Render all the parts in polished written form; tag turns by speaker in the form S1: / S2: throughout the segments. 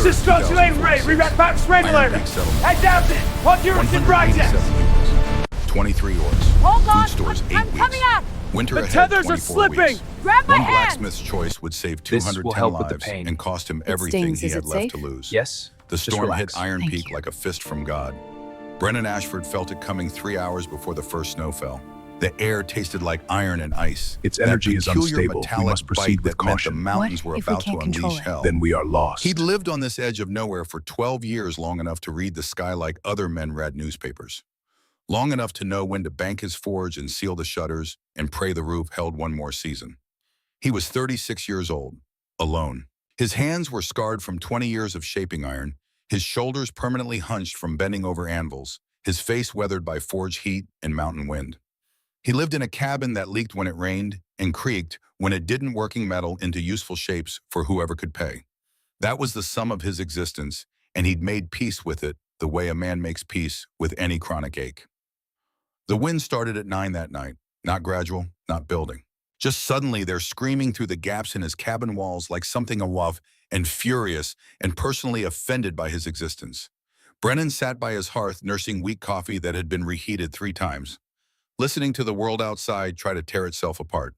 S1: This is Scott's Lane Ray. Reroute back straight alert. Head down there. Honduras and Brighton.
S2: 23 orcs.
S3: Hold on.
S2: Food stores 8
S3: I'm
S2: weeks.
S3: coming up.
S2: Winter
S1: The
S2: ahead,
S1: tethers are
S2: 24
S1: slipping.
S2: weeks.
S3: Grab my
S2: One
S3: hand.
S2: blacksmith's choice would save
S4: This
S2: 210
S4: will help with the
S2: lives
S4: pain.
S2: and cost him everything
S5: stings.
S2: he
S5: Is
S2: had
S5: it
S2: left to
S5: safe?
S2: lose.
S4: Yes?
S2: The
S4: Just
S2: storm
S4: relax.
S2: hit Iron
S5: Thank
S2: Peak
S5: you.
S2: like a fist from God. Brennan Ashford felt it coming 3 hours before the first snow fell. The air tasted like iron and ice.
S6: Its
S2: That
S6: energy is
S2: peculiar
S6: unstable. We
S2: metallic
S6: must proceed
S2: bite
S6: with
S2: that meant
S6: caution.
S2: the mountains
S5: What
S2: were
S5: if we
S2: about to
S5: can't control
S2: unleash
S5: it?
S2: hell.
S6: Then we are lost.
S2: He'd lived on this edge of nowhere for 12 years, long enough to read the sky like other men read newspapers. Long enough to know when to bank his forge and seal the shutters and pray the roof held one more season. He was 36 years old, alone. His hands were scarred from 20 years of shaping iron, his shoulders permanently hunched from bending over anvils, his face weathered by forge heat and mountain wind. He lived in a cabin that leaked when it rained and creaked when it didn't, working metal into useful shapes for whoever could pay. That was the sum of his existence, and he'd made peace with it the way a man makes peace with any chronic ache. The wind started at 9 that night, not gradual, not building. Just suddenly, they're screaming through the gaps in his cabin walls like something awove and furious and personally offended by his existence. Brennan sat by his hearth nursing weak coffee that had been reheated 3 times, listening to the world outside try to tear itself apart.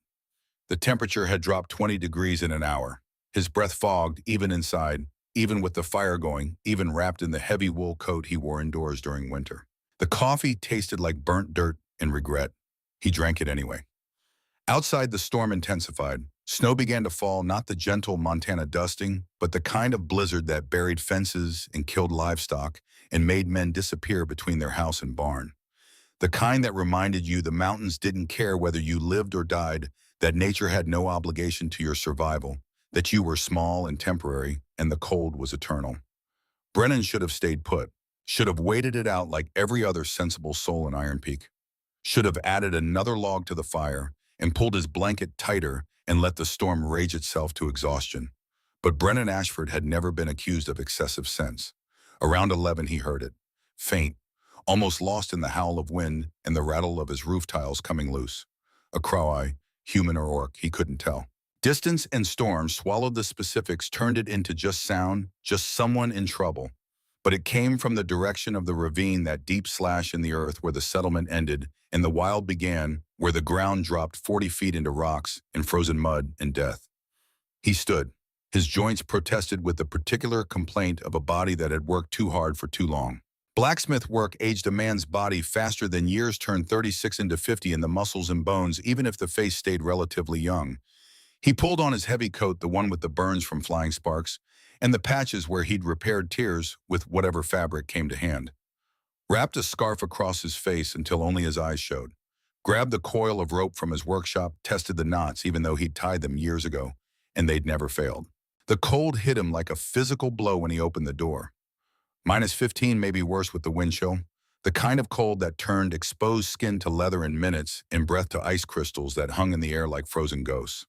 S2: The temperature had dropped 20 degrees in an hour. His breath fogged, even inside, even with the fire going, even wrapped in the heavy wool coat he wore indoors during winter. The coffee tasted like burnt dirt and regret. He drank it anyway. Outside, the storm intensified. Snow began to fall, not the gentle Montana dusting, but the kind of blizzard that buried fences and killed livestock and made men disappear between their house and barn. The kind that reminded you the mountains didn't care whether you lived or died, that nature had no obligation to your survival, that you were small and temporary, and the cold was eternal. Brennan should have stayed put, should have waited it out like every other sensible soul in Iron Peak, should have added another log to the fire and pulled his blanket tighter and let the storm rage itself to exhaustion. But Brennan Ashford had never been accused of excessive sense. Around 11 he heard it, faint, almost lost in the howl of wind and the rattle of his roof tiles coming loose. A cry, human or orc, he couldn't tell. Distance and storm swallowed the specifics, turned it into just sound, just someone in trouble. But it came from the direction of the ravine, that deep slash in the earth where the settlement ended and the wild began, where the ground dropped 40 feet into rocks and frozen mud and death. He stood. His joints protested with the particular complaint of a body that had worked too hard for too long. Blacksmith work aged a man's body faster than years turned 36 into 50 in the muscles and bones, even if the face stayed relatively young. He pulled on his heavy coat, the one with the burns from flying sparks, and the patches where he'd repaired tears with whatever fabric came to hand. Wrapped a scarf across his face until only his eyes showed. Grabbed the coil of rope from his workshop, tested the knots even though he'd tied them years ago, and they'd never failed. The cold hit him like a physical blow when he opened the door. -15 may be worse with the wind chill, the kind of cold that turned exposed skin to leather in minutes and breath to ice crystals that hung in the air like frozen ghosts.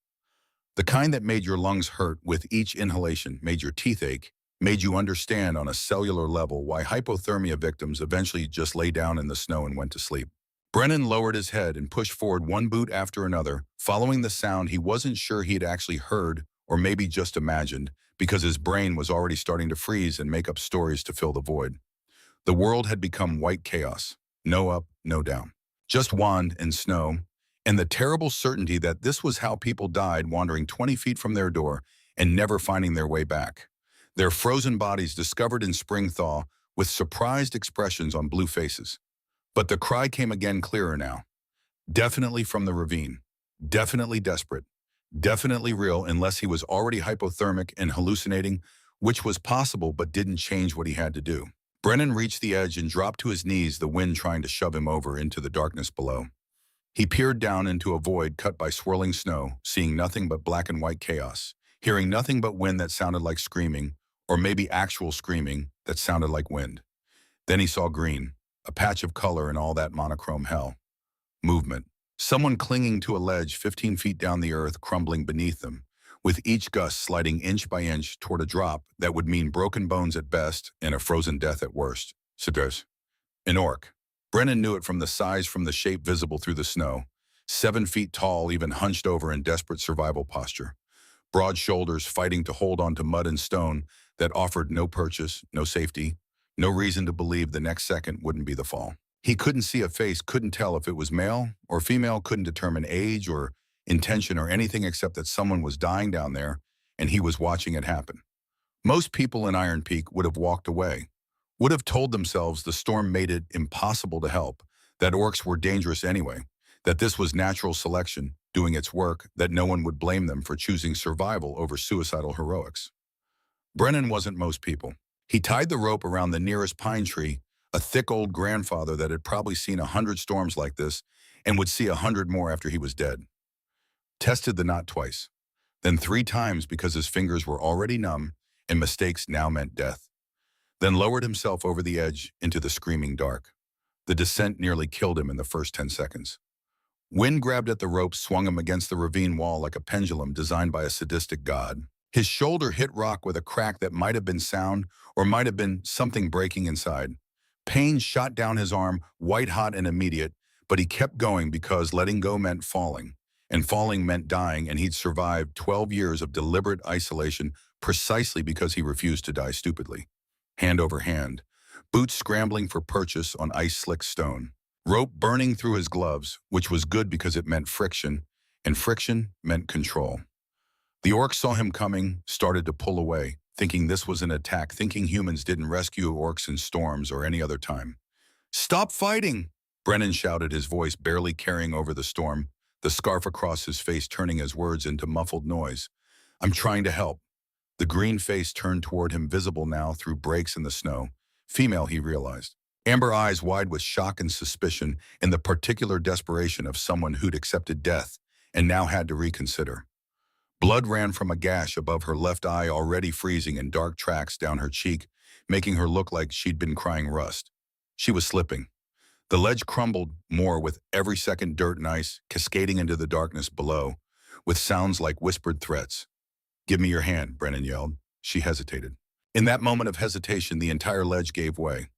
S2: The kind that made your lungs hurt with each inhalation, made your teeth ache, made you understand on a cellular level why hypothermia victims eventually just lay down in the snow and went to sleep. Brennan lowered his head and pushed forward one boot after another, following the sound he wasn't sure he'd actually heard or maybe just imagined, because his brain was already starting to freeze and make up stories to fill the void. The world had become white chaos, no up, no down. Just wand and snow, and the terrible certainty that this was how people died, wandering 20 feet from their door and never finding their way back. Their frozen bodies discovered in spring thaw with surprised expressions on blue faces. But the cry came again, clearer now. Definitely from the ravine. Definitely desperate. Definitely real, unless he was already hypothermic and hallucinating, which was possible but didn't change what he had to do. Brennan reached the edge and dropped to his knees, the wind trying to shove him over into the darkness below. He peered down into a void cut by swirling snow, seeing nothing but black and white chaos, hearing nothing but wind that sounded like screaming, or maybe actual screaming that sounded like wind. Then he saw green, a patch of color in all that monochrome hell. Movement. Someone clinging to a ledge 15 feet down the earth, crumbling beneath them, with each gust sliding inch by inch toward a drop that would mean broken bones at best and a frozen death at worst. Cedars. An orc. Brennan knew it from the size, from the shape visible through the snow. 7 feet tall, even hunched over in desperate survival posture. Broad shoulders fighting to hold onto mud and stone, that offered no purchase, no safety, no reason to believe the next second wouldn't be the fall. He couldn't see a face, couldn't tell if it was male or female, couldn't determine age or intention or anything except that someone was dying down there and he was watching it happen. Most people in Iron Peak would have walked away, would have told themselves the storm made it impossible to help, that orcs were dangerous anyway, that this was natural selection doing its work, that no one would blame them for choosing survival over suicidal heroics. Brennan wasn't most people. He tied the rope around the nearest pine tree, a thick old grandfather that had probably seen 100 storms like this and would see 100 more after he was dead. Tested the knot twice, then 3 times because his fingers were already numb and mistakes now meant death. Then lowered himself over the edge into the screaming dark. The descent nearly killed him in the first 10 seconds. Wind grabbed at the rope, swung him against the ravine wall like a pendulum designed by a sadistic god. His shoulder hit rock with a crack that might have been sound or might have been something breaking inside. Pain shot down his arm, white-hot and immediate, but he kept going because letting go meant falling, and falling meant dying, and he'd survived 12 years of deliberate isolation precisely because he refused to die stupidly. Hand over hand, boots scrambling for purchase on ice-slick stone, rope burning through his gloves, which was good because it meant friction, and friction meant control. The orcs saw him coming, started to pull away, thinking this was an attack, thinking humans didn't rescue orcs in storms or any other time. "Stop fighting!" Brennan shouted, his voice barely carrying over the storm, the scarf across his face turning his words into muffled noise. "I'm trying to help." The green face turned toward him, visible now through breaks in the snow. Female, he realized. Amber eyes wide with shock and suspicion and the particular desperation of someone who'd accepted death and now had to reconsider. Blood ran from a gash above her left eye, already freezing, and dark tracks down her cheek, making her look like she'd been crying rust. She was slipping. The ledge crumbled more with every second, dirt and ice cascading into the darkness below, with sounds like whispered threats. "Give me your hand," Brennan yelled. She hesitated. In that moment of hesitation, the entire ledge gave way.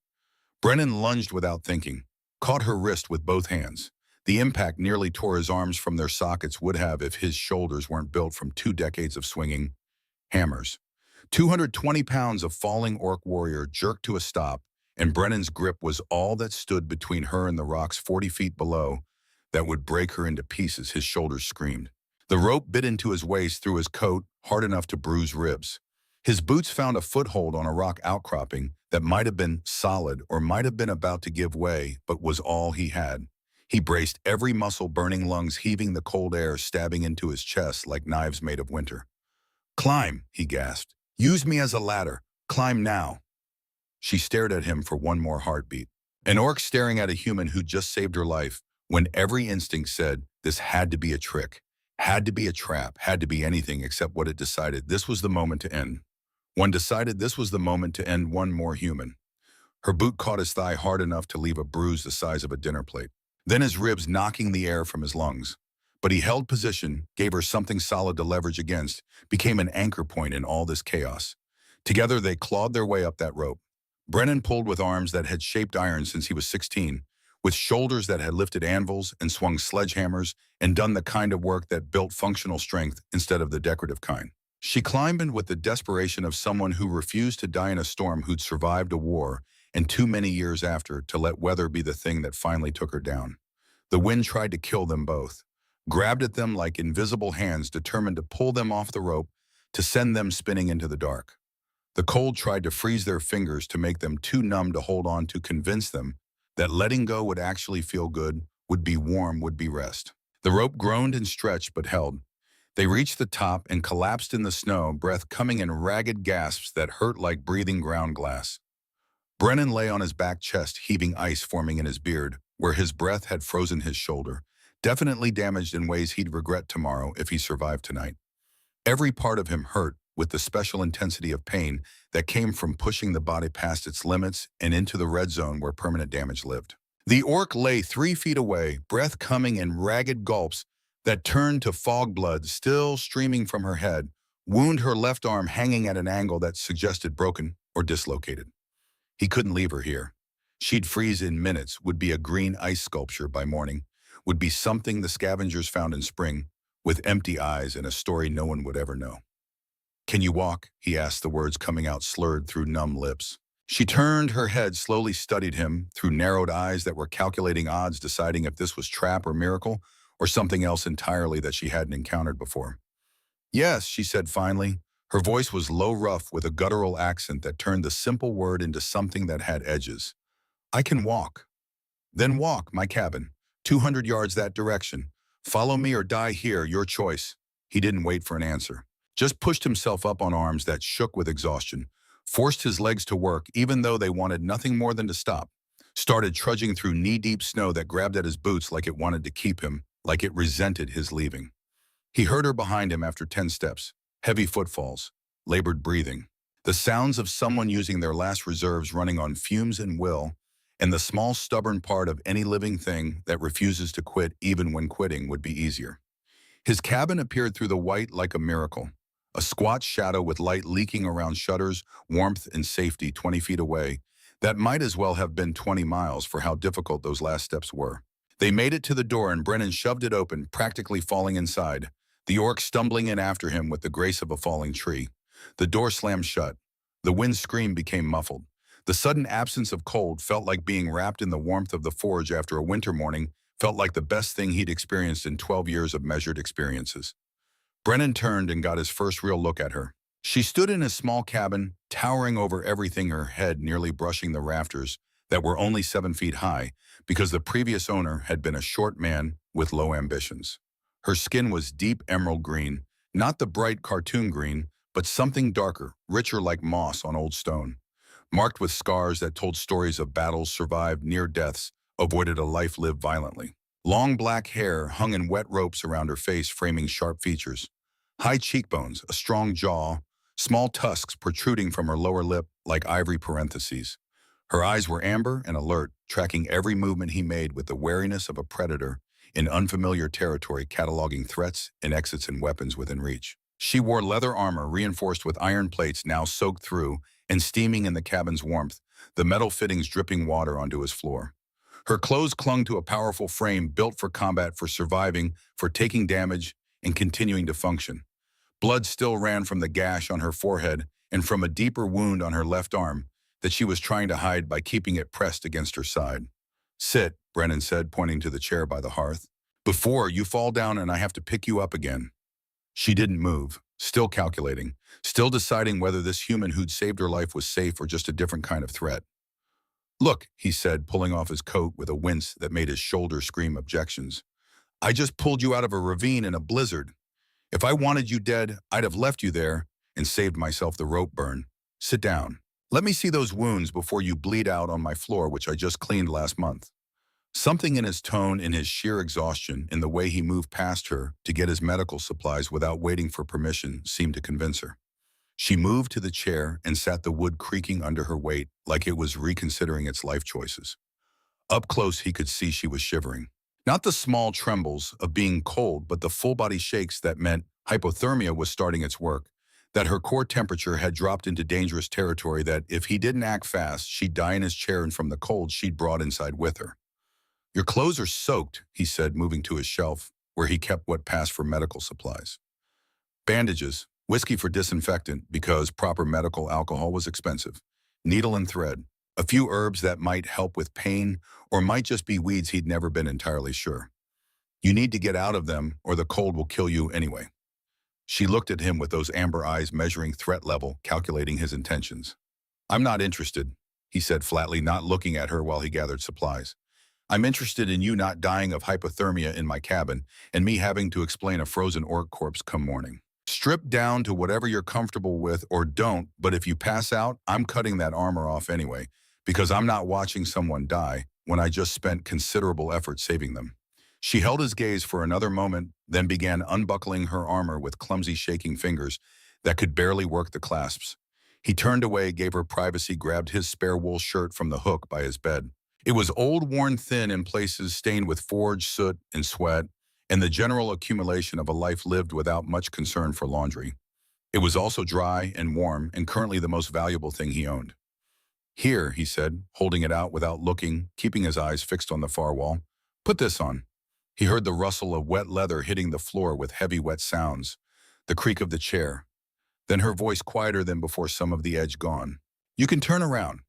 S2: Brennan lunged without thinking, caught her wrist with both hands. The impact nearly tore his arms from their sockets, would have if his shoulders weren't built from 2 decades of swinging hammers. 220 pounds of falling orc warrior jerked to a stop, and Brennan's grip was all that stood between her and the rocks 40 feet below that would break her into pieces. His shoulders screamed. The rope bit into his waist through his coat, hard enough to bruise ribs. His boots found a foothold on a rock outcropping that might have been solid or might have been about to give way, but was all he had. He braced, every muscle burning, lungs heaving, the cold air stabbing into his chest like knives made of winter. "Climb," he gasped. "Use me as a ladder. Climb now." She stared at him for one more heartbeat. An orc staring at a human who'd just saved her life, when every instinct said this had to be a trick, had to be a trap, had to be anything except what it decided. This was the moment to end. One decided this was the moment to end one more human. Her boot caught his thigh hard enough to leave a bruise the size of a dinner plate. Then his ribs knocking the air from his lungs. But he held position, gave her something solid to leverage against, became an anchor point in all this chaos. Together they clawed their way up that rope. Brennan pulled with arms that had shaped iron since he was 16, with shoulders that had lifted anvils and swung sledgehammers and done the kind of work that built functional strength instead of the decorative kind. She climbed in with the desperation of someone who refused to die in a storm, who'd survived a war, and too many years after to let weather be the thing that finally took her down. The wind tried to kill them both, grabbed at them like invisible hands determined to pull them off the rope, to send them spinning into the dark. The cold tried to freeze their fingers, to make them too numb to hold on, to convince them that letting go would actually feel good, would be warm, would be rest. The rope groaned and stretched but held. They reached the top and collapsed in the snow, breath coming in ragged gasps that hurt like breathing ground glass. Brennan lay on his back, chest heaving, ice forming in his beard, where his breath had frozen his shoulder, definitely damaged in ways he'd regret tomorrow if he survived tonight. Every part of him hurt, with the special intensity of pain that came from pushing the body past its limits and into the red zone where permanent damage lived. The orc lay 3 feet away, breath coming in ragged gulps that turned to fog, blood still streaming from her head, wound her left arm hanging at an angle that suggested broken or dislocated. He couldn't leave her here. She'd freeze in minutes, would be a green ice sculpture by morning, would be something the scavengers found in spring, with empty eyes and a story no one would ever know. "Can you walk?" he asked, the words coming out slurred through numb lips. She turned her head, slowly studied him through narrowed eyes that were calculating odds, deciding if this was trap or miracle or something else entirely that she hadn't encountered before. "Yes," she said finally. Her voice was low, rough, with a guttural accent that turned the simple word into something that had edges. "I can walk." "Then walk, my cabin. 200 yards that direction. Follow me or die here, your choice." He didn't wait for an answer. Just pushed himself up on arms that shook with exhaustion, forced his legs to work even though they wanted nothing more than to stop, started trudging through knee-deep snow that grabbed at his boots like it wanted to keep him, like it resented his leaving. He heard her behind him after 10 steps, heavy footfalls, labored breathing, the sounds of someone using their last reserves running on fumes and will, and the small stubborn part of any living thing that refuses to quit even when quitting would be easier. His cabin appeared through the white like a miracle, a squat shadow with light leaking around shutters, warmth and safety 20 feet away. That might as well have been 20 miles for how difficult those last steps were. They made it to the door and Brennan shoved it open, practically falling inside, the orc stumbling in after him with the grace of a falling tree. The door slammed shut. The wind scream became muffled. The sudden absence of cold felt like being wrapped in the warmth of the forge after a winter morning, felt like the best thing he'd experienced in 12 years of measured experiences. Brennan turned and got his first real look at her. She stood in a small cabin, towering over everything, her head nearly brushing the rafters that were only 7 feet high because the previous owner had been a short man with low ambitions. Her skin was deep emerald green, not the bright cartoon green, but something darker, richer like moss on old stone, marked with scars that told stories of battles survived, near deaths, avoided a life lived violently. Long black hair hung in wet ropes around her face, framing sharp features. High cheekbones, a strong jaw, small tusks protruding from her lower lip like ivory parentheses. Her eyes were amber and alert, tracking every movement he made with the wariness of a predator in unfamiliar territory, cataloging threats and exits and weapons within reach. She wore leather armor reinforced with iron plates now soaked through and steaming in the cabin's warmth, the metal fittings dripping water onto his floor. Her clothes clung to a powerful frame built for combat, for surviving, for taking damage, and continuing to function. Blood still ran from the gash on her forehead and from a deeper wound on her left arm that she was trying to hide by keeping it pressed against her side. "Sit," Brennan said, pointing to the chair by the hearth. "Before you fall down and I have to pick you up again." She didn't move, still calculating, still deciding whether this human who'd saved her life was safe or just a different kind of threat. "Look," he said, pulling off his coat with a wince that made his shoulder scream objections. "I just pulled you out of a ravine in a blizzard. If I wanted you dead, I'd have left you there and saved myself the rope burn. Sit down. Let me see those wounds before you bleed out on my floor, which I just cleaned last month." Something in his tone, in his sheer exhaustion, in the way he moved past her to get his medical supplies without waiting for permission, seemed to convince her. She moved to the chair and sat, the wood creaking under her weight like it was reconsidering its life choices. Up close, he could see she was shivering. Not the small trembles of being cold, but the full-body shakes that meant hypothermia was starting its work, that her core temperature had dropped into dangerous territory, that if he didn't act fast, she'd die in his chair and from the cold she'd brought inside with her. "Your clothes are soaked," he said, moving to his shelf, where he kept what passed for medical supplies. Bandages, whiskey for disinfectant because proper medical alcohol was expensive, needle and thread, a few herbs that might help with pain or might just be weeds, he'd never been entirely sure. "You need to get out of them or the cold will kill you anyway." She looked at him with those amber eyes measuring threat level, calculating his intentions. "I'm not interested," he said flatly, not looking at her while he gathered supplies. "I'm interested in you not dying of hypothermia in my cabin and me having to explain a frozen orc corpse come morning. Strip down to whatever you're comfortable with or don't, but if you pass out, I'm cutting that armor off anyway, because I'm not watching someone die when I just spent considerable effort saving them." She held his gaze for another moment, then began unbuckling her armor with clumsy shaking fingers that could barely work the clasps. He turned away, gave her privacy, grabbed his spare wool shirt from the hook by his bed. It was old, worn thin in places, stained with forge, soot, and sweat, and the general accumulation of a life lived without much concern for laundry. It was also dry and warm, and currently the most valuable thing he owned. "Here," he said, holding it out without looking, keeping his eyes fixed on the far wall. "Put this on." He heard the rustle of wet leather hitting the floor with heavy, wet sounds, the creak of the chair, Then her voice quieter than before, some of the edge gone. You can turn around.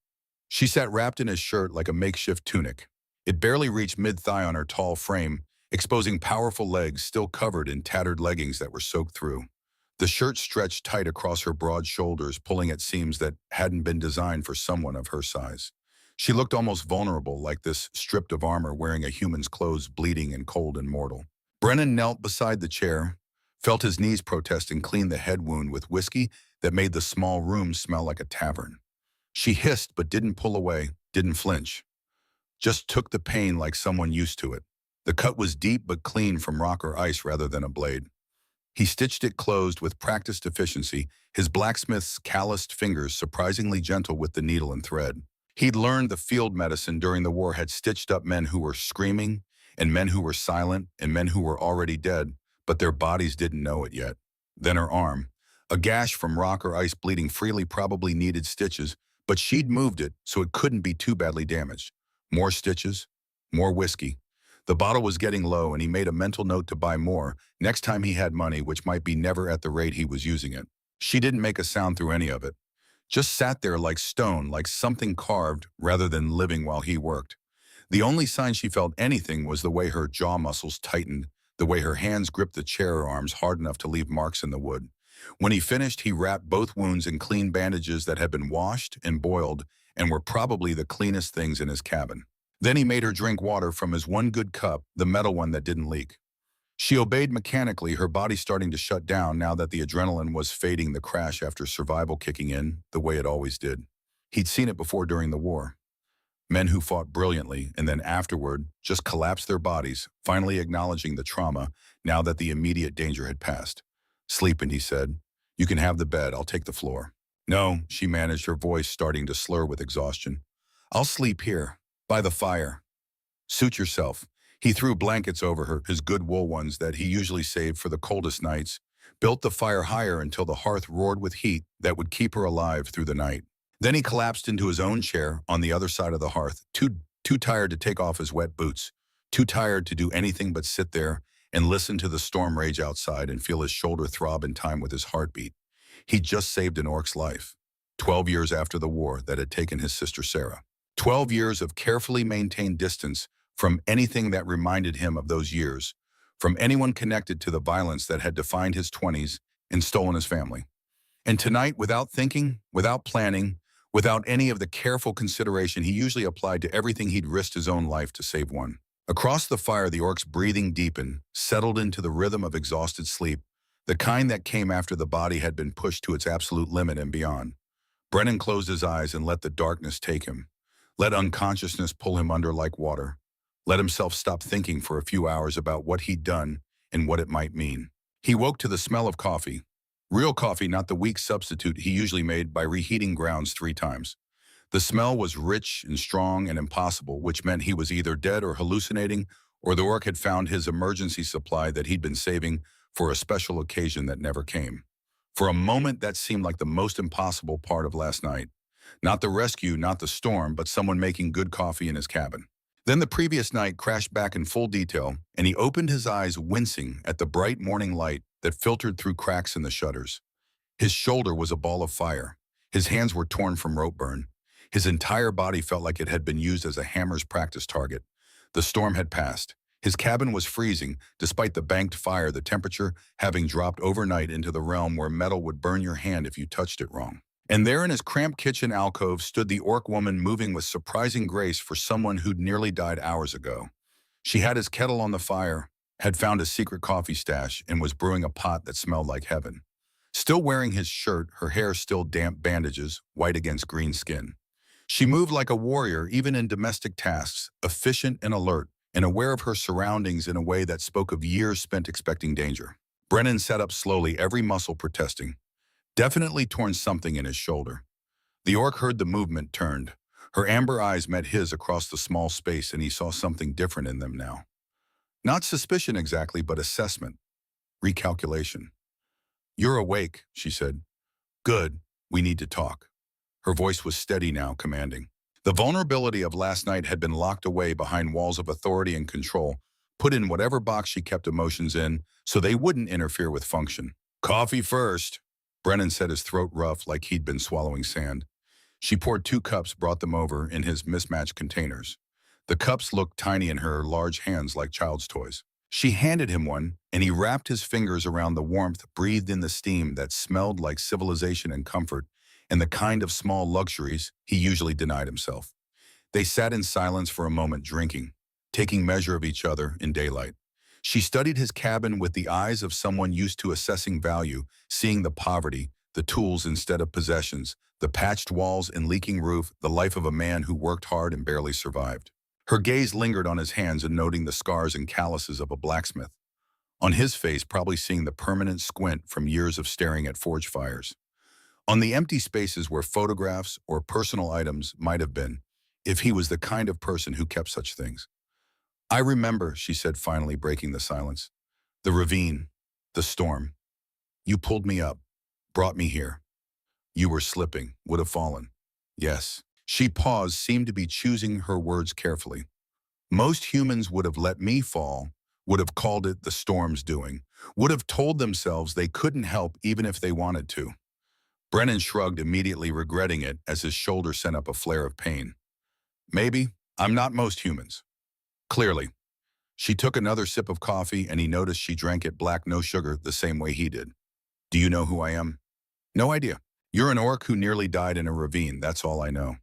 S2: She sat wrapped in his shirt like a makeshift tunic. It barely reached mid-thigh on her tall frame, exposing powerful legs still covered in tattered leggings that were soaked through. The shirt stretched tight across her broad shoulders, pulling at seams that hadn't been designed for someone of her size. She looked almost vulnerable, like this stripped of armor wearing a human's clothes, bleeding and cold and mortal. Brennan knelt beside the chair, felt his knees protest, and cleaned the head wound with whiskey that made the small room smell like a tavern. She hissed but didn't pull away, didn't flinch. Just took the pain like someone used to it. The cut was deep but clean from rock or ice rather than a blade. He stitched it closed with practiced efficiency, his blacksmith's calloused fingers surprisingly gentle with the needle and thread. He'd learned the field medicine during the war had stitched up men who were screaming, and men who were silent, and men who were already dead, but their bodies didn't know it yet. Then her arm. A gash from rock or ice bleeding freely, probably needed stitches, but she'd moved it so it couldn't be too badly damaged. More stitches, more whiskey. The bottle was getting low, and he made a mental note to buy more next time he had money, which might be never at the rate he was using it. She didn't make a sound through any of it. Just sat there like stone, like something carved rather than living while he worked. The only sign she felt anything was the way her jaw muscles tightened, the way her hands gripped the chair arms hard enough to leave marks in the wood. When he finished, he wrapped both wounds in clean bandages that had been washed and boiled and were probably the cleanest things in his cabin. Then he made her drink water from his one good cup, the metal one that didn't leak. She obeyed mechanically, her body starting to shut down now that the adrenaline was fading, the crash after survival kicking in the way it always did. He'd seen it before during the war. Men who fought brilliantly and then afterward just collapsed their bodies, finally acknowledging the trauma now that the immediate danger had passed. Sleeping, he said. You can have the bed, I'll take the floor. No, she managed, her voice starting to slur with exhaustion. I'll sleep here, by the fire. Suit yourself. He threw blankets over her, his good wool ones that he usually saved for the coldest nights, built the fire higher until the hearth roared with heat that would keep her alive through the night. Then he collapsed into his own chair on the other side of the hearth, too tired to take off his wet boots, too tired to do anything but sit there and listen to the storm rage outside and feel his shoulder throb in time with his heartbeat. He'd just saved an orc's life, 12 years after the war that had taken his sister Sarah. 12 years of carefully maintained distance from anything that reminded him of those years, from anyone connected to the violence that had defined his 20s and stolen his family. And tonight, without thinking, without planning, without any of the careful consideration he usually applied to everything, he'd risked his own life to save one. Across the fire, the orc's breathing deepened, settled into the rhythm of exhausted sleep, the kind that came after the body had been pushed to its absolute limit and beyond. Brennan closed his eyes and let the darkness take him. Let unconsciousness pull him under like water. Let himself stop thinking for a few hours about what he'd done and what it might mean. He woke to the smell of coffee. Real coffee, not the weak substitute he usually made by reheating grounds 3 times. The smell was rich and strong and impossible, which meant he was either dead or hallucinating, or the orc had found his emergency supply that he'd been saving for a special occasion that never came. For a moment, that seemed like the most impossible part of last night. Not the rescue, not the storm, but someone making good coffee in his cabin. Then the previous night crashed back in full detail, and he opened his eyes wincing at the bright morning light that filtered through cracks in the shutters. His shoulder was a ball of fire. His hands were torn from rope burn. His entire body felt like it had been used as a hammer's practice target. The storm had passed. His cabin was freezing, despite the banked fire, the temperature having dropped overnight into the realm where metal would burn your hand if you touched it wrong. And there in his cramped kitchen alcove stood the orc woman, moving with surprising grace for someone who'd nearly died hours ago. She had his kettle on the fire, had found a secret coffee stash, and was brewing a pot that smelled like heaven. Still wearing his shirt, her hair still damp bandages, white against green skin. She moved like a warrior even in domestic tasks, efficient and alert, and aware of her surroundings in a way that spoke of years spent expecting danger. Brennan sat up slowly, every muscle protesting. Definitely torn something in his shoulder. The orc heard the movement, turned. Her amber eyes met his across the small space, and he saw something different in them now. Not suspicion exactly, but assessment. Recalculation. You're awake, she said. Good, we need to talk. Her voice was steady now, commanding. The vulnerability of last night had been locked away behind walls of authority and control, put in whatever box she kept emotions in, so they wouldn't interfere with function. Coffee first. Brennan said, his throat rough like he'd been swallowing sand. She poured 2 cups, brought them over in his mismatched containers. The cups looked tiny in her large hands like child's toys. She handed him one, and he wrapped his fingers around the warmth, breathed in the steam that smelled like civilization and comfort, and the kind of small luxuries he usually denied himself. They sat in silence for a moment, drinking, taking measure of each other in daylight. She studied his cabin with the eyes of someone used to assessing value, seeing the poverty, the tools instead of possessions, the patched walls and leaking roof, the life of a man who worked hard and barely survived. Her gaze lingered on his hands and noting the scars and calluses of a blacksmith. On his face, probably seeing the permanent squint from years of staring at forge fires. On the empty spaces where photographs or personal items might have been, if he was the kind of person who kept such things. I remember, she said, finally breaking the silence. The ravine, the storm. You pulled me up, brought me here. You were slipping, would have fallen. Yes. She paused, seemed to be choosing her words carefully. Most humans would have let me fall, would have called it the storm's doing, would have told themselves they couldn't help even if they wanted to. Brennan shrugged, immediately regretting it as his shoulder sent up a flare of pain. Maybe I'm not most humans. Clearly. She took another sip of coffee, and he noticed she drank it black, no sugar, the same way he did. Do you know who I am? No idea. You're an orc who nearly died in a ravine, that's all I know.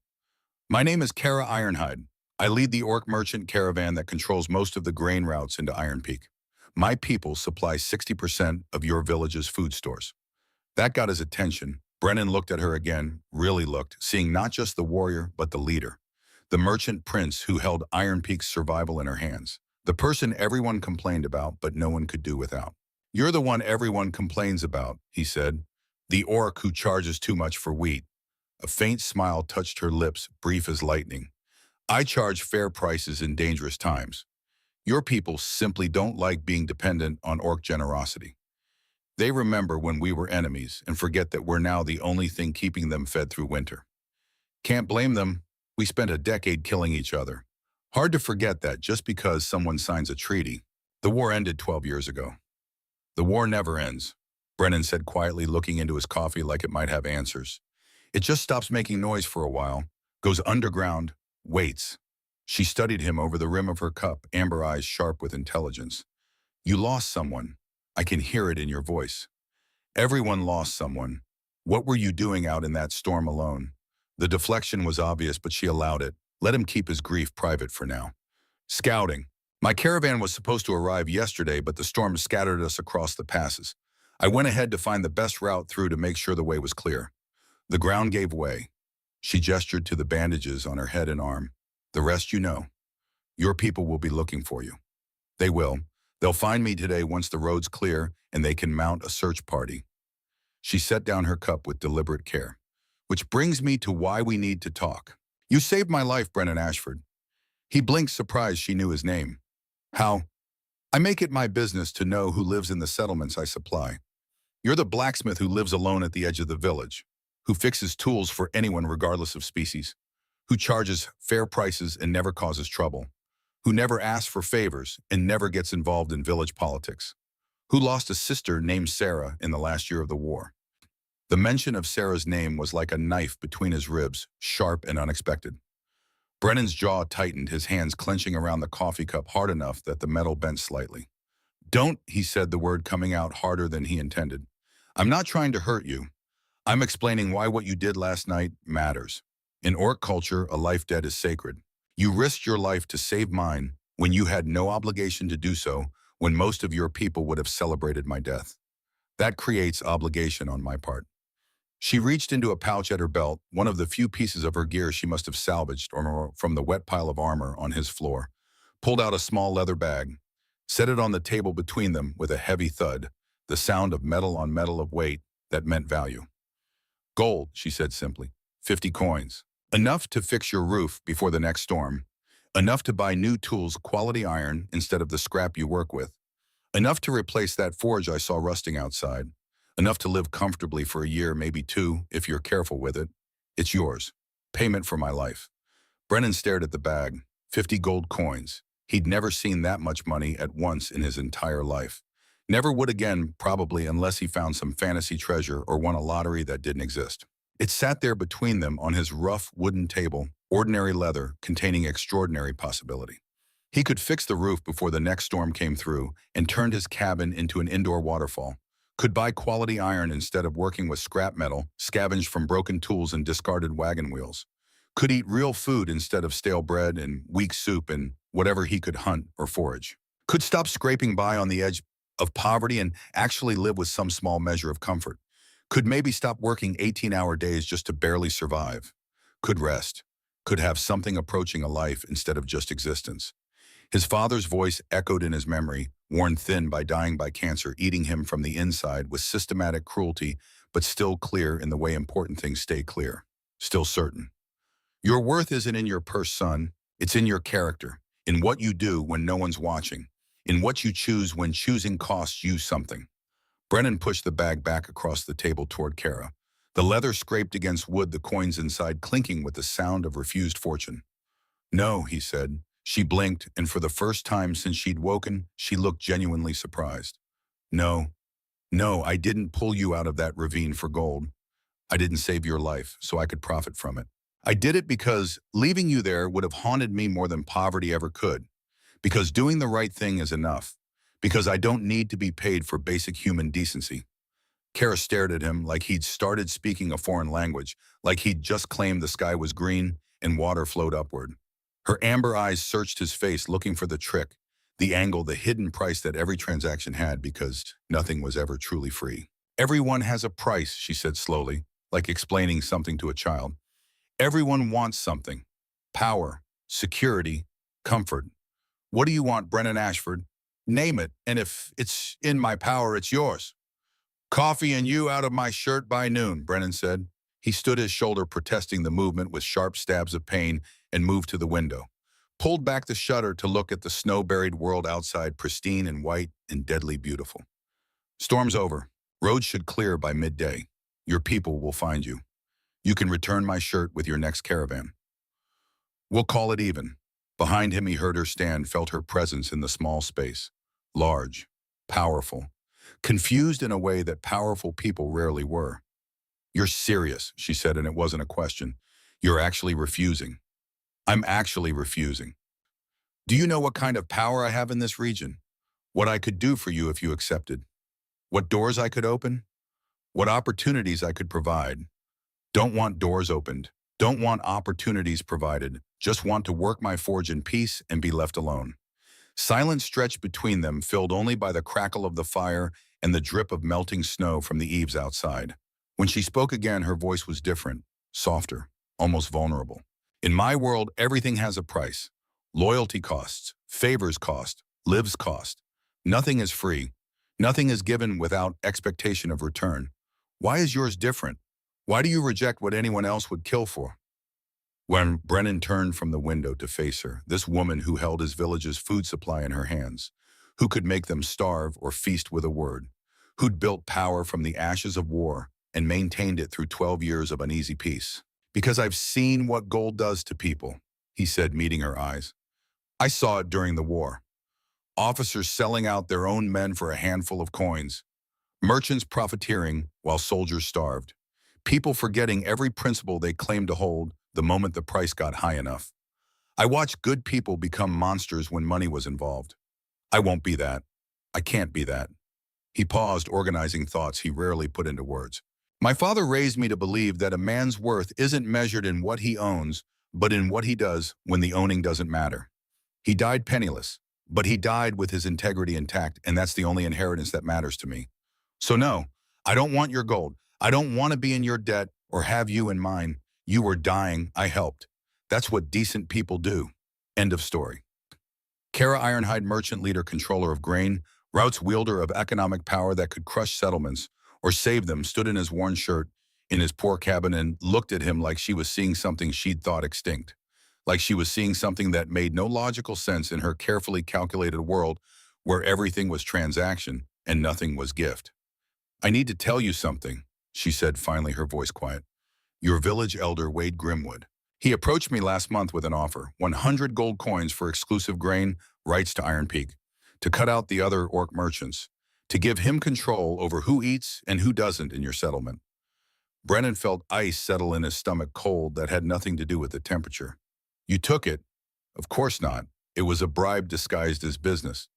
S2: My name is Kara Ironhide. I lead the orc merchant caravan that controls most of the grain routes into Iron Peak. My people supply 60% of your village's food stores. That got his attention. Brennan looked at her again, really looked, seeing not just the warrior, but the leader. The merchant prince who held Iron Peak's survival in her hands. The person everyone complained about, but no one could do without. You're the one everyone complains about, he said. The orc who charges too much for wheat. A faint smile touched her lips, brief as lightning. I charge fair prices in dangerous times. Your people simply don't like being dependent on orc generosity. They remember when we were enemies and forget that we're now the only thing keeping them fed through winter. Can't blame them. We spent a decade killing each other. Hard to forget that just because someone signs a treaty. The war ended 12 years ago. The war never ends, Brennan said quietly, looking into his coffee like it might have answers. It just stops making noise for a while, goes underground, waits. She studied him over the rim of her cup, amber eyes sharp with intelligence. You lost someone. I can hear it in your voice. Everyone lost someone. What were you doing out in that storm alone? The deflection was obvious, but she allowed it. Let him keep his grief private for now. Scouting. My caravan was supposed to arrive yesterday, but the storm scattered us across the passes. I went ahead to find the best route through to make sure the way was clear. The ground gave way. She gestured to the bandages on her head and arm. The rest you know. Your people will be looking for you. They will. They'll find me today once the road's clear and they can mount a search party. She set down her cup with deliberate care. Which brings me to why we need to talk. You saved my life, Brennan Ashford. He blinked, surprised she knew his name. How? I make it my business to know who lives in the settlements I supply. You're the blacksmith who lives alone at the edge of the village, who fixes tools for anyone regardless of species, who charges fair prices and never causes trouble, who never asks for favors and never gets involved in village politics, who lost a sister named Sarah in the last year of the war. The mention of Sarah's name was like a knife between his ribs, sharp and unexpected. Brennan's jaw tightened, his hands clenching around the coffee cup hard enough that the metal bent slightly. Don't, he said, the word coming out harder than he intended. I'm not trying to hurt you. I'm explaining why what you did last night matters. In orc culture, a life debt is sacred. You risked your life to save mine when you had no obligation to do so, when most of your people would have celebrated my death. That creates obligation on my part. She reached into a pouch at her belt, one of the few pieces of her gear she must have salvaged or from the wet pile of armor on his floor, pulled out a small leather bag, set it on the table between them with a heavy thud, the sound of metal on metal of weight that meant value. Gold, she said simply, 50 coins. Enough to fix your roof before the next storm. Enough to buy new tools, quality iron instead of the scrap you work with. Enough to replace that forge I saw rusting outside. Enough to live comfortably for a year, maybe 2, if you're careful with it. It's yours. Payment for my life. Brennan stared at the bag. 50 gold coins. He'd never seen that much money at once in his entire life. Never would again, probably, unless he found some fantasy treasure or won a lottery that didn't exist. It sat there between them on his rough wooden table, ordinary leather, containing extraordinary possibility. He could fix the roof before the next storm came through and turned his cabin into an indoor waterfall. Could buy quality iron instead of working with scrap metal, scavenged from broken tools and discarded wagon wheels. Could eat real food instead of stale bread and weak soup and whatever he could hunt or forage. Could stop scraping by on the edge of poverty and actually live with some small measure of comfort. Could maybe stop working 18-hour days just to barely survive. Could rest. Could have something approaching a life instead of just existence. His father's voice echoed in his memory, worn thin by dying by cancer, eating him from the inside with systematic cruelty, but still clear in the way important things stay clear. Still certain. Your worth isn't in your purse, son. It's in your character, in what you do when no one's watching, in what you choose when choosing costs you something. Brennan pushed the bag back across the table toward Kara. The leather scraped against wood, the coins inside clinking with the sound of refused fortune. No, he said. She blinked, and for the first time since she'd woken, she looked genuinely surprised. No, I didn't pull you out of that ravine for gold. I didn't save your life so I could profit from it. I did it because leaving you there would have haunted me more than poverty ever could. Because doing the right thing is enough. Because I don't need to be paid for basic human decency. Kara stared at him like he'd started speaking a foreign language, like he'd just claimed the sky was green and water flowed upward. Her amber eyes searched his face, looking for the trick, the angle, the hidden price that every transaction had, because nothing was ever truly free. Everyone has a price, she said slowly, like explaining something to a child. Everyone wants something. Power, security, comfort. What do you want, Brennan Ashford? Name it, and if it's in my power, it's yours. Coffee and you out of my shirt by noon, Brennan said. He stood his shoulder, protesting the movement with sharp stabs of pain, and moved to the window. Pulled back the shutter to look at the snow-buried world outside, pristine and white and deadly beautiful. Storm's over. Roads should clear by midday. Your people will find you. You can return my shirt with your next caravan. We'll call it even. Behind him he heard her stand, felt her presence in the small space. Large, powerful, confused in a way that powerful people rarely were. You're serious, she said, and it wasn't a question. You're actually refusing. I'm actually refusing. Do you know what kind of power I have in this region? What I could do for you if you accepted? What doors I could open? What opportunities I could provide? Don't want doors opened. Don't want opportunities provided. Just want to work my forge in peace and be left alone. Silence stretched between them, filled only by the crackle of the fire and the drip of melting snow from the eaves outside. When she spoke again, her voice was different, softer, almost vulnerable. In my world, everything has a price. Loyalty costs, favors cost, lives cost. Nothing is free. Nothing is given without expectation of return. Why is yours different? Why do you reject what anyone else would kill for? When Brennan turned from the window to face her, this woman who held his village's food supply in her hands, who could make them starve or feast with a word, who'd built power from the ashes of war and maintained it through 12 years of uneasy peace. Because I've seen what gold does to people, he said, meeting her eyes. I saw it during the war. Officers selling out their own men for a handful of coins. Merchants profiteering while soldiers starved. People forgetting every principle they claimed to hold the moment the price got high enough. I watched good people become monsters when money was involved. I won't be that. I can't be that. He paused, organizing thoughts he rarely put into words. My father raised me to believe that a man's worth isn't measured in what he owns, but in what he does when the owning doesn't matter. He died penniless, but he died with his integrity intact, and that's the only inheritance that matters to me. So no, I don't want your gold. I don't want to be in your debt or have you in mine. You were dying, I helped. That's what decent people do. End of story. Kara Ironhide, merchant leader, controller of grain, routes wielder of economic power that could crush settlements or save them, stood in his worn shirt in his poor cabin and looked at him like she was seeing something she'd thought extinct. Like she was seeing something that made no logical sense in her carefully calculated world where everything was transaction and nothing was gift. I need to tell you something, she said, finally, her voice quiet. Your village elder, Wade Grimwood. He approached me last month with an offer, 100 gold coins for exclusive grain, rights to Iron Peak, to cut out the other orc merchants. to give him control over who eats and who doesn't in your settlement. Brennan felt ice settle in his stomach, cold that had nothing to do with the temperature. You took it? Of course not. It was a bribe disguised as business.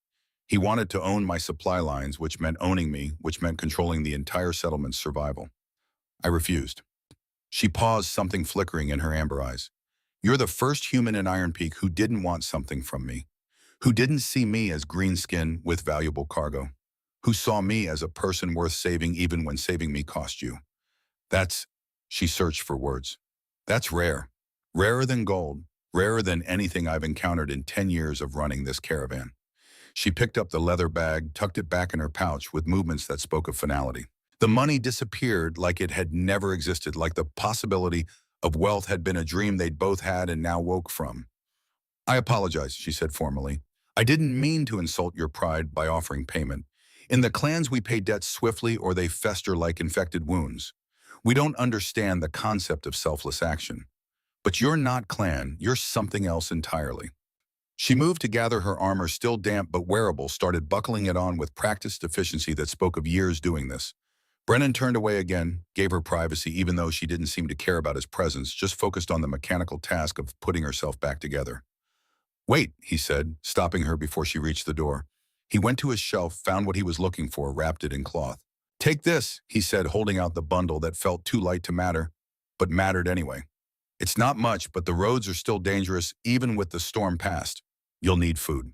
S2: He wanted to own my supply lines, which meant owning me, which meant controlling the entire settlement's survival. I refused. She paused, something flickering in her amber eyes. You're the first human in Iron Peak who didn't want something from me, who didn't see me as green skin with valuable cargo, who saw me as a person worth saving even when saving me cost you. That's, she searched for words. That's rare. Rarer than gold, rarer than anything I've encountered in 10 years of running this caravan. She picked up the leather bag, tucked it back in her pouch with movements that spoke of finality. The money disappeared like it had never existed, like the possibility of wealth had been a dream they'd both had and now woke from. I apologize, she said formally. I didn't mean to insult your pride by offering payment. In the clans, we pay debts swiftly or they fester like infected wounds. We don't understand the concept of selfless action. But you're not clan, you're something else entirely. She moved to gather her armor, still damp but wearable, started buckling it on with practiced efficiency that spoke of years doing this. Brennan turned away again, gave her privacy even though she didn't seem to care about his presence, just focused on the mechanical task of putting herself back together. Wait, he said, stopping her before she reached the door. He went to his shelf, found what he was looking for, wrapped it in cloth. Take this, he said, holding out the bundle that felt too light to matter, but mattered anyway. It's not much, but the roads are still dangerous, even with the storm past. You'll need food.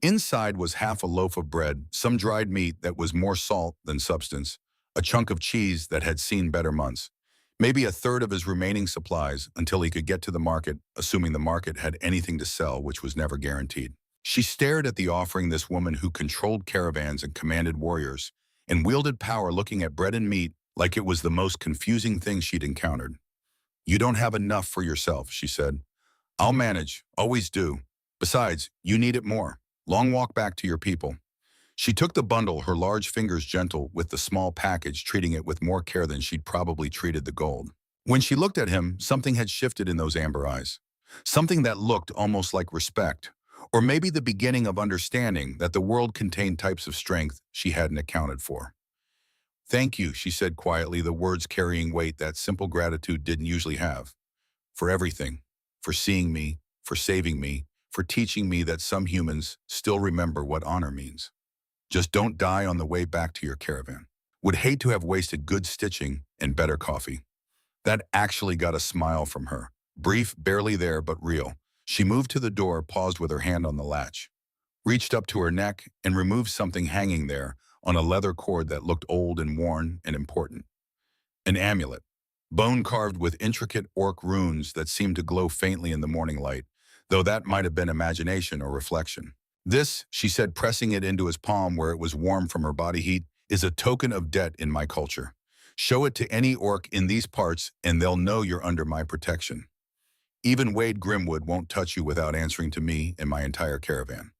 S2: Inside was half a loaf of bread, some dried meat that was more salt than substance, a chunk of cheese that had seen better months, maybe a third of his remaining supplies until he could get to the market, assuming the market had anything to sell, which was never guaranteed. She stared at the offering, this woman who controlled caravans and commanded warriors, and wielded power, looking at bread and meat like it was the most confusing thing she'd encountered. You don't have enough for yourself, she said. I'll manage, always do. Besides, you need it more. Long walk back to your people. She took the bundle, her large fingers gentle with the small package, treating it with more care than she'd probably treated the gold. When she looked at him, something had shifted in those amber eyes. Something that looked almost like respect, or maybe the beginning of understanding that the world contained types of strength she hadn't accounted for. Thank you, she said quietly, the words carrying weight that simple gratitude didn't usually have. For everything. For seeing me, for saving me, for teaching me that some humans still remember what honor means. Just don't die on the way back to your caravan. Would hate to have wasted good stitching and better coffee. That actually got a smile from her. Brief, barely there, but real. She moved to the door, paused with her hand on the latch, reached up to her neck and removed something hanging there on a leather cord that looked old and worn and important. An amulet, bone carved with intricate orc runes that seemed to glow faintly in the morning light, though that might have been imagination or reflection. This, she said, pressing it into his palm where it was warm from her body heat, is a token of debt in my culture. Show it to any orc in these parts and they'll know you're under my protection. Even Wade Grimwood won't touch you without answering to me and my entire caravan.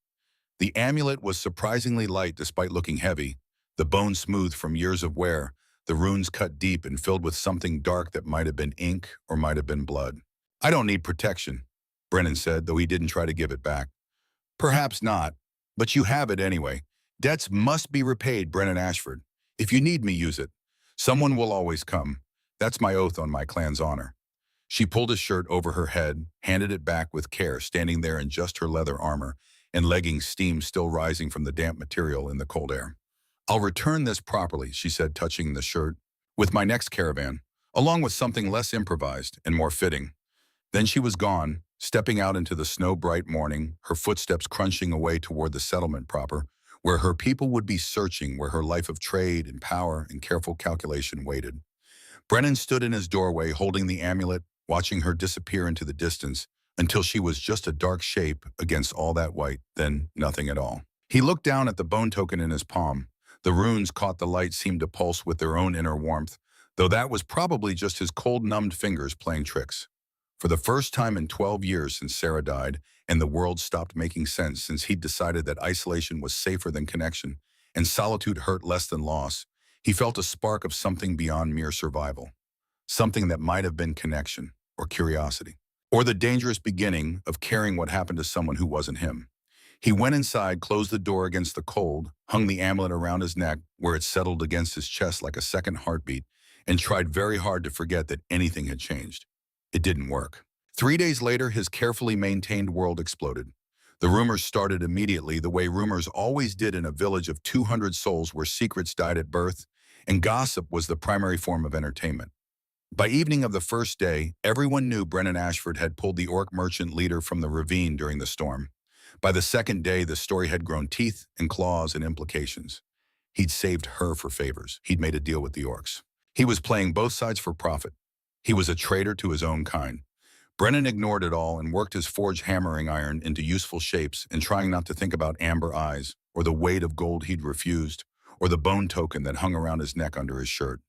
S2: The amulet was surprisingly light despite looking heavy, the bone smooth from years of wear, the runes cut deep and filled with something dark that might have been ink or might have been blood. I don't need protection, Brennan said, though he didn't try to give it back. Perhaps not, but you have it anyway. Debts must be repaid, Brennan Ashford. If you need me, use it. Someone will always come. That's my oath on my clan's honor. She pulled his shirt over her head, handed it back with care, standing there in just her leather armor and leggings, steam still rising from the damp material in the cold air. I'll return this properly, she said, touching the shirt, with my next caravan, along with something less improvised and more fitting. Then she was gone, stepping out into the snow-bright morning, her footsteps crunching away toward the settlement proper, where her people would be searching, where her life of trade and power and careful calculation waited. Brennan stood in his doorway, holding the amulet, watching her disappear into the distance, until she was just a dark shape against all that white, then nothing at all. He looked down at the bone token in his palm. The runes caught the light, seemed to pulse with their own inner warmth, though that was probably just his cold, numbed fingers playing tricks. For the first time in 12 years since Sarah died, and the world stopped making sense since he'd decided that isolation was safer than connection, and solitude hurt less than loss, he felt a spark of something beyond mere survival. Something that might have been connection, or curiosity, or the dangerous beginning of caring what happened to someone who wasn't him. He went inside, closed the door against the cold, hung the amulet around his neck where it settled against his chest like a second heartbeat, and tried very hard to forget that anything had changed. It didn't work. 3 days later, his carefully maintained world exploded. The rumors started immediately, the way rumors always did in a village of 200 souls where secrets died at birth, and gossip was the primary form of entertainment. By evening of the first day, everyone knew Brennan Ashford had pulled the orc merchant leader from the ravine during the storm. By the second day, the story had grown teeth and claws and implications. He'd saved her for favors. He'd made a deal with the orcs. He was playing both sides for profit. He was a traitor to his own kind. Brennan ignored it all and worked his forged hammering iron into useful shapes and trying not to think about amber eyes, or the weight of gold he'd refused, or the bone token that hung around his neck under his shirt.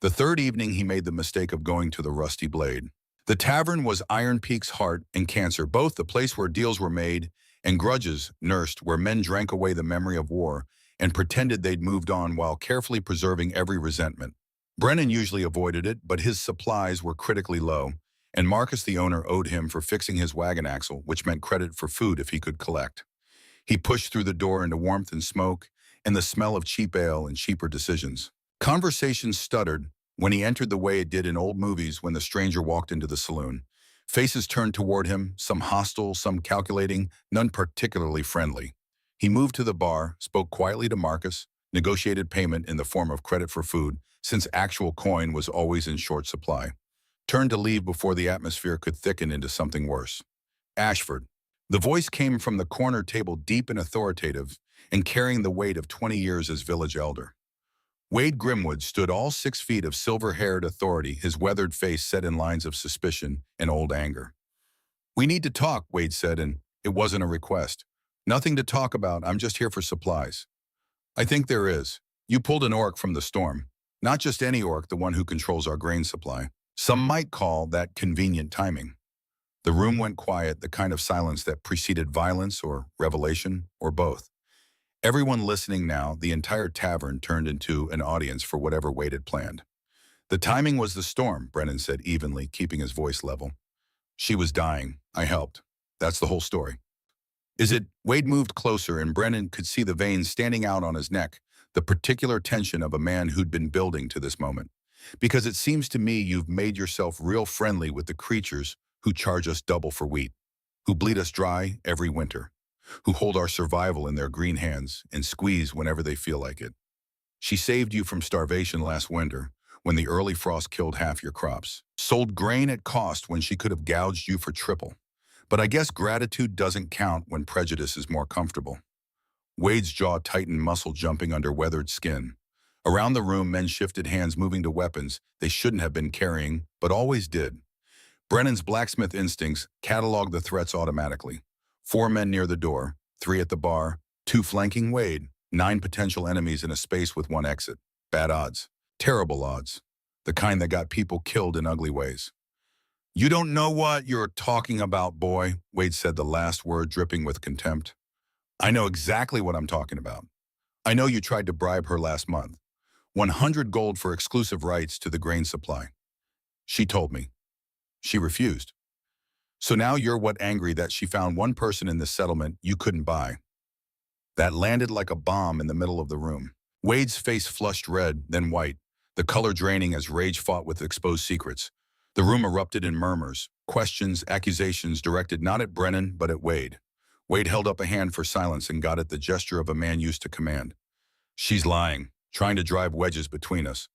S2: The third evening, he made the mistake of going to the Rusty Blade. The tavern was Iron Peak's heart and cancer, both the place where deals were made and grudges nursed, where men drank away the memory of war and pretended they'd moved on while carefully preserving every resentment. Brennan usually avoided it, but his supplies were critically low, and Marcus, the owner, owed him for fixing his wagon axle, which meant credit for food if he could collect. He pushed through the door into warmth and smoke and the smell of cheap ale and cheaper decisions. Conversation stuttered when he entered the way it did in old movies when the stranger walked into the saloon. Faces turned toward him, some hostile, some calculating, none particularly friendly. He moved to the bar, spoke quietly to Marcus, negotiated payment in the form of credit for food, since actual coin was always in short supply. Turned to leave before the atmosphere could thicken into something worse. Ashford. The voice came from the corner table, deep and authoritative, and carrying the weight of 20 years as village elder. Wade Grimwood stood all 6 feet of silver-haired authority, his weathered face set in lines of suspicion and old anger. "We need to talk," Wade said, and it wasn't a request. "Nothing to talk about, I'm just here for supplies." "I think there is. You pulled an orc from the storm. Not just any orc, the one who controls our grain supply. Some might call that convenient timing." The room went quiet, the kind of silence that preceded violence or revelation, or both. Everyone listening now, the entire tavern turned into an audience for whatever Wade had planned. "The timing was the storm," Brennan said evenly, keeping his voice level. "She was dying. I helped. That's the whole story." "Is it?" Wade moved closer, and Brennan could see the veins standing out on his neck, the particular tension of a man who'd been building to this moment. "Because it seems to me you've made yourself real friendly with the creatures who charge us double for wheat, who bleed us dry every winter, who hold our survival in their green hands and squeeze whenever they feel like it. She saved you from starvation last winter when the early frost killed half your crops, sold grain at cost when she could have gouged you for triple. But I guess gratitude doesn't count when prejudice is more comfortable." Wade's jaw tightened, muscle jumping under weathered skin. Around the room, men shifted hands, moving to weapons they shouldn't have been carrying, but always did. Brennan's blacksmith instincts cataloged the threats automatically. 4 men near the door, 3 at the bar, 2 flanking Wade, 9 potential enemies in a space with 1 exit. Bad odds. Terrible odds. The kind that got people killed in ugly ways. "You don't know what you're talking about, boy," Wade said, the last word dripping with contempt. "I know exactly what I'm talking about. I know you tried to bribe her last month. 100 gold for exclusive rights to the grain supply. She told me. She refused. So now you're what angry that she found one person in this settlement you couldn't buy." That landed like a bomb in the middle of the room. Wade's face flushed red, then white, the color draining as rage fought with exposed secrets. The room erupted in murmurs, questions, accusations directed not at Brennan but at Wade. Wade held up a hand for silence and got at the gesture of a man used to command. "She's lying, trying to drive wedges between us.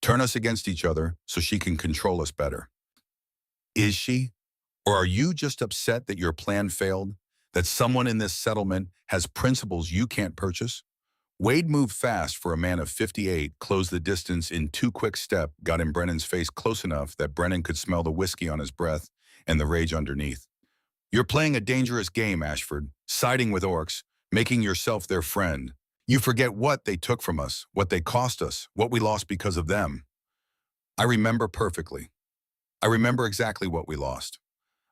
S2: Turn us against each other so she can control us better." "Is she? Or are you just upset that your plan failed? That someone in this settlement has principles you can't purchase?" Wade moved fast for a man of 58, closed the distance in 2 quick steps, got in Brennan's face close enough that Brennan could smell the whiskey on his breath and the rage underneath. "You're playing a dangerous game, Ashford, siding with orcs, making yourself their friend. You forget what they took from us, what they cost us, what we lost because of them." "I remember perfectly. I remember exactly what we lost.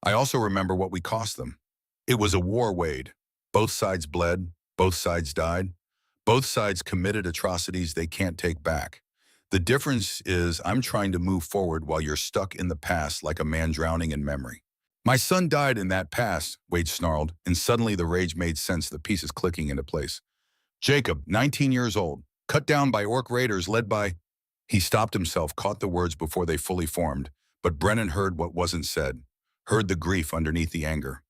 S2: I also remember what we cost them. It was a war, Wade. Both sides bled, both sides died. Both sides committed atrocities they can't take back. The difference is I'm trying to move forward while you're stuck in the past like a man drowning in memory." My son died in that pass, Wade snarled, and suddenly the rage made sense, the pieces clicking into place. Jacob, 19 years old, cut down by orc raiders led by... He stopped himself, caught the words before they fully formed, but Brennan heard what wasn't said, heard the grief underneath the anger,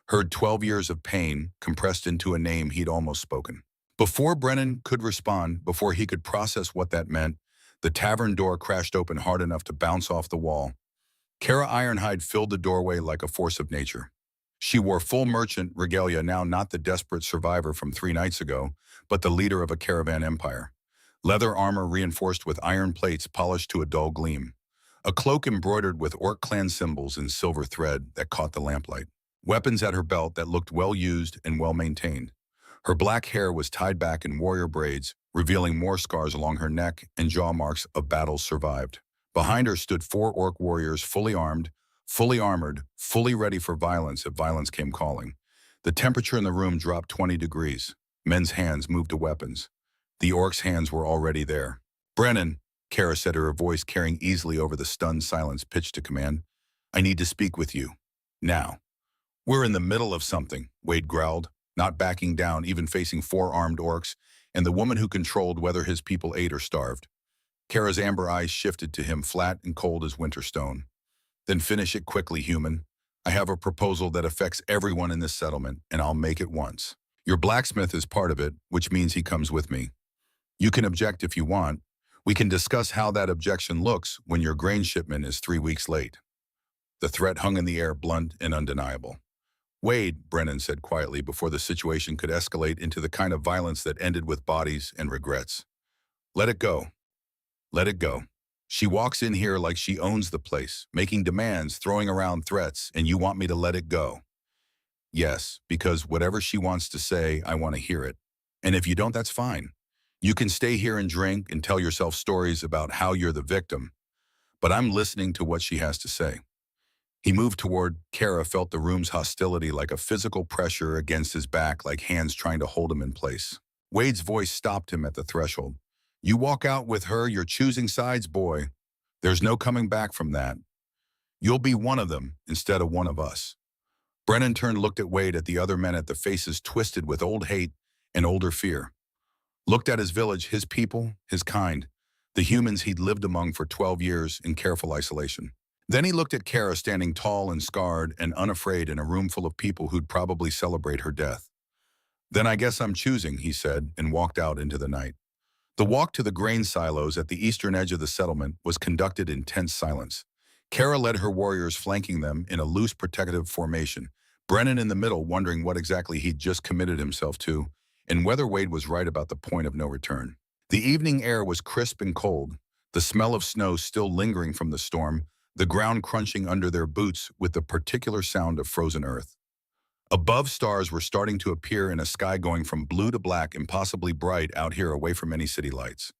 S2: heard 12 years of pain compressed into a name he'd almost spoken. Before Brennan could respond, before he could process what that meant, the tavern door crashed open hard enough to bounce off the wall. Kara Ironhide filled the doorway like a force of nature. She wore full merchant regalia, now not the desperate survivor from 3 nights ago, but the leader of a caravan empire. Leather armor reinforced with iron plates polished to a dull gleam. A cloak embroidered with orc clan symbols in silver thread that caught the lamplight. Weapons at her belt that looked well used and well maintained. Her black hair was tied back in warrior braids, revealing more scars along her neck and jaw marks of battles survived. Behind her stood 4 orc warriors, fully armed, fully armored, fully ready for violence if violence came calling. The temperature in the room dropped 20 degrees. Men's hands moved to weapons. The orc's hands were already there. "Brennan," Kara said, her voice carrying easily over the stunned silence, pitched to command. "I need to speak with you. Now." "We're in the middle of something," Wade growled, not backing down, even facing 4 armed orcs, and the woman who controlled whether his people ate or starved. Kara's amber eyes shifted to him, flat and cold as winter stone. "Then finish it quickly, human. I have a proposal that affects everyone in this settlement, and I'll make it once. Your blacksmith is part of it, which means he comes with me. You can object if you want. We can discuss how that objection looks when your grain shipment is 3 weeks late." The threat hung in the air, blunt and undeniable. "Wade," Brennan said quietly before the situation could escalate into the kind of violence that ended with bodies and regrets. "Let it go. Let it go. She walks in here like she owns the place, making demands, throwing around threats, and you want me to let it go?" "Yes, because whatever she wants to say, I want to hear it. And if you don't, that's fine. You can stay here and drink and tell yourself stories about how you're the victim. But I'm listening to what she has to say." He moved toward. Kara felt the room's hostility like a physical pressure against his back, like hands trying to hold him in place. Wade's voice stopped him at the threshold. "You walk out with her, you're choosing sides, boy. There's no coming back from that. You'll be one of them instead of one of us." Brennan turned, looked at Wade, at the other men, at the faces twisted with old hate and older fear. Looked at his village, his people, his kind, the humans he'd lived among for 12 years in careful isolation. Then he looked at Kara, standing tall and scarred and unafraid in a room full of people who'd probably celebrate her death. "Then I guess I'm choosing," he said, and walked out into the night. The walk to the grain silos at the eastern edge of the settlement was conducted in tense silence. Kara led her warriors, flanking them in a loose protective formation, Brennan in the middle, wondering what exactly he'd just committed himself to, and whether Wade was right about the point of no return. The evening air was crisp and cold, the smell of snow still lingering from the storm, the ground crunching under their boots with the particular sound of frozen earth. Above, stars were starting to appear in a sky going from blue to black, impossibly bright out here away from any city lights.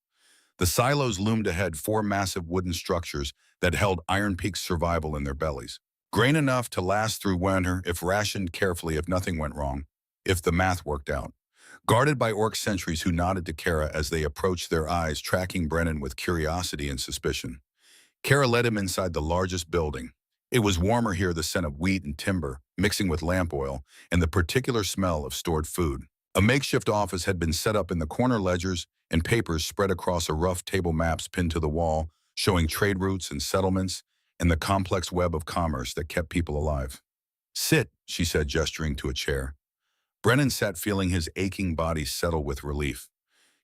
S2: The silos loomed ahead, 4 massive wooden structures that held Iron Peak's survival in their bellies. Grain enough to last through winter if rationed carefully, if nothing went wrong, if the math worked out. Guarded by orc sentries who nodded to Kara as they approached, their eyes tracking Brennan with curiosity and suspicion. Kara led him inside the largest building. It was warmer here, the scent of wheat and timber, mixing with lamp oil, and the particular smell of stored food. A makeshift office had been set up in the corner, ledgers and papers spread across a rough table, maps pinned to the wall, showing trade routes and settlements, and the complex web of commerce that kept people alive. "Sit," she said, gesturing to a chair. Brennan sat, feeling his aching body settle with relief.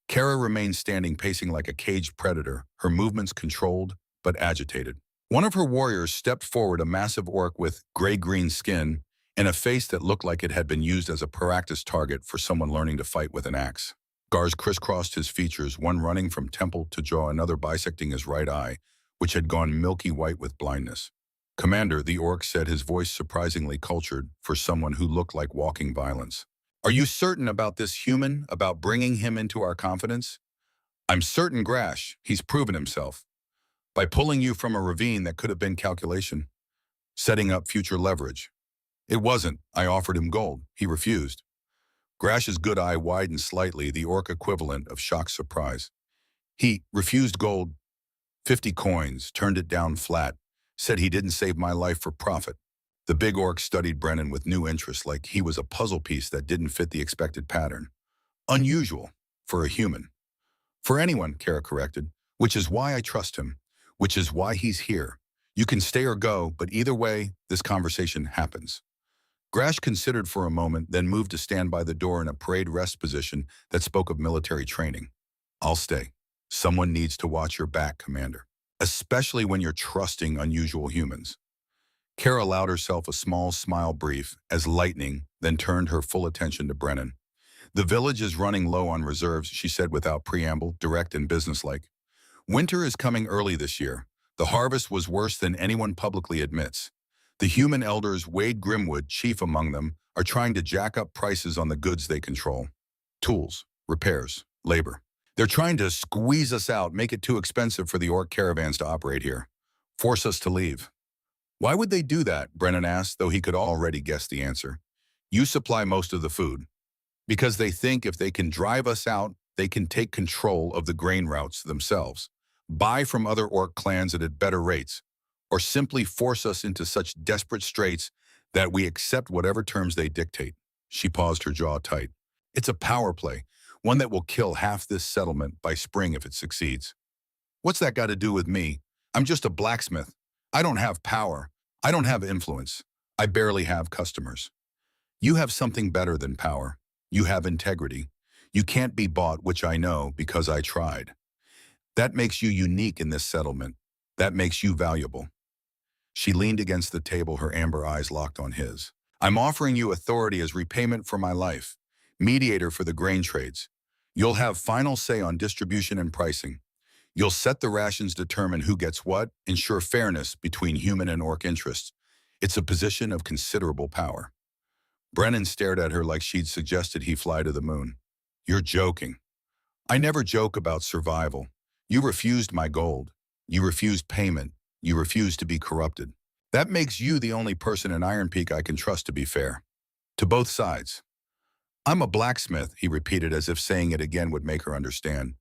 S2: Kara remained standing, pacing like a caged predator, her movements controlled but agitated. One of her warriors stepped forward, a massive orc with gray-green skin and a face that looked like it had been used as a practice target for someone learning to fight with an axe. Scars crisscrossed his features, one running from temple to jaw, another bisecting his right eye, which had gone milky white with blindness. "Commander," the orc said, his voice surprisingly cultured for someone who looked like walking violence. "Are you certain about this human, about bringing him into our confidence?" "I'm certain, Grash. He's proven himself. By pulling you from a ravine that could have been calculation, setting up future leverage." "It wasn't. I offered him gold. He refused." Grash's good eye widened slightly, the orc equivalent of shocked surprise. "He refused gold? 50 coins, turned it down flat, said he didn't save my life for profit." The big orc studied Brennan with new interest like he was a puzzle piece that didn't fit the expected pattern. Unusual for a human. For anyone, Kara corrected, which is why I trust him, which is why he's here. You can stay or go, but either way, this conversation happens. Grash considered for a moment, then moved to stand by the door in a parade rest position that spoke of military training. I'll stay. Someone needs to watch your back, Commander. Especially when you're trusting unusual humans. Kara allowed herself a small smile brief as lightning, then turned her full attention to Brennan. The village is running low on reserves, she said without preamble, direct and businesslike. Winter is coming early this year. The harvest was worse than anyone publicly admits. The human elders, Wade Grimwood, chief among them, are trying to jack up prices on the goods they control. Tools, repairs, labor. They're trying to squeeze us out, make it too expensive for the orc caravans to operate here. Force us to leave. Why would they do that? Brennan asked, though he could already guess the answer. You supply most of the food. Because they think if they can drive us out, they can take control of the grain routes themselves, buy from other orc clans at better rates, or simply force us into such desperate straits that we accept whatever terms they dictate. She paused, her jaw tight. It's a power play, one that will kill half this settlement by spring if it succeeds. What's that got to do with me? I'm just a blacksmith. I don't have power. I don't have influence. I barely have customers. You have something better than power. You have integrity. You can't be bought, which I know because I tried. That makes you unique in this settlement. That makes you valuable. She leaned against the table, her amber eyes locked on his. I'm offering you authority as repayment for my life, mediator for the grain trades. You'll have final say on distribution and pricing. You'll set the rations, determine who gets what, ensure fairness between human and orc interests. It's a position of considerable power. Brennan stared at her like she'd suggested he fly to the moon. You're joking. I never joke about survival. You refused my gold. You refused payment. You refused to be corrupted. That makes you the only person in Iron Peak I can trust to be fair. To both sides. I'm a blacksmith, he repeated as if saying it again would make her understand.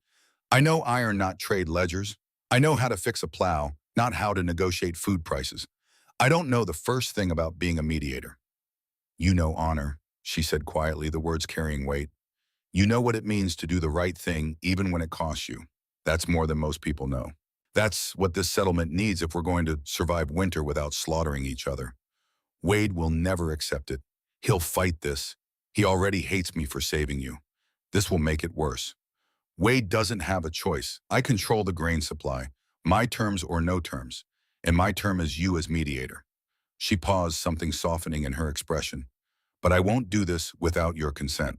S2: I know iron, not trade ledgers. I know how to fix a plow, not how to negotiate food prices. I don't know the first thing about being a mediator. You know honor, she said quietly, the words carrying weight. You know what it means to do the right thing even when it costs you. That's more than most people know. That's what this settlement needs if we're going to survive winter without slaughtering each other. Wade will never accept it. He'll fight this. He already hates me for saving you. This will make it worse. Wade doesn't have a choice. I control the grain supply, my terms or no terms, and my term is you as mediator. She paused, something softening in her expression. But I won't do this without your consent.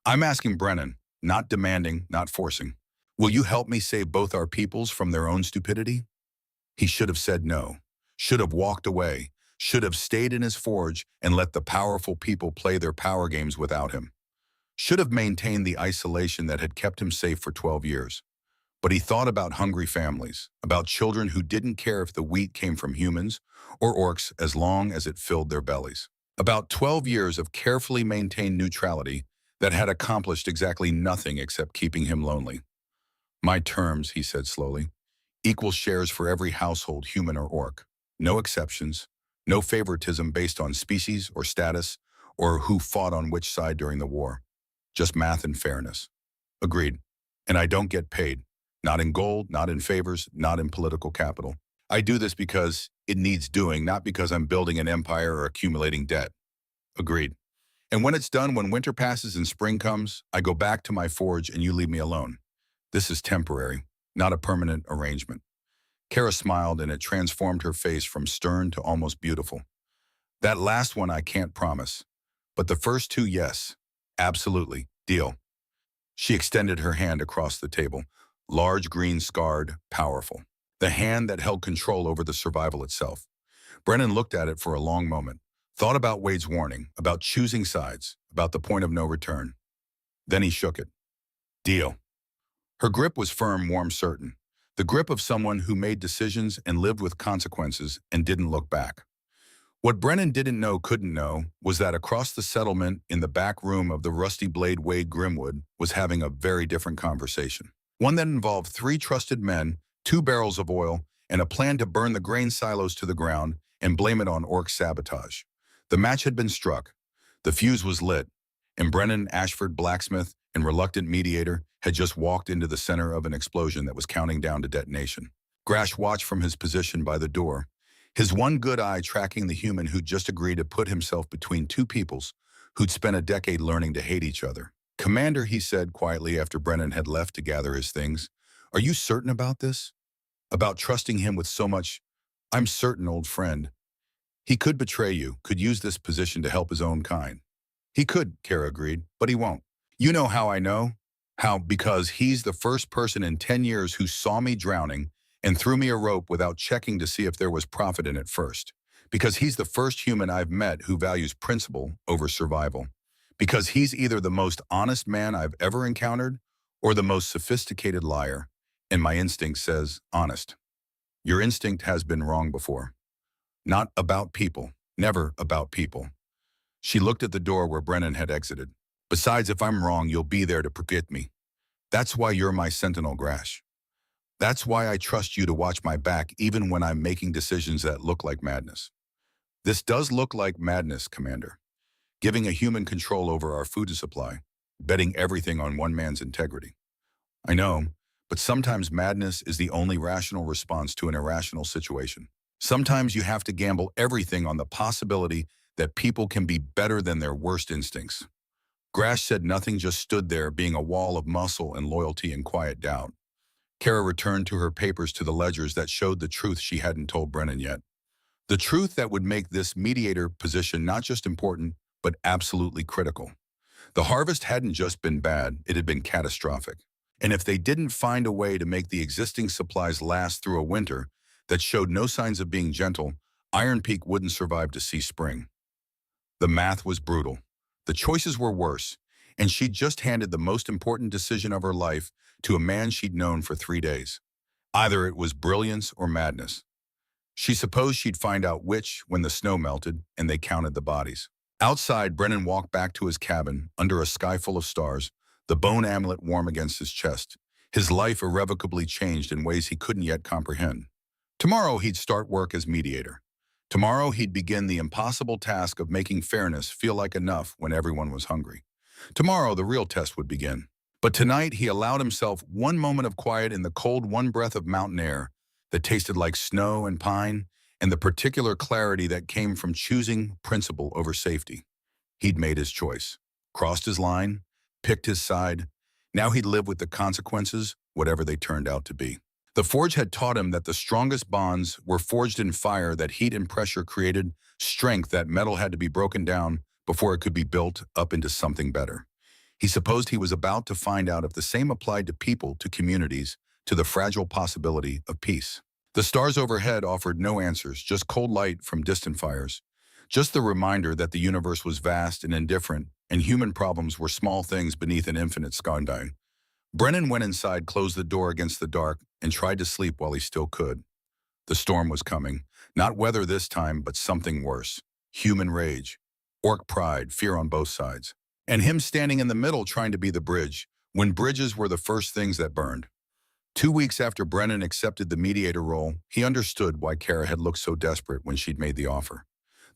S2: I'm asking Brennan, not demanding, not forcing. Will you help me save both our peoples from their own stupidity? He should have said no, should have walked away, should have stayed in his forge and let the powerful people play their power games without him. Should have maintained the isolation that had kept him safe for 12 years. But he thought about hungry families, about children who didn't care if the wheat came from humans or orcs as long as it filled their bellies. About 12 years of carefully maintained neutrality that had accomplished exactly nothing except keeping him lonely. My terms, he said slowly, equal shares for every household, human or orc. No exceptions, no favoritism based on species or status or who fought on which side during the war. Just math and fairness. Agreed. And I don't get paid. Not in gold, not in favors, not in political capital. I do this because it needs doing, not because I'm building an empire or accumulating debt. Agreed. And when it's done, when winter passes and spring comes, I go back to my forge and you leave me alone. This is temporary, not a permanent arrangement. Kara smiled and it transformed her face from stern to almost beautiful. That last one I can't promise. But the first two, yes. Absolutely. Deal. She extended her hand across the table, large, green, scarred, powerful. The hand that held control over the survival itself. Brennan looked at it for a long moment, thought about Wade's warning, about choosing sides, about the point of no return. Then he shook it. Deal. Her grip was firm, warm, certain. The grip of someone who made decisions and lived with consequences and didn't look back. What Brennan didn't know, couldn't know, was that across the settlement in the back room of the Rusty Blade Wade Grimwood was having a very different conversation. One that involved 3 trusted men, 2 barrels of oil, and a plan to burn the grain silos to the ground and blame it on Orc's sabotage. The match had been struck. The fuse was lit, and Brennan Ashford, blacksmith and reluctant mediator, had just walked into the center of an explosion that was counting down to detonation. Grash watched from his position by the door, his one good eye tracking the human who'd just agreed to put himself between two peoples who'd spent a decade learning to hate each other. "Commander," he said quietly after Brennan had left to gather his things, "are you certain about this? About trusting him with so much?" "I'm certain, old friend. He could betray you, could use this position to help his own kind." "He could," Kara agreed, "but he won't." "You know how I know?" "How? Because he's the first person in 10 years who saw me drowning and threw me a rope without checking to see if there was profit in it first. Because he's the first human I've met who values principle over survival. Because he's either the most honest man I've ever encountered or the most sophisticated liar. And my instinct says honest." "Your instinct has been wrong before. Not about people. Never about people." She looked at the door where Brennan had exited. "Besides, if I'm wrong, you'll be there to protect me. That's why you're my sentinel, Grash. That's why I trust you to watch my back even when I'm making decisions that look like madness." "This does look like madness, Commander. Giving a human control over our food supply, betting everything on one man's integrity." "I know, but sometimes madness is the only rational response to an irrational situation. Sometimes you have to gamble everything on the possibility that people can be better than their worst instincts." Grash said nothing, just stood there, being a wall of muscle and loyalty and quiet doubt. Kara returned to her papers, to the ledgers that showed the truth she hadn't told Brennan yet. The truth that would make this mediator position not just important, but absolutely critical. The harvest hadn't just been bad, it had been catastrophic. And if they didn't find a way to make the existing supplies last through a winter that showed no signs of being gentle, Iron Peak wouldn't survive to see spring. The math was brutal. The choices were worse, and she'd just handed the most important decision of her life to a man she'd known for 3 days. Either it was brilliance or madness. She supposed she'd find out which when the snow melted and they counted the bodies. Outside, Brennan walked back to his cabin under a sky full of stars, the bone amulet warm against his chest. His life irrevocably changed in ways he couldn't yet comprehend. Tomorrow he'd start work as mediator. Tomorrow he'd begin the impossible task of making fairness feel like enough when everyone was hungry. Tomorrow the real test would begin. But tonight he allowed himself one moment of quiet in the cold one breath of mountain air that tasted like snow and pine, and the particular clarity that came from choosing principle over safety. He'd made his choice, crossed his line, picked his side. Now he'd live with the consequences, whatever they turned out to be. The forge had taught him that the strongest bonds were forged in fire, that heat and pressure created strength, that metal had to be broken down before it could be built up into something better. He supposed he was about to find out if the same applied to people, to communities, to the fragile possibility of peace. The stars overhead offered no answers, just cold light from distant fires. Just the reminder that the universe was vast and indifferent, and human problems were small things beneath an infinite skyline. Brennan went inside, closed the door against the dark, and tried to sleep while he still could. The storm was coming. Not weather this time, but something worse. Human rage, orc pride, fear on both sides. And him standing in the middle trying to be the bridge, when bridges were the first things that burned. 2 weeks after Brennan accepted the mediator role, he understood why Kara had looked so desperate when she'd made the offer.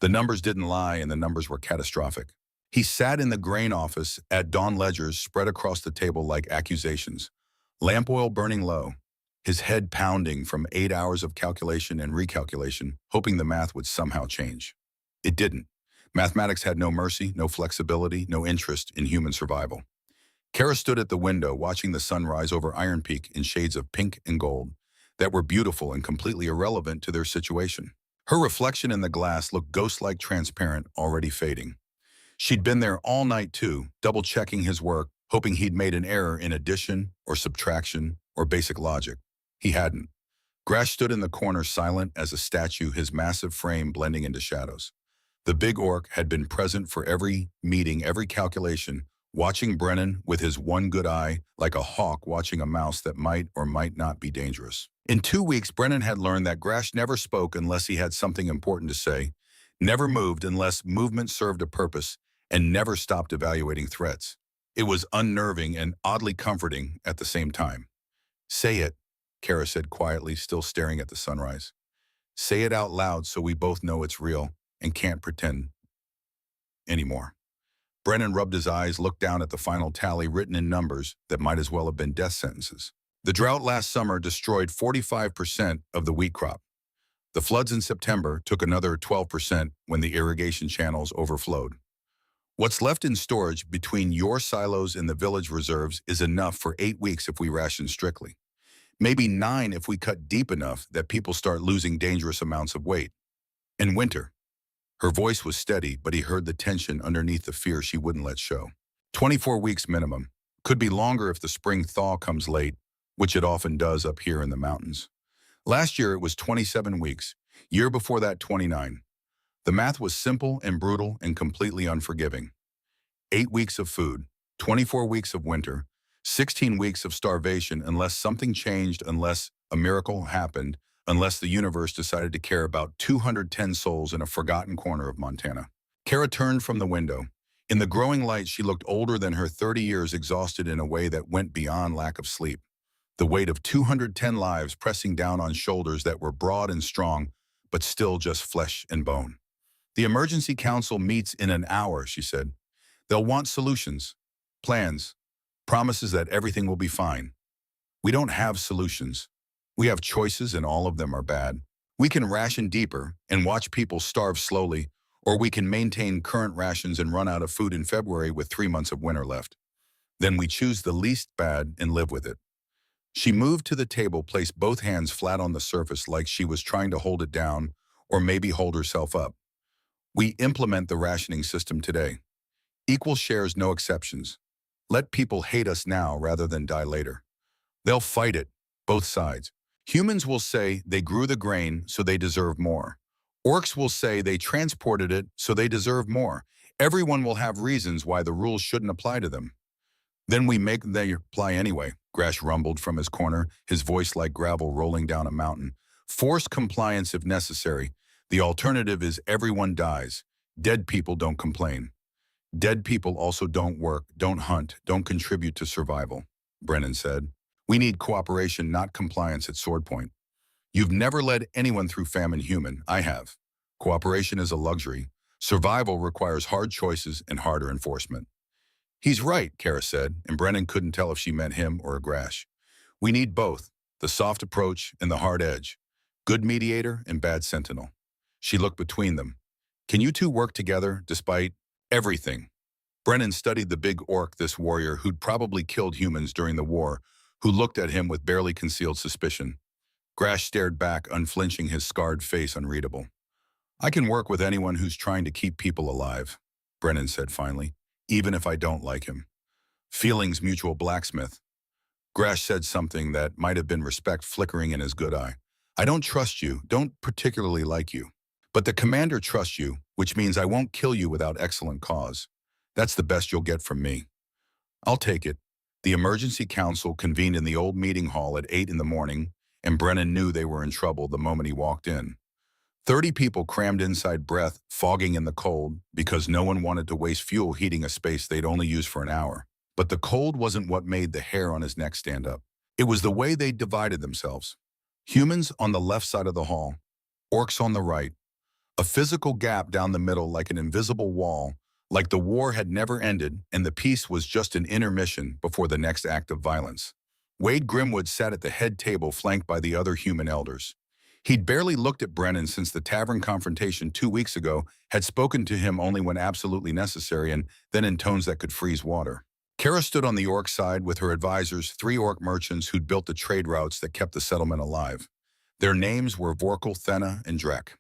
S2: The numbers didn't lie, and the numbers were catastrophic. He sat in the grain office at dawn, ledgers spread across the table like accusations, lamp oil burning low, his head pounding from 8 hours of calculation and recalculation, hoping the math would somehow change. It didn't. Mathematics had no mercy, no flexibility, no interest in human survival. Kara stood at the window, watching the sun rise over Iron Peak in shades of pink and gold that were beautiful and completely irrelevant to their situation. Her reflection in the glass looked ghost-like transparent, already fading. She'd been there all night too, double-checking his work, hoping he'd made an error in addition or subtraction or basic logic. He hadn't. Grash stood in the corner, silent as a statue, his massive frame blending into shadows. The big orc had been present for every meeting, every calculation, watching Brennan with his one good eye, like a hawk watching a mouse that might or might not be dangerous. In 2 weeks, Brennan had learned that Grash never spoke unless he had something important to say, never moved unless movement served a purpose, and never stopped evaluating threats. It was unnerving and oddly comforting at the same time. "Say it," Kara said quietly, still staring at the sunrise. Say it out loud so we both know it's real and can't pretend anymore. Brennan rubbed his eyes, looked down at the final tally written in numbers that might as well have been death sentences. The drought last summer destroyed 45% of the wheat crop. The floods in September took another 12% when the irrigation channels overflowed. What's left in storage between your silos and the village reserves is enough for 8 weeks if we ration strictly. Maybe 9 if we cut deep enough that people start losing dangerous amounts of weight. In winter, her voice was steady, but he heard the tension underneath the fear she wouldn't let show. 24 weeks minimum. Could be longer if the spring thaw comes late, which it often does up here in the mountains. Last year, it was 27 weeks. Year before that, 29. The math was simple and brutal and completely unforgiving. 8 weeks of food, 24 weeks of winter, 16 weeks of starvation unless something changed, unless a miracle happened, unless the universe decided to care about 210 souls in a forgotten corner of Montana. Kara turned from the window. In the growing light, she looked older than her 30 years, exhausted in a way that went beyond lack of sleep. The weight of 210 lives pressing down on shoulders that were broad and strong, but still just flesh and bone. The emergency council meets in an hour, she said. They'll want solutions, plans, promises that everything will be fine. We don't have solutions. We have choices, and all of them are bad. We can ration deeper and watch people starve slowly, or we can maintain current rations and run out of food in February with 3 months of winter left. Then we choose the least bad and live with it. She moved to the table, placed both hands flat on the surface like she was trying to hold it down or maybe hold herself up. We implement the rationing system today. Equal shares, no exceptions. Let people hate us now rather than die later. They'll fight it, both sides. Humans will say they grew the grain, so they deserve more. Orcs will say they transported it, so they deserve more. Everyone will have reasons why the rules shouldn't apply to them. Then we make them apply anyway, Grash rumbled from his corner, his voice like gravel rolling down a mountain. Force compliance if necessary. The alternative is everyone dies. Dead people don't complain. Dead people also don't work, don't hunt, don't contribute to survival, Brennan said. We need cooperation, not compliance at sword point. You've never led anyone through famine, human. I have. Cooperation is a luxury. Survival requires hard choices and harder enforcement. He's right, Kara said, and Brennan couldn't tell if she meant him or Grash. We need both, the soft approach and the hard edge. Good mediator and bad sentinel. She looked between them. Can you two work together despite everything? Brennan studied the big orc, this warrior who'd probably killed humans during the war, who looked at him with barely concealed suspicion. Grash stared back, unflinching, his scarred face unreadable. I can work with anyone who's trying to keep people alive, Brennan said finally, even if I don't like him. Feelings mutual, blacksmith. Grash said something that might have been respect flickering in his good eye. I don't trust you, don't particularly like you. But the commander trusts you, which means I won't kill you without excellent cause. That's the best you'll get from me. I'll take it. The emergency council convened in the old meeting hall at 8 in the morning, and Brennan knew they were in trouble the moment he walked in. 30 people crammed inside, breath fogging in the cold because no one wanted to waste fuel heating a space they'd only use for an hour. But the cold wasn't what made the hair on his neck stand up. It was the way they divided themselves. Humans on the left side of the hall, orcs on the right. A physical gap down the middle like an invisible wall, like the war had never ended and the peace was just an intermission before the next act of violence. Wade Grimwood sat at the head table flanked by the other human elders. He'd barely looked at Brennan since the tavern confrontation 2 weeks ago, had spoken to him only when absolutely necessary and then in tones that could freeze water. Kara stood on the orc side with her advisors, 3 orc merchants who'd built the trade routes that kept the settlement alive. Their names were Vorkal, Thena, and Drek.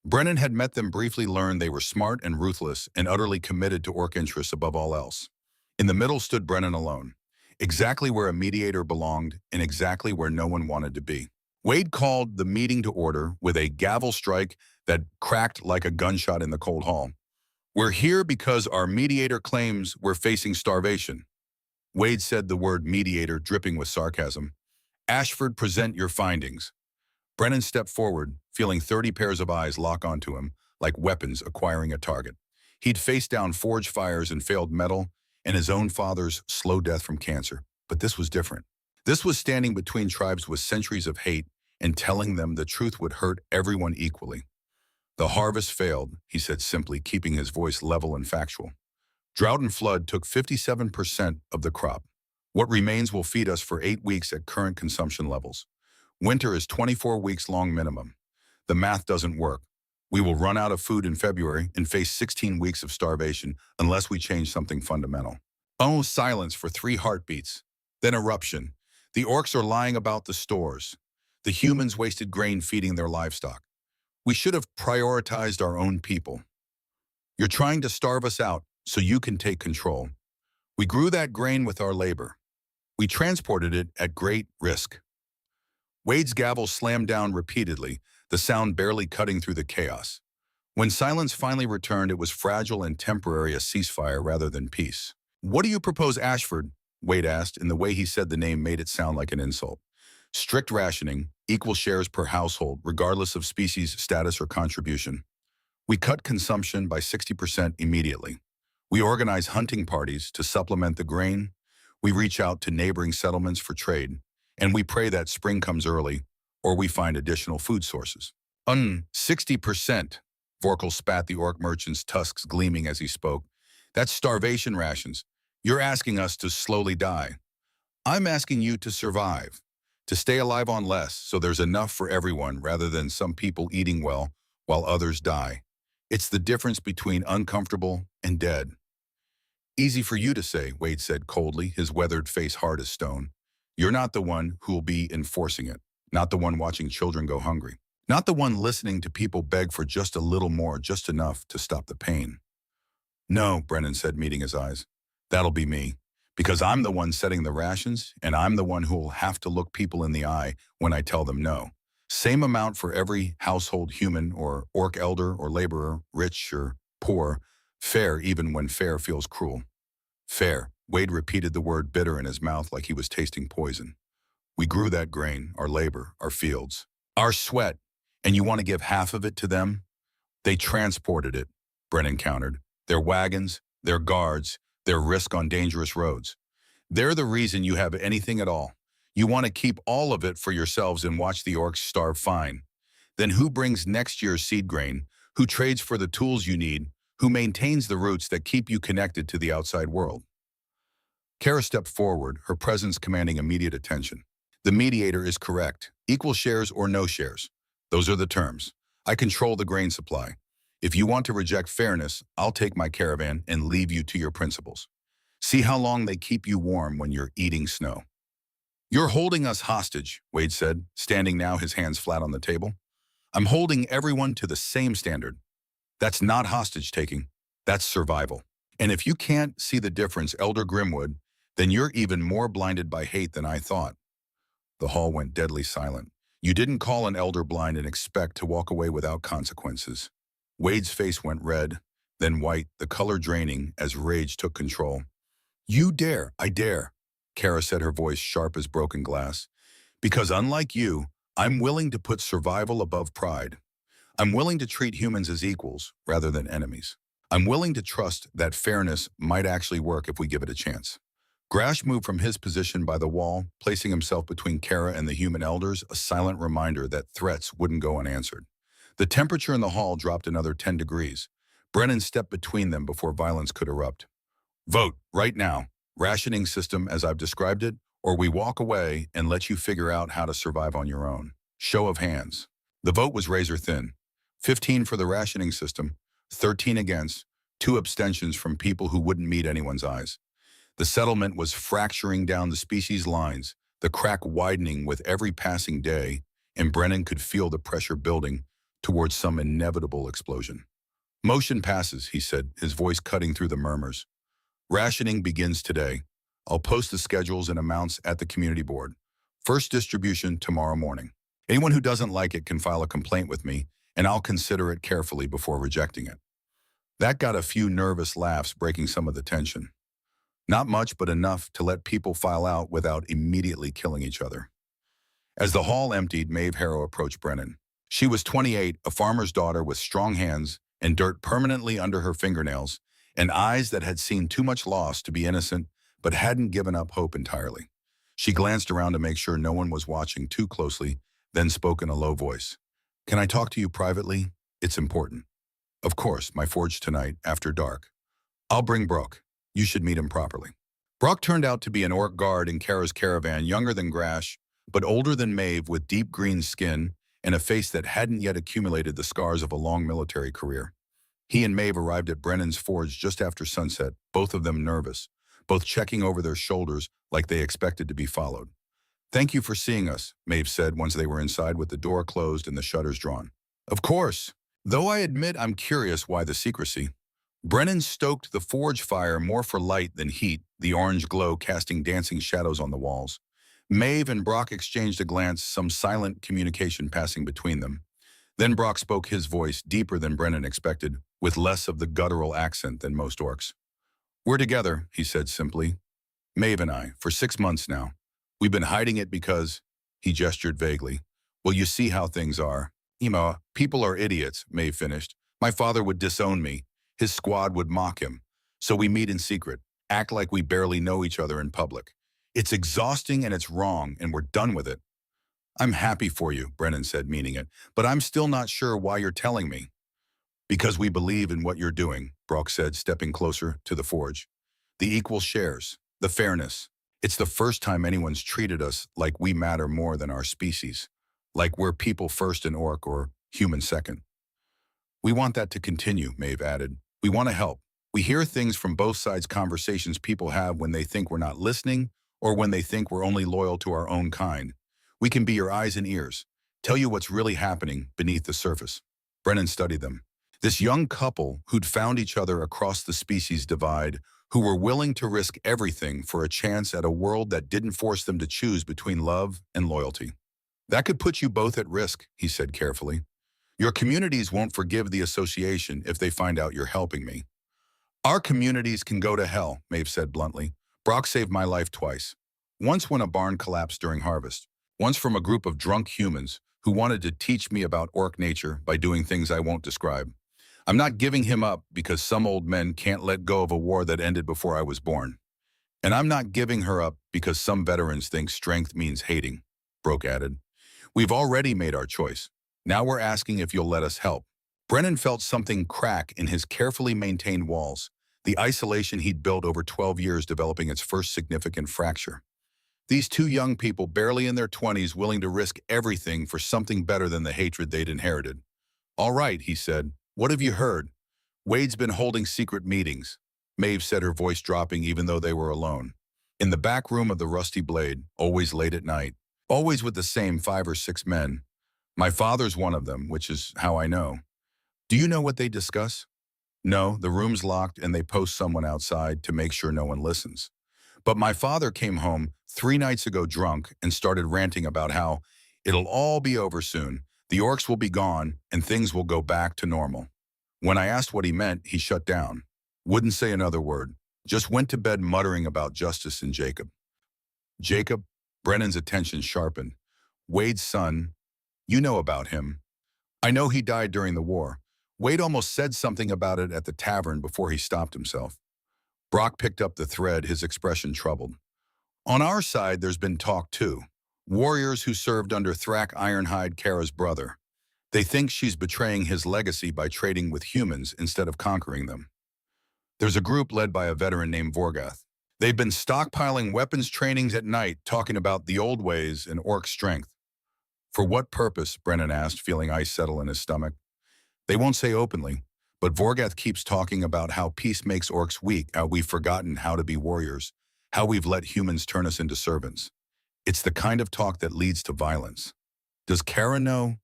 S2: Brennan had met them, briefly learned they were smart and ruthless and utterly committed to orc interests above all else. In the middle stood Brennan alone, exactly where a mediator belonged and exactly where no one wanted to be. Wade called the meeting to order with a gavel strike that cracked like a gunshot in the cold hall. We're here because our mediator claims we're facing starvation. Wade said the word mediator dripping with sarcasm. Ashford, present your findings. Brennan stepped forward, feeling 30 pairs of eyes lock onto him, like weapons acquiring a target. He'd faced down forge fires and failed metal, and his own father's slow death from cancer. But this was different. This was standing between tribes with centuries of hate and telling them the truth would hurt everyone equally. The harvest failed, he said simply, keeping his voice level and factual. Drought and flood took 57% of the crop. What remains will feed us for 8 weeks at current consumption levels. Winter is 24 weeks long minimum. The math doesn't work. We will run out of food in February and face 16 weeks of starvation unless we change something fundamental. Oh, silence for 3 heartbeats. Then eruption. The orcs are lying about the stores. The humans wasted grain feeding their livestock. We should have prioritized our own people. You're trying to starve us out so you can take control. We grew that grain with our labor. We transported it at great risk. Wade's gavel slammed down repeatedly, the sound barely cutting through the chaos. When silence finally returned, it was fragile and temporary, a ceasefire rather than peace. "What do you propose, Ashford?" Wade asked, and the way he said the name made it sound like an insult. "Strict rationing, equal shares per household, regardless of species, status, or contribution. We cut consumption by 60% immediately. We organize hunting parties to supplement the grain. We reach out to neighboring settlements for trade. And we pray that spring comes early, or we find additional food sources." 60%. Vorkal spat, the orc merchant's tusks gleaming as he spoke. "That's starvation rations. You're asking us to slowly die. I'm asking you to survive, to stay alive on less so there's enough for everyone rather than some people eating well while others die. It's the difference between uncomfortable and dead." "Easy for you to say," Wade said coldly, his weathered face hard as stone. "You're not the one who'll be enforcing it, not the one watching children go hungry, not the one listening to people beg for just a little more, just enough to stop the pain." "No," Brennan said, meeting his eyes. "That'll be me, because I'm the one setting the rations, and I'm the one who'll have to look people in the eye when I tell them no. Same amount for every household, human or orc elder or laborer, rich or poor, fair even when fair feels cruel." "Fair." Wade repeated the word, bitter in his mouth like he was tasting poison. "We grew that grain, our labor, our fields, our sweat, and you want to give half of it to them?" "They transported it," Brennan countered. "Their wagons, their guards, their risk on dangerous roads. They're the reason you have anything at all. You want to keep all of it for yourselves and watch the orcs starve, fine. Then who brings next year's seed grain? Who trades for the tools you need? Who maintains the roots that keep you connected to the outside world?" Kara stepped forward, her presence commanding immediate attention. "The mediator is correct. Equal shares or no shares. Those are the terms. I control the grain supply. If you want to reject fairness, I'll take my caravan and leave you to your principles. See how long they keep you warm when you're eating snow." "You're holding us hostage," Wade said, standing now, his hands flat on the table. "I'm holding everyone to the same standard. That's not hostage-taking. That's survival. And if you can't see the difference, Elder Grimwood, then you're even more blinded by hate than I thought." The hall went deadly silent. You didn't call an elder blind and expect to walk away without consequences. Wade's face went red, then white, the color draining as rage took control. "You dare, I dare," Kara said, her voice sharp as broken glass. "Because unlike you, I'm willing to put survival above pride. I'm willing to treat humans as equals rather than enemies. I'm willing to trust that fairness might actually work if we give it a chance." Grash moved from his position by the wall, placing himself between Kara and the human elders, a silent reminder that threats wouldn't go unanswered. The temperature in the hall dropped another 10 degrees. Brennan stepped between them before violence could erupt. "Vote, right now. Rationing system as I've described it, or we walk away and let you figure out how to survive on your own. Show of hands." The vote was razor thin. 15 for the rationing system, 13 against, 2 abstentions from people who wouldn't meet anyone's eyes. The settlement was fracturing down the species lines, the crack widening with every passing day, and Brennan could feel the pressure building towards some inevitable explosion. "Motion passes," he said, his voice cutting through the murmurs. "Rationing begins today. I'll post the schedules and amounts at the community board. First distribution tomorrow morning. Anyone who doesn't like it can file a complaint with me, and I'll consider it carefully before rejecting it." That got a few nervous laughs, breaking some of the tension. Not much, but enough to let people file out without immediately killing each other. As the hall emptied, Maeve Harrow approached Brennan. She was 28, a farmer's daughter with strong hands and dirt permanently under her fingernails, and eyes that had seen too much loss to be innocent, but hadn't given up hope entirely. She glanced around to make sure no one was watching too closely, then spoke in a low voice. Can I talk to you privately? It's important. Of course, my forge tonight, after dark. I'll bring Brock. You should meet him properly. Brock turned out to be an orc guard in Kara's caravan, younger than Grash, but older than Maeve, with deep green skin and a face that hadn't yet accumulated the scars of a long military career. He and Maeve arrived at Brennan's forge just after sunset, both of them nervous, both checking over their shoulders like they expected to be followed. Thank you for seeing us, Maeve said once they were inside with the door closed and the shutters drawn. Of course, though I admit I'm curious why the secrecy. Brennan stoked the forge fire more for light than heat, the orange glow casting dancing shadows on the walls. Maeve and Brock exchanged a glance, some silent communication passing between them. Then Brock spoke, his voice deeper than Brennan expected, with less of the guttural accent than most orcs. We're together, he said simply. Maeve and I, for 6 months now. We've been hiding it because, he gestured vaguely. Well, you see how things are. People are idiots, Maeve finished. My father would disown me. His squad would mock him. So we meet in secret, act like we barely know each other in public. It's exhausting and it's wrong, and we're done with it. I'm happy for you, Brennan said, meaning it, but I'm still not sure why you're telling me. Because we believe in what you're doing, Brock said, stepping closer to the forge. The equal shares, the fairness. It's the first time anyone's treated us like we matter more than our species, like we're people first in orc or human second. We want that to continue, Maeve added. We want to help. We hear things from both sides, conversations people have when they think we're not listening or when they think we're only loyal to our own kind. We can be your eyes and ears, tell you what's really happening beneath the surface. Brennan studied them. This young couple who'd found each other across the species divide, who were willing to risk everything for a chance at a world that didn't force them to choose between love and loyalty. That could put you both at risk, he said carefully. Your communities won't forgive the association if they find out you're helping me. Our communities can go to hell, Maeve said bluntly. Brock saved my life twice. Once when a barn collapsed during harvest. Once from a group of drunk humans who wanted to teach me about orc nature by doing things I won't describe. I'm not giving him up because some old men can't let go of a war that ended before I was born. And I'm not giving her up because some veterans think strength means hating, Brock added. We've already made our choice. Now we're asking if you'll let us help. Brennan felt something crack in his carefully maintained walls, the isolation he'd built over 12 years developing its first significant fracture. These two young people, barely in their 20s, willing to risk everything for something better than the hatred they'd inherited. All right, he said. What have you heard? Wade's been holding secret meetings, Maeve said, her voice dropping even though they were alone. In the back room of the Rusty Blade, always late at night, always with the same 5 or 6 men. My father's one of them, which is how I know. Do you know what they discuss? No, the room's locked and they post someone outside to make sure no one listens. But my father came home 3 nights ago drunk and started ranting about how it'll all be over soon, the orcs will be gone, and things will go back to normal. When I asked what he meant, he shut down. Wouldn't say another word. Just went to bed muttering about Justice and Jacob. Jacob? Brennan's attention sharpened. Wade's son. You know about him. I know he died during the war. Wade almost said something about it at the tavern before he stopped himself. Brock picked up the thread, his expression troubled. On our side, there's been talk too. Warriors who served under Thrak Ironhide, Kara's brother. They think she's betraying his legacy by trading with humans instead of conquering them. There's a group led by a veteran named Vorgath. They've been stockpiling weapons trainings at night, talking about the old ways and orc strength. For what purpose, Brennan asked, feeling ice settle in his stomach. They won't say openly, but Vorgath keeps talking about how peace makes orcs weak, how we've forgotten how to be warriors, how we've let humans turn us into servants. It's the kind of talk that leads to violence. Does Kara know?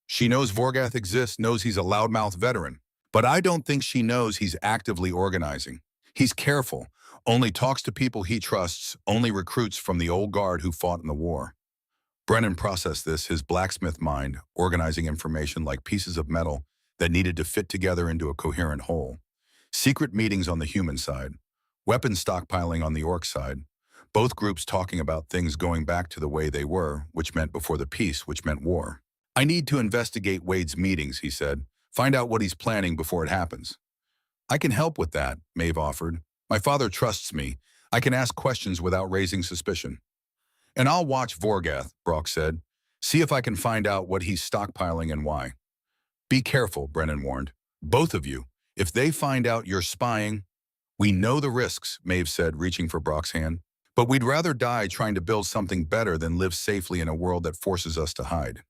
S2: She knows Vorgath exists, knows he's a loudmouth veteran, but I don't think she knows he's actively organizing. He's careful, only talks to people he trusts, only recruits from the old guard who fought in the war. Brennan processed this, his blacksmith mind, organizing information like pieces of metal that needed to fit together into a coherent whole. Secret meetings on the human side, weapons stockpiling on the orc side, both groups talking about things going back to the way they were, which meant before the peace, which meant war. I need to investigate Wade's meetings, he said. Find out what he's planning before it happens. I can help with that, Maeve offered. My father trusts me. I can ask questions without raising suspicion. And I'll watch Vorgath, Brock said. See if I can find out what he's stockpiling and why. Be careful, Brennan warned. Both of you. If they find out you're spying, we know the risks, Maeve said, reaching for Brock's hand. But we'd rather die trying to build something better than live safely in a world that forces us to hide.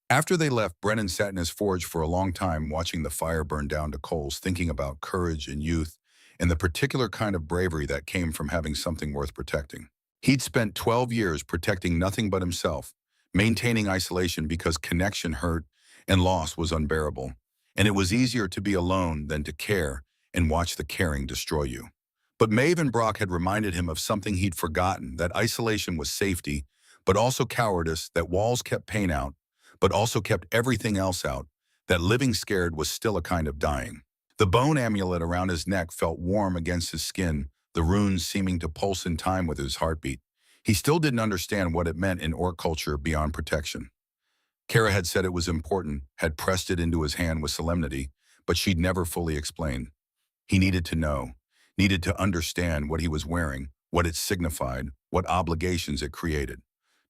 S2: After they left, Brennan sat in his forge for a long time, watching the fire burn down to coals, thinking about courage and youth and the particular kind of bravery that came from having something worth protecting. He'd spent 12 years protecting nothing but himself, maintaining isolation because connection hurt and loss was unbearable. And it was easier to be alone than to care and watch the caring destroy you. But Maeve and Brock had reminded him of something he'd forgotten, that isolation was safety, but also cowardice, that walls kept pain out, but also kept everything else out, that living scared was still a kind of dying. The bone amulet around his neck felt warm against his skin, the runes seeming to pulse in time with his heartbeat. He still didn't understand what it meant in orc culture beyond protection. Kara had said it was important, had pressed it into his hand with solemnity, but she'd never fully explained. He needed to know, needed to understand what he was wearing, what it signified, what obligations it created.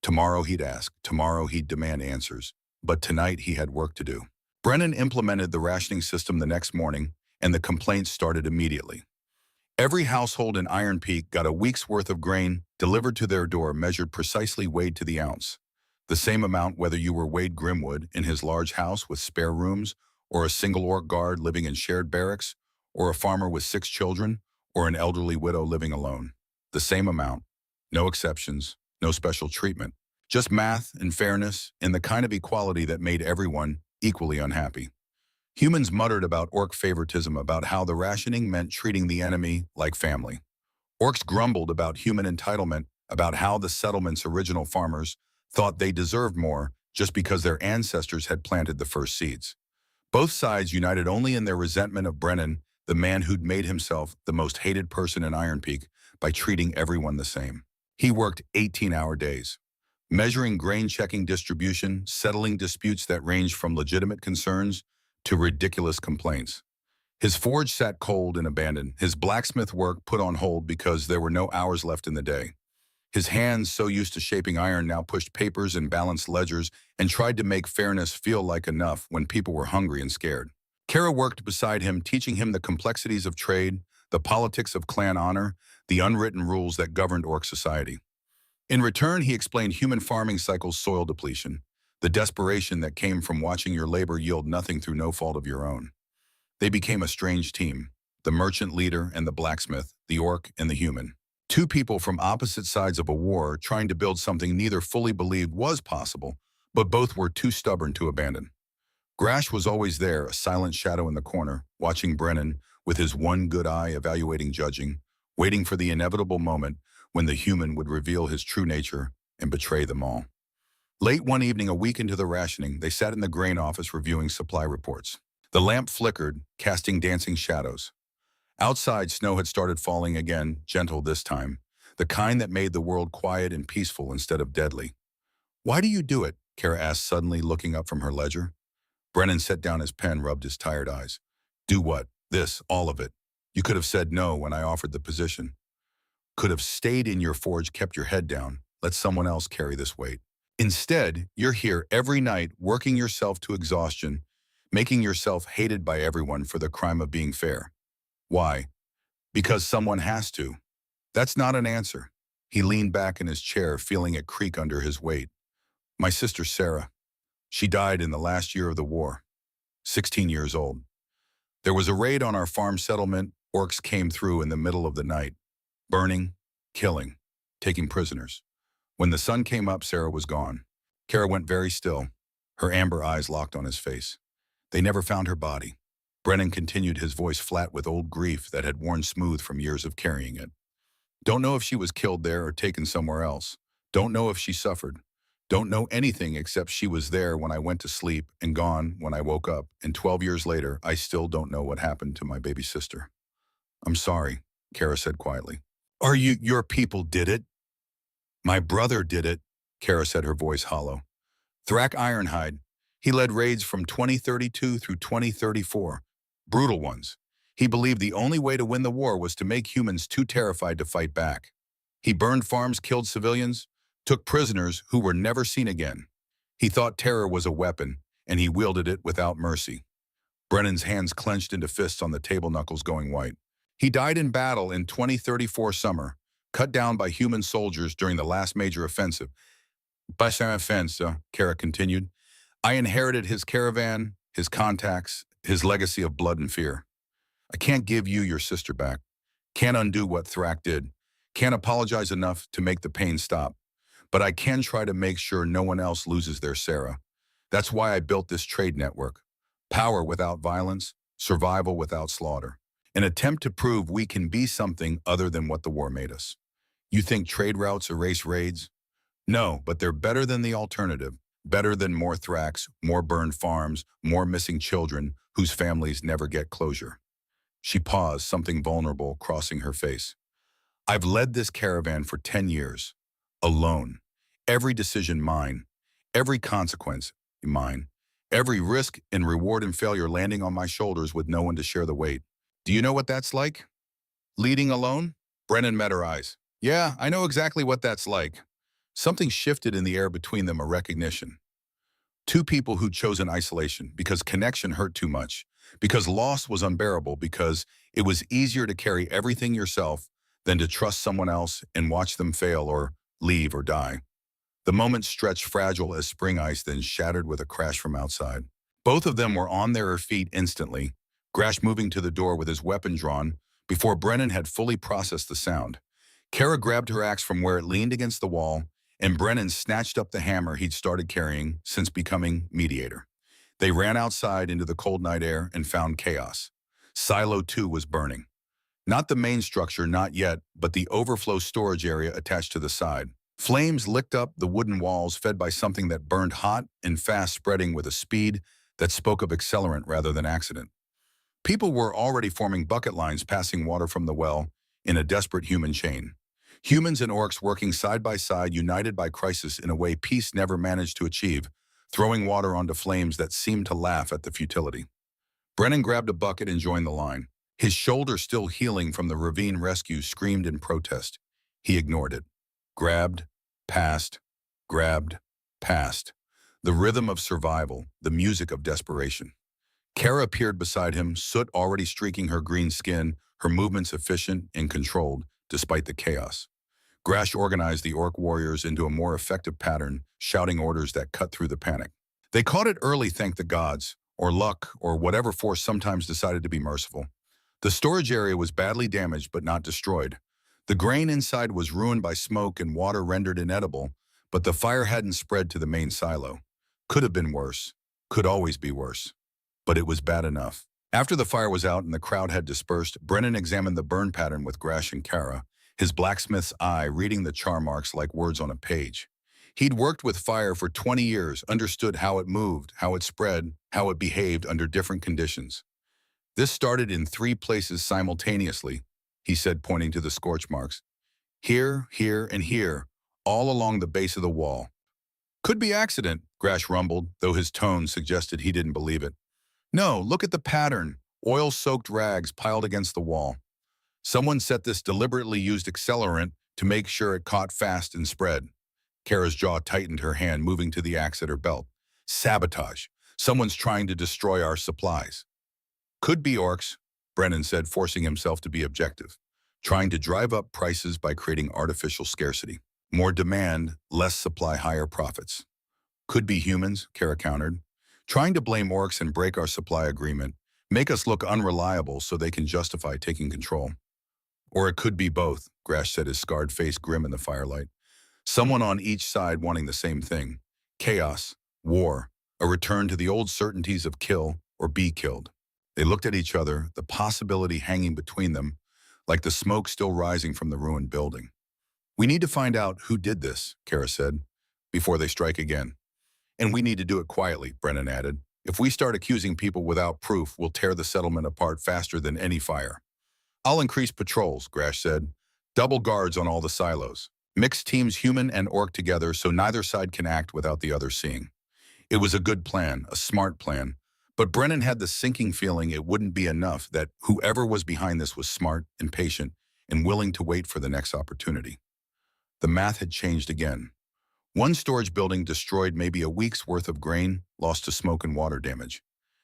S2: Tomorrow he'd ask, tomorrow he'd demand answers, but tonight he had work to do. Brennan implemented the rationing system the next morning, and the complaints started immediately. Every household in Iron Peak got a week's worth of grain delivered to their door, measured precisely, weighed to the ounce. The same amount whether you were Wade Grimwood in his large house with spare rooms, or a single orc guard living in shared barracks, or a farmer with 6 children, or an elderly widow living alone. The same amount. No exceptions, no special treatment. Just math and fairness and the kind of equality that made everyone equally unhappy. Humans muttered about orc favoritism, about how the rationing meant treating the enemy like family. Orcs grumbled about human entitlement, about how the settlement's original farmers thought they deserved more just because their ancestors had planted the first seeds. Both sides united only in their resentment of Brennan, the man who'd made himself the most hated person in Iron Peak by treating everyone the same. He worked 18-hour days, measuring grain, checking distribution, settling disputes that ranged from legitimate concerns to ridiculous complaints. His forge sat cold and abandoned, his blacksmith work put on hold because there were no hours left in the day. His hands, so used to shaping iron, now pushed papers and balanced ledgers and tried to make fairness feel like enough when people were hungry and scared. Kara worked beside him, teaching him the complexities of trade, the politics of clan honor, the unwritten rules that governed orc society. In return, he explained human farming cycles, soil depletion, the desperation that came from watching your labor yield nothing through no fault of your own. They became a strange team, the merchant leader and the blacksmith, the orc and the human. 2 people from opposite sides of a war trying to build something neither fully believed was possible, but both were too stubborn to abandon. Grash was always there, a silent shadow in the corner, watching Brennan with his one good eye, evaluating, judging, waiting for the inevitable moment when the human would reveal his true nature and betray them all. Late one evening, a week into the rationing, they sat in the grain office reviewing supply reports. The lamp flickered, casting dancing shadows. Outside, snow had started falling again, gentle this time, the kind that made the world quiet and peaceful instead of deadly. "Why do you do it?" Kara asked, suddenly looking up from her ledger. Brennan set down his pen, rubbed his tired eyes. "Do what? This, all of it. You could have said no when I offered the position. Could have stayed in your forge, kept your head down, let someone else carry this weight. Instead, you're here every night, working yourself to exhaustion, making yourself hated by everyone for the crime of being fair. Why? Because someone has to. That's not an answer." He leaned back in his chair, feeling it creak under his weight. "My sister Sarah. She died in the last year of the war. 16 years old. There was a raid on our farm settlement. Orcs came through in the middle of the night, burning, killing, taking prisoners. When the sun came up, Sarah was gone." Kara went very still, her amber eyes locked on his face. "They never found her body." Brennan continued, his voice flat with old grief that had worn smooth from years of carrying it. "Don't know if she was killed there or taken somewhere else. Don't know if she suffered. Don't know anything except she was there when I went to sleep and gone when I woke up. And 12 years later, I still don't know what happened to my baby sister." "I'm sorry," Kara said quietly. Your people did it?" "My brother did it," Kara said, her voice hollow. "Thrak Ironhide. He led raids from 2032 through 2034. Brutal ones. He believed the only way to win the war was to make humans too terrified to fight back. He burned farms, killed civilians, took prisoners who were never seen again. He thought terror was a weapon, and he wielded it without mercy. Brennan's hands clenched into fists on the table, knuckles going white. He died in battle in 2034 summer, cut down by human soldiers during the last major offensive. By some offense, Kara continued. I inherited his caravan, his contacts, his legacy of blood and fear. I can't give you your sister back. Can't undo what Thrak did. Can't apologize enough to make the pain stop. But I can try to make sure no one else loses their Sarah. That's why I built this trade network. Power without violence, survival without slaughter. An attempt to prove we can be something other than what the war made us. You think trade routes erase raids? No, but they're better than the alternative. Better than more Thraks, more burned farms, more missing children whose families never get closure. She paused, something vulnerable crossing her face. I've led this caravan for 10 years, alone. Every decision mine, every consequence mine, every risk and reward and failure landing on my shoulders with no one to share the weight. Do you know what that's like? Leading alone? Brennan met her eyes. Yeah, I know exactly what that's like. Something shifted in the air between them, a recognition. Two people who'd chosen isolation because connection hurt too much, because loss was unbearable, because it was easier to carry everything yourself than to trust someone else and watch them fail or leave or die. The moment stretched fragile as spring ice, then shattered with a crash from outside. Both of them were on their feet instantly, Grash moving to the door with his weapon drawn before Brennan had fully processed the sound. Kara grabbed her axe from where it leaned against the wall, and Brennan snatched up the hammer he'd started carrying since becoming mediator. They ran outside into the cold night air and found chaos. Silo 2 was burning. Not the main structure, not yet, but the overflow storage area attached to the side. Flames licked up the wooden walls, fed by something that burned hot and fast, spreading with a speed that spoke of accelerant rather than accident. People were already forming bucket lines, passing water from the well in a desperate human chain. Humans and orcs working side by side, united by crisis in a way peace never managed to achieve, throwing water onto flames that seemed to laugh at the futility. Brennan grabbed a bucket and joined the line. His shoulder, still healing from the ravine rescue, screamed in protest. He ignored it. Grabbed, passed, grabbed, passed. The rhythm of survival, the music of desperation. Kara appeared beside him, soot already streaking her green skin, her movements efficient and controlled, despite the chaos. Grash organized the orc warriors into a more effective pattern, shouting orders that cut through the panic. They caught it early, thank the gods, or luck, or whatever force sometimes decided to be merciful. The storage area was badly damaged but not destroyed. The grain inside was ruined by smoke and water rendered inedible, but the fire hadn't spread to the main silo. Could have been worse. Could always be worse. But it was bad enough. After the fire was out and the crowd had dispersed, Brennan examined the burn pattern with Grash and Kara, his blacksmith's eye reading the char marks like words on a page. He'd worked with fire for 20 years, understood how it moved, how it spread, how it behaved under different conditions. This started in 3 places simultaneously, he said, pointing to the scorch marks. Here, here, and here, all along the base of the wall. Could be accident, Grash rumbled, though his tone suggested he didn't believe it. No, look at the pattern. Oil-soaked rags piled against the wall. Someone set this deliberately used accelerant to make sure it caught fast and spread. Kara's jaw tightened, her hand moving to the axe at her belt. Sabotage. Someone's trying to destroy our supplies. Could be orcs, Brennan said, forcing himself to be objective. Trying to drive up prices by creating artificial scarcity. More demand, less supply, higher profits. Could be humans, Kara countered. Trying to blame orcs and break our supply agreement. Make us look unreliable so they can justify taking control. Or it could be both, Grash said, his scarred face grim in the firelight. Someone on each side wanting the same thing. Chaos, war, a return to the old certainties of kill or be killed. They looked at each other, the possibility hanging between them, like the smoke still rising from the ruined building. We need to find out who did this, Kara said, before they strike again. And we need to do it quietly, Brennan added. If we start accusing people without proof, we'll tear the settlement apart faster than any fire. I'll increase patrols, Grash said. Double guards on all the silos. Mix teams human and orc together so neither side can act without the other seeing. It was a good plan, a smart plan, but Brennan had the sinking feeling it wouldn't be enough, that whoever was behind this was smart and patient and willing to wait for the next opportunity. The math had changed again. One storage building destroyed maybe a week's worth of grain, lost to smoke and water damage.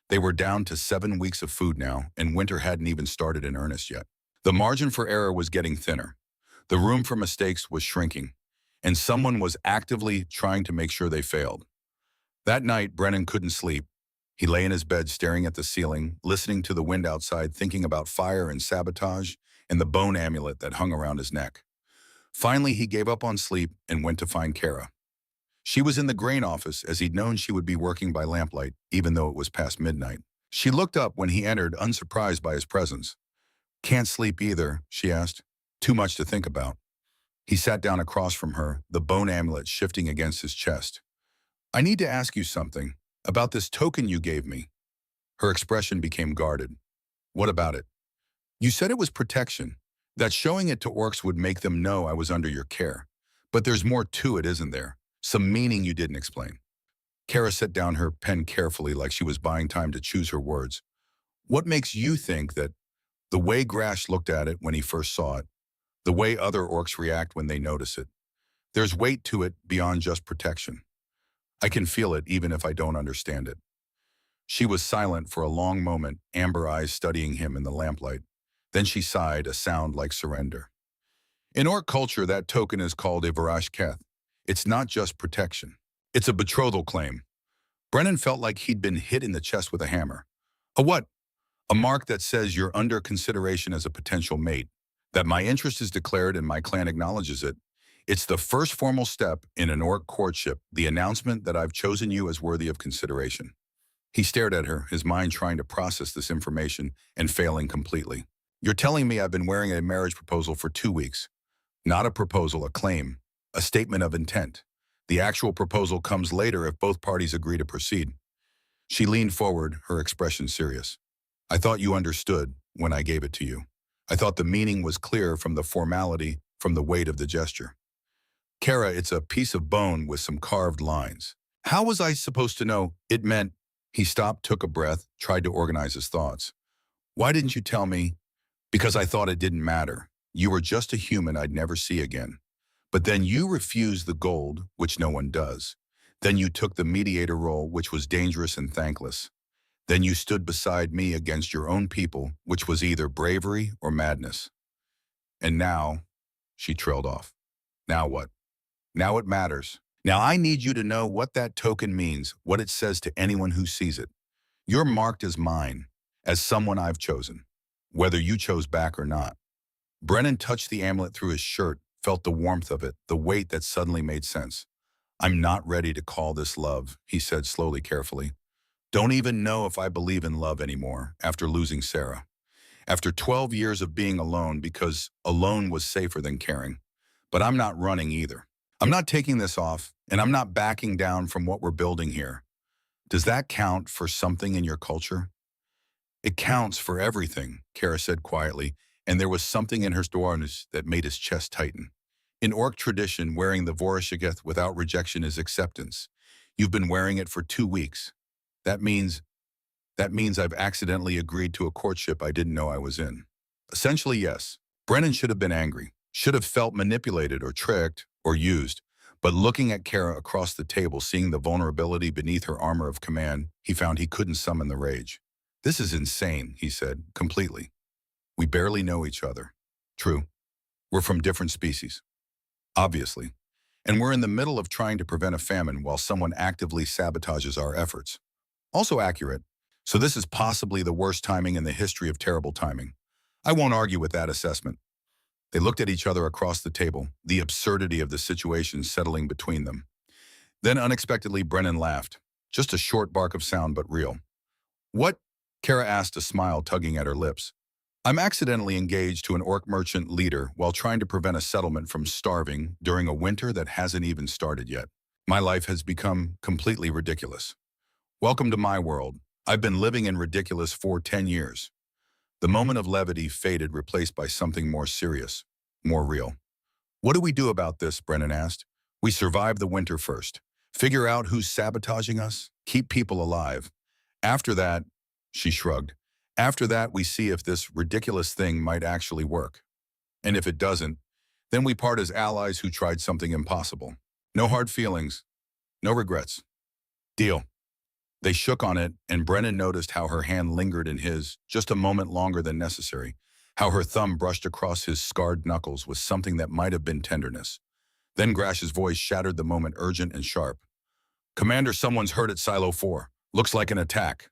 S2: They were down to 7 weeks of food now, and winter hadn't even started in earnest yet. The margin for error was getting thinner. The room for mistakes was shrinking, and someone was actively trying to make sure they failed. That night, Brennan couldn't sleep. He lay in his bed staring at the ceiling, listening to the wind outside, thinking about fire and sabotage and the bone amulet that hung around his neck. Finally, he gave up on sleep and went to find Kara. She was in the grain office, as he'd known she would be working by lamplight, even though it was past midnight. She looked up when he entered, unsurprised by his presence. "Can't sleep either," she asked. "Too much to think about." He sat down across from her, the bone amulet shifting against his chest. "I need to ask you something about this token you gave me." Her expression became guarded. "What about it?" "You said it was protection, that showing it to orcs would make them know I was under your care. But there's more to it, isn't there? Some meaning you didn't explain." Kara set down her pen carefully, like she was buying time to choose her words. "What makes you think that the way Grash looked at it when he first saw it, the way other orcs react when they notice it, there's weight to it beyond just protection? I can feel it even if I don't understand it." She was silent for a long moment, amber eyes studying him in the lamplight. Then she sighed, a sound like surrender. "In orc culture, that token is called a Varash Keth. It's not just protection. It's a betrothal claim." Brennan felt like he'd been hit in the chest with a hammer. "A what?" "A mark that says you're under consideration as a potential mate, that my interest is declared and my clan acknowledges it. It's the first formal step in an orc courtship, the announcement that I've chosen you as worthy of consideration." He stared at her, his mind trying to process this information and failing completely. "You're telling me I've been wearing a marriage proposal for 2 weeks. Not a proposal, a claim, a statement of intent. The actual proposal comes later if both parties agree to proceed." She leaned forward, her expression serious. "I thought you understood when I gave it to you. I thought the meaning was clear from the formality, from the weight of the gesture." "Kara, it's a piece of bone with some carved lines. How was I supposed to know it meant—" He stopped, took a breath, tried to organize his thoughts. "Why didn't you tell me?" "Because I thought it didn't matter. You were just a human I'd never see again. But then you refused the gold, which no one does. Then you took the mediator role, which was dangerous and thankless. Then you stood beside me against your own people, which was either bravery or madness. And now," she trailed off. "Now what? Now it matters. Now I need you to know what that token means, what it says to anyone who sees it. You're marked as mine, as someone I've chosen, whether you chose back or not." Brennan touched the amulet through his shirt, felt the warmth of it, the weight that suddenly made sense. "I'm not ready to call this love," he said slowly, carefully. "Don't even know if I believe in love anymore after losing Sarah. After 12 years of being alone, because alone was safer than caring. But I'm not running either. I'm not taking this off, and I'm not backing down from what we're building here. Does that count for something in your culture?" "It counts for everything," Kara said quietly, and there was something in her stories that made his chest tighten. "In orc tradition, wearing the Vorashigeth without rejection is acceptance. You've been wearing it for 2 weeks. That means I've accidentally agreed to a courtship I didn't know I was in." Essentially, yes. Brennan should have been angry, should have felt manipulated or tricked or used. But looking at Kara across the table, seeing the vulnerability beneath her armor of command, he found he couldn't summon the rage. "This is insane," he said, completely. "We barely know each other. True. We're from different species. Obviously. And we're in the middle of trying to prevent a famine while someone actively sabotages our efforts. Also accurate. So this is possibly the worst timing in the history of terrible timing. I won't argue with that assessment." They looked at each other across the table, the absurdity of the situation settling between them. Then unexpectedly, Brennan laughed. Just a short bark of sound, but real. "What?" Kara asked, a smile tugging at her lips. "I'm accidentally engaged to an orc merchant leader while trying to prevent a settlement from starving during a winter that hasn't even started yet. My life has become completely ridiculous. Welcome to my world. I've been living in ridiculous for 10 years. The moment of levity faded, replaced by something more serious, more real. "What do we do about this?" Brennan asked. "We survive the winter first. Figure out who's sabotaging us. Keep people alive. After that," she shrugged, "after that we see if this ridiculous thing might actually work. And if it doesn't, then we part as allies who tried something impossible." No hard feelings, no regrets. Deal. They shook on it, and Brennan noticed how her hand lingered in his, just a moment longer than necessary, how her thumb brushed across his scarred knuckles with something that might have been tenderness. Then Grash's voice shattered the moment, urgent and sharp. Commander, someone's hurt at Silo 4. Looks like an attack.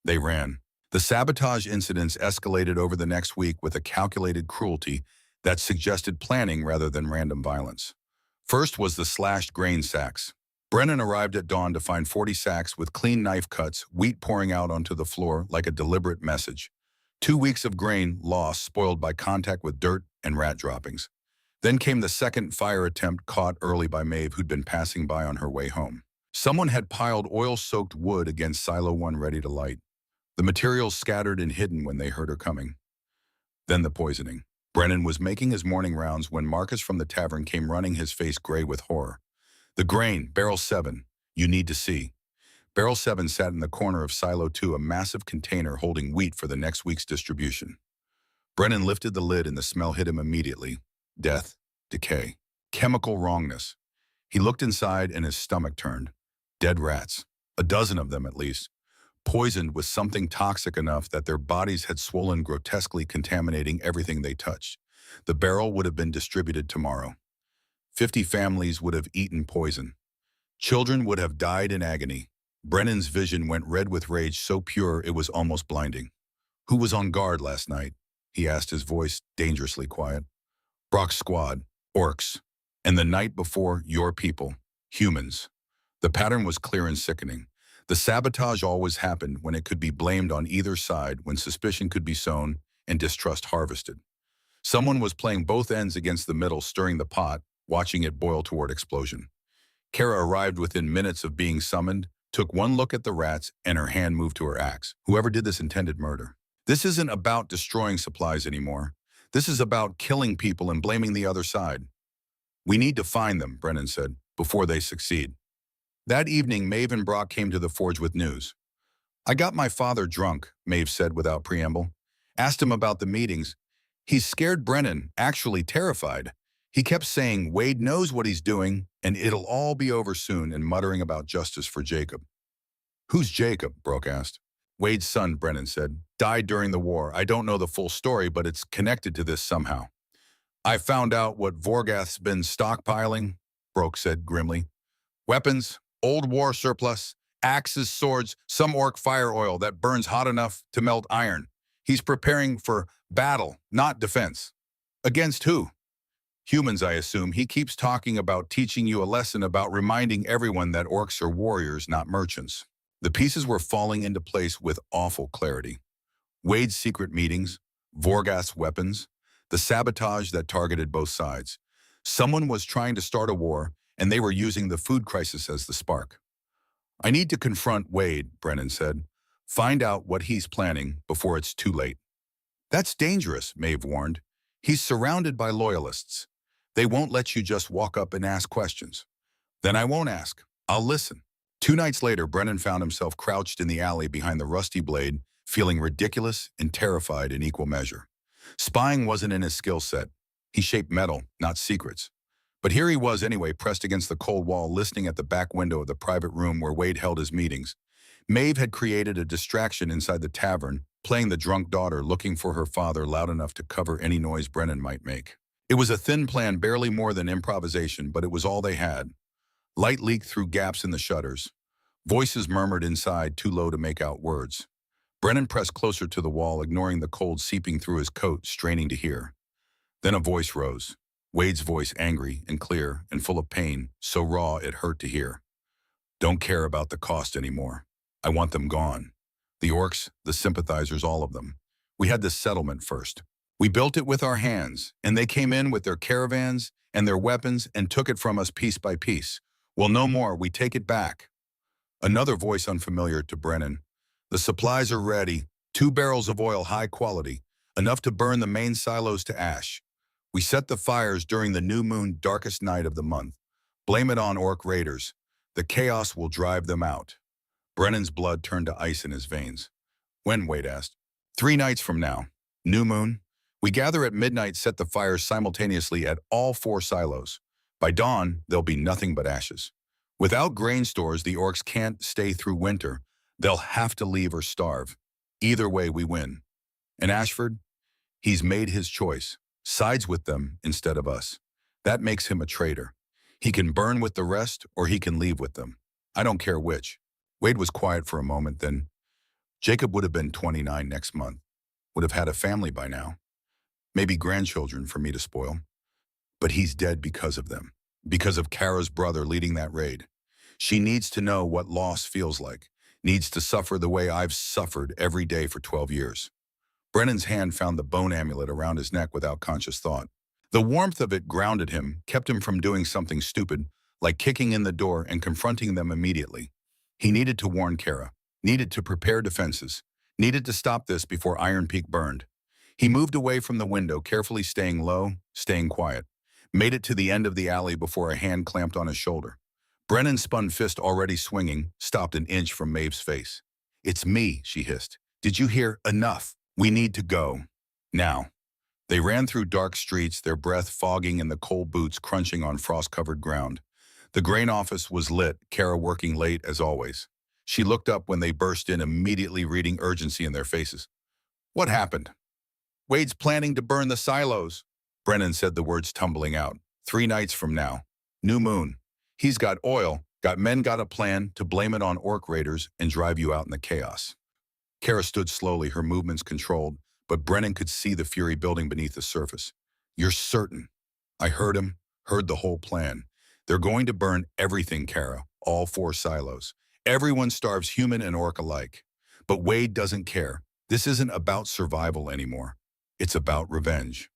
S2: They ran. The sabotage incidents escalated over the next week with a calculated cruelty that suggested planning rather than random violence. First was the slashed grain sacks. Brennan arrived at dawn to find 40 sacks with clean knife cuts, wheat pouring out onto the floor like a deliberate message. 2 weeks of grain lost, spoiled by contact with dirt and rat droppings. Then came the second fire attempt caught early by Maeve, who'd been passing by on her way home. Someone had piled oil-soaked wood against Silo 1 ready to light. The materials scattered and hidden when they heard her coming. Then the poisoning. Brennan was making his morning rounds when Marcus from the tavern came running, his face gray with horror. The grain, Barrel 7, you need to see. Barrel 7 sat in the corner of Silo 2, a massive container holding wheat for the next week's distribution. Brennan lifted the lid and the smell hit him immediately. Death, decay, chemical wrongness. He looked inside and his stomach turned. Dead rats, a dozen of them at least, poisoned with something toxic enough that their bodies had swollen, grotesquely contaminating everything they touched. The barrel would have been distributed tomorrow. 50 families would have eaten poison. Children would have died in agony. Brennan's vision went red with rage so pure it was almost blinding. Who was on guard last night? He asked, his voice dangerously quiet. Brock's squad, orcs. And the night before, your people, humans. The pattern was clear and sickening. The sabotage always happened when it could be blamed on either side, when suspicion could be sown and distrust harvested. Someone was playing both ends against the middle, stirring the pot, watching it boil toward explosion. Kara arrived within minutes of being summoned, took one look at the rats, and her hand moved to her axe. Whoever did this intended murder. This isn't about destroying supplies anymore. This is about killing people and blaming the other side. We need to find them, Brennan said, before they succeed. That evening, Maeve and Brock came to the forge with news. I got my father drunk, Maeve said without preamble. Asked him about the meetings. He's scared Brennan, actually terrified. He kept saying Wade knows what he's doing and it'll all be over soon, and muttering about justice for Jacob. Who's Jacob? Brock asked. Wade's son, Brennan said. Died during the war. I don't know the full story, but it's connected to this somehow. I found out what Vorgath's been stockpiling, Brock said grimly. Weapons, old war surplus, axes, swords, some orc fire oil that burns hot enough to melt iron. He's preparing for battle, not defense. Against who? Humans, I assume. He keeps talking about teaching you a lesson, about reminding everyone that orcs are warriors, not merchants. The pieces were falling into place with awful clarity. Wade's secret meetings, Vorgath's weapons, the sabotage that targeted both sides. Someone was trying to start a war, and they were using the food crisis as the spark. I need to confront Wade, Brennan said. Find out what he's planning before it's too late. That's dangerous, Maeve warned. He's surrounded by loyalists. They won't let you just walk up and ask questions. Then I won't ask. I'll listen. 2 nights later, Brennan found himself crouched in the alley behind the rusty blade, feeling ridiculous and terrified in equal measure. Spying wasn't in his skill set. He shaped metal, not secrets. But here he was anyway, pressed against the cold wall, listening at the back window of the private room where Wade held his meetings. Maeve had created a distraction inside the tavern, playing the drunk daughter, looking for her father loud enough to cover any noise Brennan might make. It was a thin plan, barely more than improvisation, but it was all they had. Light leaked through gaps in the shutters. Voices murmured inside, too low to make out words. Brennan pressed closer to the wall, ignoring the cold seeping through his coat, straining to hear. Then a voice rose. Wade's voice, angry and clear and full of pain, so raw it hurt to hear. Don't care about the cost anymore. I want them gone. The orcs, the sympathizers, all of them. We had this settlement first. We built it with our hands, and they came in with their caravans and their weapons and took it from us piece by piece. Well, no more. We take it back. Another voice unfamiliar to Brennan. The supplies are ready. 2 barrels of oil, high quality, enough to burn the main silos to ash. We set the fires during the new moon, darkest night of the month. Blame it on orc raiders. The chaos will drive them out. Brennan's blood turned to ice in his veins. When? Wade asked. 3 nights from now. New moon. We gather at midnight, set the fires simultaneously at all 4 silos. By dawn, there'll be nothing but ashes. Without grain stores, the orcs can't stay through winter. They'll have to leave or starve. Either way, we win. And Ashford, he's made his choice, sides with them instead of us. That makes him a traitor. He can burn with the rest or he can leave with them. I don't care which. Wade was quiet for a moment, then Jacob would have been 29 next month, would have had a family by now, maybe grandchildren for me to spoil. But he's dead because of them, because of Kara's brother leading that raid. She needs to know what loss feels like, needs to suffer the way I've suffered every day for 12 years. Brennan's hand found the bone amulet around his neck without conscious thought. The warmth of it grounded him, kept him from doing something stupid, like kicking in the door and confronting them immediately. He needed to warn Kara, needed to prepare defenses, needed to stop this before Iron Peak burned. He moved away from the window, carefully staying low, staying quiet. Made it to the end of the alley before a hand clamped on his shoulder. Brennan's spun fist already swinging, stopped an inch from Maeve's face. "It's me," she hissed. "Did you hear? Enough. We need to go. Now." They ran through dark streets, their breath fogging and the cold boots crunching on frost-covered ground. The grain office was lit, Kara working late as always. She looked up when they burst in, immediately reading urgency in their faces. "What happened?" "Wade's planning to burn the silos." Brennan said, the words tumbling out. 3 nights from now. New moon. He's got oil, got men, got a plan to blame it on orc raiders and drive you out in the chaos. Kara stood slowly, her movements controlled, but Brennan could see the fury building beneath the surface. "You're certain?" "I heard him, heard the whole plan. They're going to burn everything, Kara, all 4 silos. Everyone starves, human and orc alike. But Wade doesn't care. This isn't about survival anymore. It's about revenge."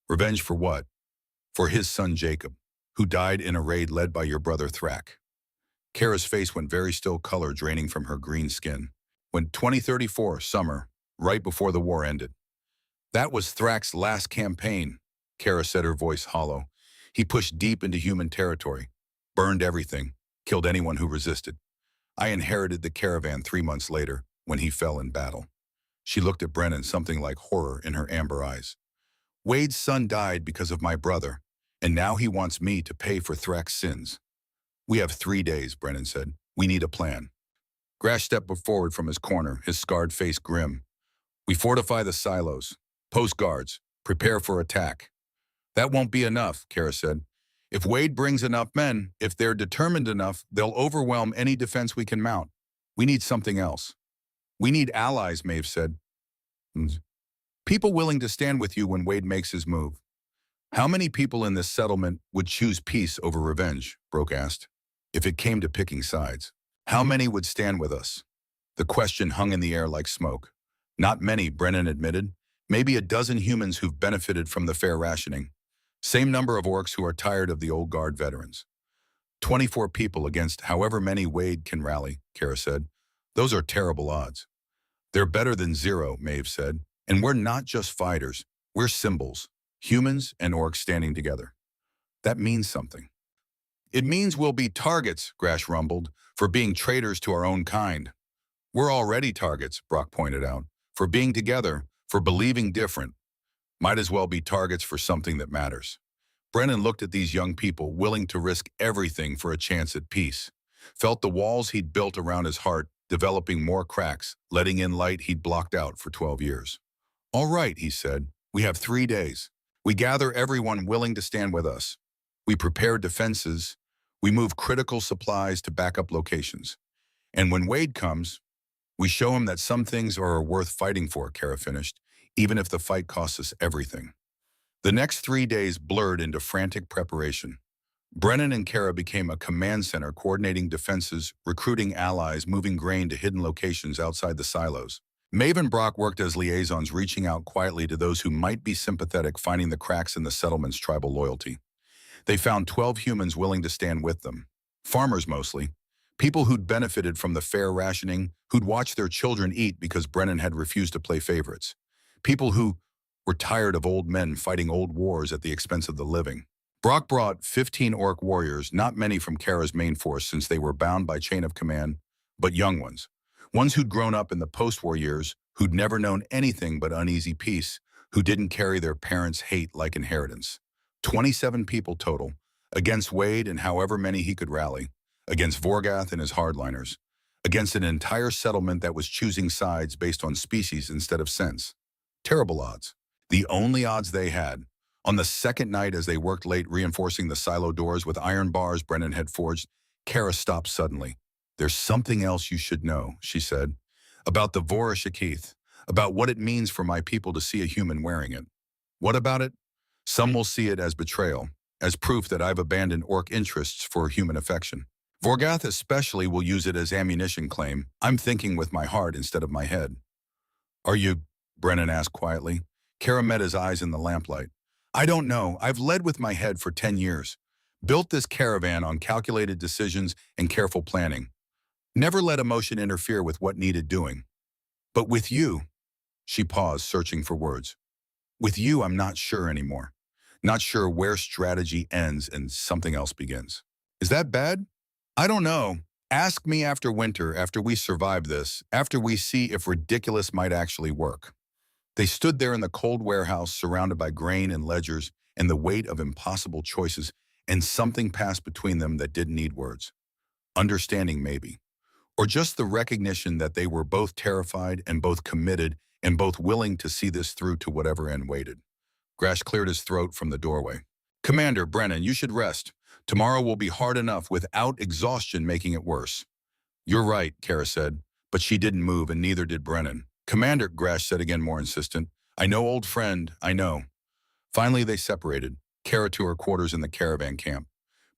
S2: "Revenge for what?" "For his son Jacob, who died in a raid led by your brother Thrak." Kara's face went very still, color draining from her green skin. "When 2034, summer, right before the war ended." "That was Thrak's last campaign," Kara said, her voice hollow. "He pushed deep into human territory, burned everything, killed anyone who resisted. I inherited the caravan 3 months later when he fell in battle." She looked at Brennan, something like horror in her amber eyes. "Wade's son died because of my brother, and now he wants me to pay for Thrak's sins." "We have 3 days," Brennan said. "We need a plan." Grash stepped forward from his corner, his scarred face grim. "We fortify the silos, post guards, prepare for attack." "That won't be enough," Kara said. "If Wade brings enough men, if they're determined enough, they'll overwhelm any defense we can mount. We need something else." "We need allies," Maeve said. "People willing to stand with you when Wade makes his move." "How many people in this settlement would choose peace over revenge?" Broke asked. "If it came to picking sides. How many would stand with us?" The question hung in the air like smoke. "Not many," Brennan admitted. "Maybe a dozen humans who've benefited from the fair rationing. Same number of orcs who are tired of the old guard veterans." 24 people against however many Wade can rally, Kara said. "Those are terrible odds." "They're better than 0, Maeve said. "And we're not just fighters. We're symbols. Humans and orcs standing together." "That means something." "It means we'll be targets," Grash rumbled, "for being traitors to our own kind." "We're already targets," Brock pointed out, "for being together, for believing different. Might as well be targets for something that matters." Brennan looked at these young people, willing to risk everything for a chance at peace. Felt the walls he'd built around his heart developing more cracks, letting in light he'd blocked out for 12 years. "All right," he said. "We have 3 days. We gather everyone willing to stand with us. We prepare defenses. We move critical supplies to backup locations. And when Wade comes, we show him that some things are worth fighting for," Kara finished, "even if the fight costs us everything." The next 3 days blurred into frantic preparation. Brennan and Kara became a command center, coordinating defenses, recruiting allies, moving grain to hidden locations outside the silos. Maeve and Brock worked as liaisons, reaching out quietly to those who might be sympathetic, finding the cracks in the settlement's tribal loyalty. They found 12 humans willing to stand with them. Farmers mostly. People who'd benefited from the fair rationing, who'd watched their children eat because Brennan had refused to play favorites. People who were tired of old men fighting old wars at the expense of the living. Brock brought 15 orc warriors, not many from Kara's main force since they were bound by chain of command, but young ones. Ones who'd grown up in the post-war years, who'd never known anything but uneasy peace, who didn't carry their parents' hate like inheritance. 27 people total, Against Wade and however many he could rally. Against Vorgath and his hardliners. Against an entire settlement that was choosing sides based on species instead of sense. Terrible odds. The only odds they had. On the second night as they worked late reinforcing the silo doors with iron bars Brennan had forged, Kara stopped suddenly. "There's something else you should know," she said. "About the Vorashakith. About what it means for my people to see a human wearing it." "What about it?" "Some will see it as betrayal, as proof that I've abandoned orc interests for human affection. Vorgath especially will use it as ammunition claim. I'm thinking with my heart instead of my head." "Are you?" Brennan asked quietly. Kara met his eyes in the lamplight. "I don't know. I've led with my head for 10 years. Built this caravan on calculated decisions and careful planning. Never let emotion interfere with what needed doing. But with you," she paused, searching for words. "With you, I'm not sure anymore. Not sure where strategy ends and something else begins." "Is that bad?" "I don't know. Ask me after winter, after we survive this, after we see if ridiculous might actually work." They stood there in the cold warehouse, surrounded by grain and ledgers and the weight of impossible choices, and something passed between them that didn't need words. Understanding, maybe. Or just the recognition that they were both terrified and both committed and both willing to see this through to whatever end waited. Grash cleared his throat from the doorway. "Commander, Brennan, you should rest. Tomorrow will be hard enough without exhaustion making it worse." "You're right," Kara said, but she didn't move and neither did Brennan. "Commander," Grash said again more insistent. "I know, old friend, I know." Finally they separated, Kara to her quarters in the caravan camp,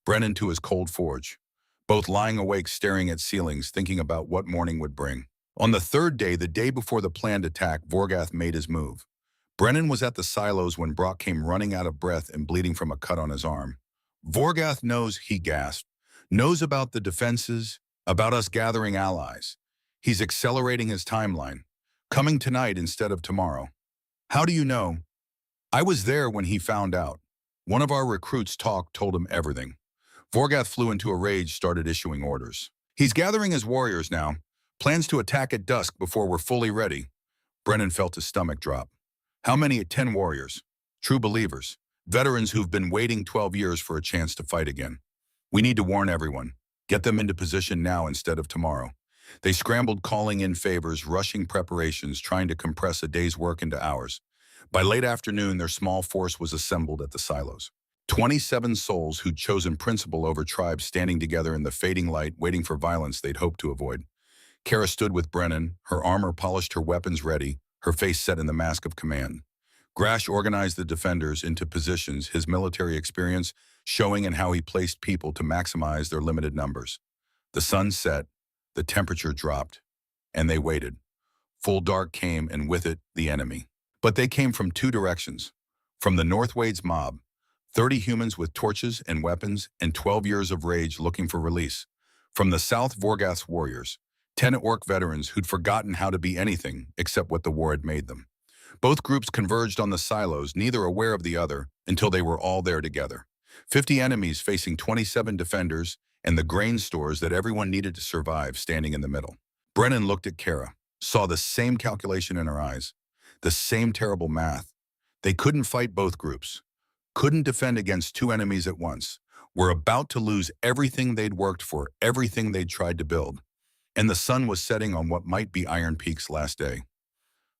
S2: Brennan to his cold forge, both lying awake staring at ceilings, thinking about what morning would bring. On the third day, the day before the planned attack, Vorgath made his move. Brennan was at the silos when Brock came running out of breath and bleeding from a cut on his arm. "Vorgath knows," he gasped, "knows about the defenses, about us gathering allies. He's accelerating his timeline, coming tonight instead of tomorrow." "How do you know?" "I was there when he found out. One of our recruits told him everything." Vorgath flew into a rage, started issuing orders. "He's gathering his warriors now. Plans to attack at dusk before we're fully ready." Brennan felt his stomach drop. "How many? 10 warriors. True believers. Veterans who've been waiting 12 years for a chance to fight again. We need to warn everyone. Get them into position now instead of tomorrow." They scrambled, calling in favors, rushing preparations, trying to compress a day's work into hours. By late afternoon, their small force was assembled at the silos. 27 souls who'd chosen principle over tribes standing together in the fading light, waiting for violence they'd hoped to avoid. Kara stood with Brennan, her armor polished, her weapons ready, her face set in the mask of command. Grash organized the defenders into positions, his military experience showing in how he placed people to maximize their limited numbers. The sun set, the temperature dropped, and they waited. Full dark came, and with it, the enemy. But they came from 2 directions. From the North Wade's mob, 30 humans with torches and weapons and 12 years of rage looking for release. From the South, Vorgath's warriors, 10 orc veterans who'd forgotten how to be anything except what the war had made them. Both groups converged on the silos, neither aware of the other, until they were all there together. 50 enemies facing 27 defenders, and the grain stores that everyone needed to survive standing in the middle. Brennan looked at Kara, saw the same calculation in her eyes, the same terrible math. They couldn't fight both groups, couldn't defend against 2 enemies at once, were about to lose everything they'd worked for, everything they'd tried to build. And the sun was setting on what might be Iron Peak's last day.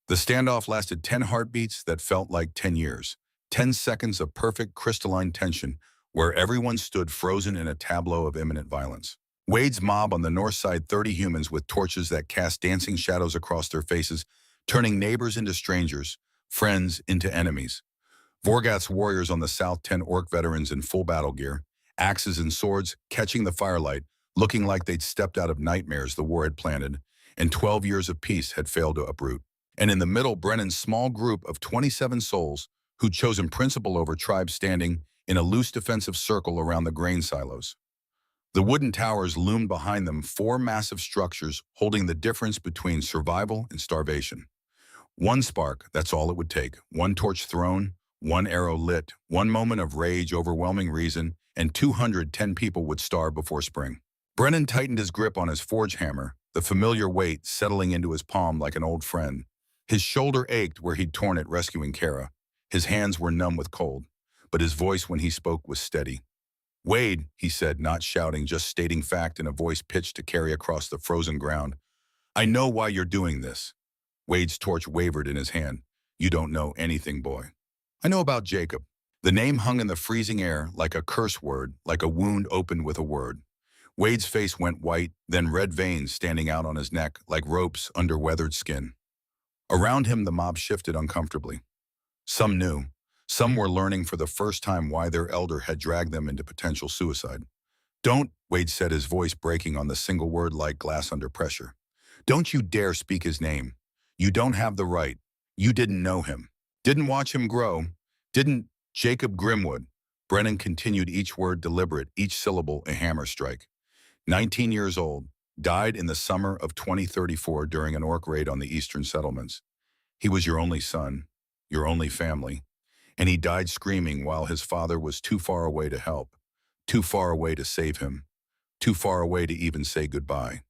S2: The standoff lasted 10 heartbeats that felt like 10 years, 10 seconds of perfect crystalline tension where everyone stood frozen in a tableau of imminent violence. Wade's mob on the north side, 30 humans with torches that cast dancing shadows across their faces, turning neighbors into strangers, friends into enemies. Vorgath's warriors on the south, 10 orc veterans in full battle gear, axes and swords, catching the firelight, looking like they'd stepped out of nightmares the war had planted, and 12 years of peace had failed to uproot. And in the middle, Brennan's small group of 27 souls who'd chosen principle over tribes standing in a loose defensive circle around the grain silos. The wooden towers loomed behind them, 4 massive structures holding the difference between survival and starvation. 1 spark, that's all it would take. 1 torch thrown, 1 arrow lit, 1 moment of rage overwhelming reason, and 210 people would starve before spring. Brennan tightened his grip on his forge hammer, the familiar weight settling into his palm like an old friend. His shoulder ached where he'd torn it rescuing Kara. His hands were numb with cold, but his voice when he spoke was steady. Wade, he said, not shouting, just stating fact in a voice pitched to carry across the frozen ground. I know why you're doing this. Wade's torch wavered in his hand. You don't know anything, boy. I know about Jacob. The name hung in the freezing air like a curse word, like a wound opened with a word. Wade's face went white, then red veins standing out on his neck like ropes under weathered skin. Around him, the mob shifted uncomfortably. Some knew. Some were learning for the first time why their elder had dragged them into potential suicide. Don't, Wade said, his voice breaking on the single word like glass under pressure. Don't you dare speak his name. You don't have the right. You didn't know him. Didn't watch him grow. Didn't Jacob Grimwood. Brennan continued, each word deliberate, each syllable a hammer strike. 19 years old, died in the summer of 2034 during an orc raid on the eastern settlements. He was your only son, your only family, and he died screaming while his father was too far away to help, too far away to save him, too far away to even say goodbye.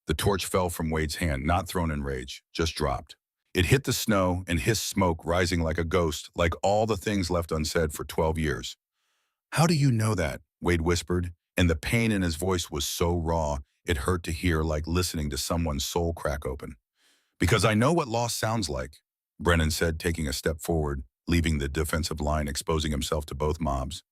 S2: The torch fell from Wade's hand, not thrown in rage, just dropped. It hit the snow and hissed smoke rising like a ghost, like all the things left unsaid for 12 years. How do you know that? Wade whispered, and the pain in his voice was so raw it hurt to hear, like listening to someone's soul crack open. Because I know what loss sounds like, Brennan said, taking a step forward, leaving the defensive line, exposing himself to both mobs.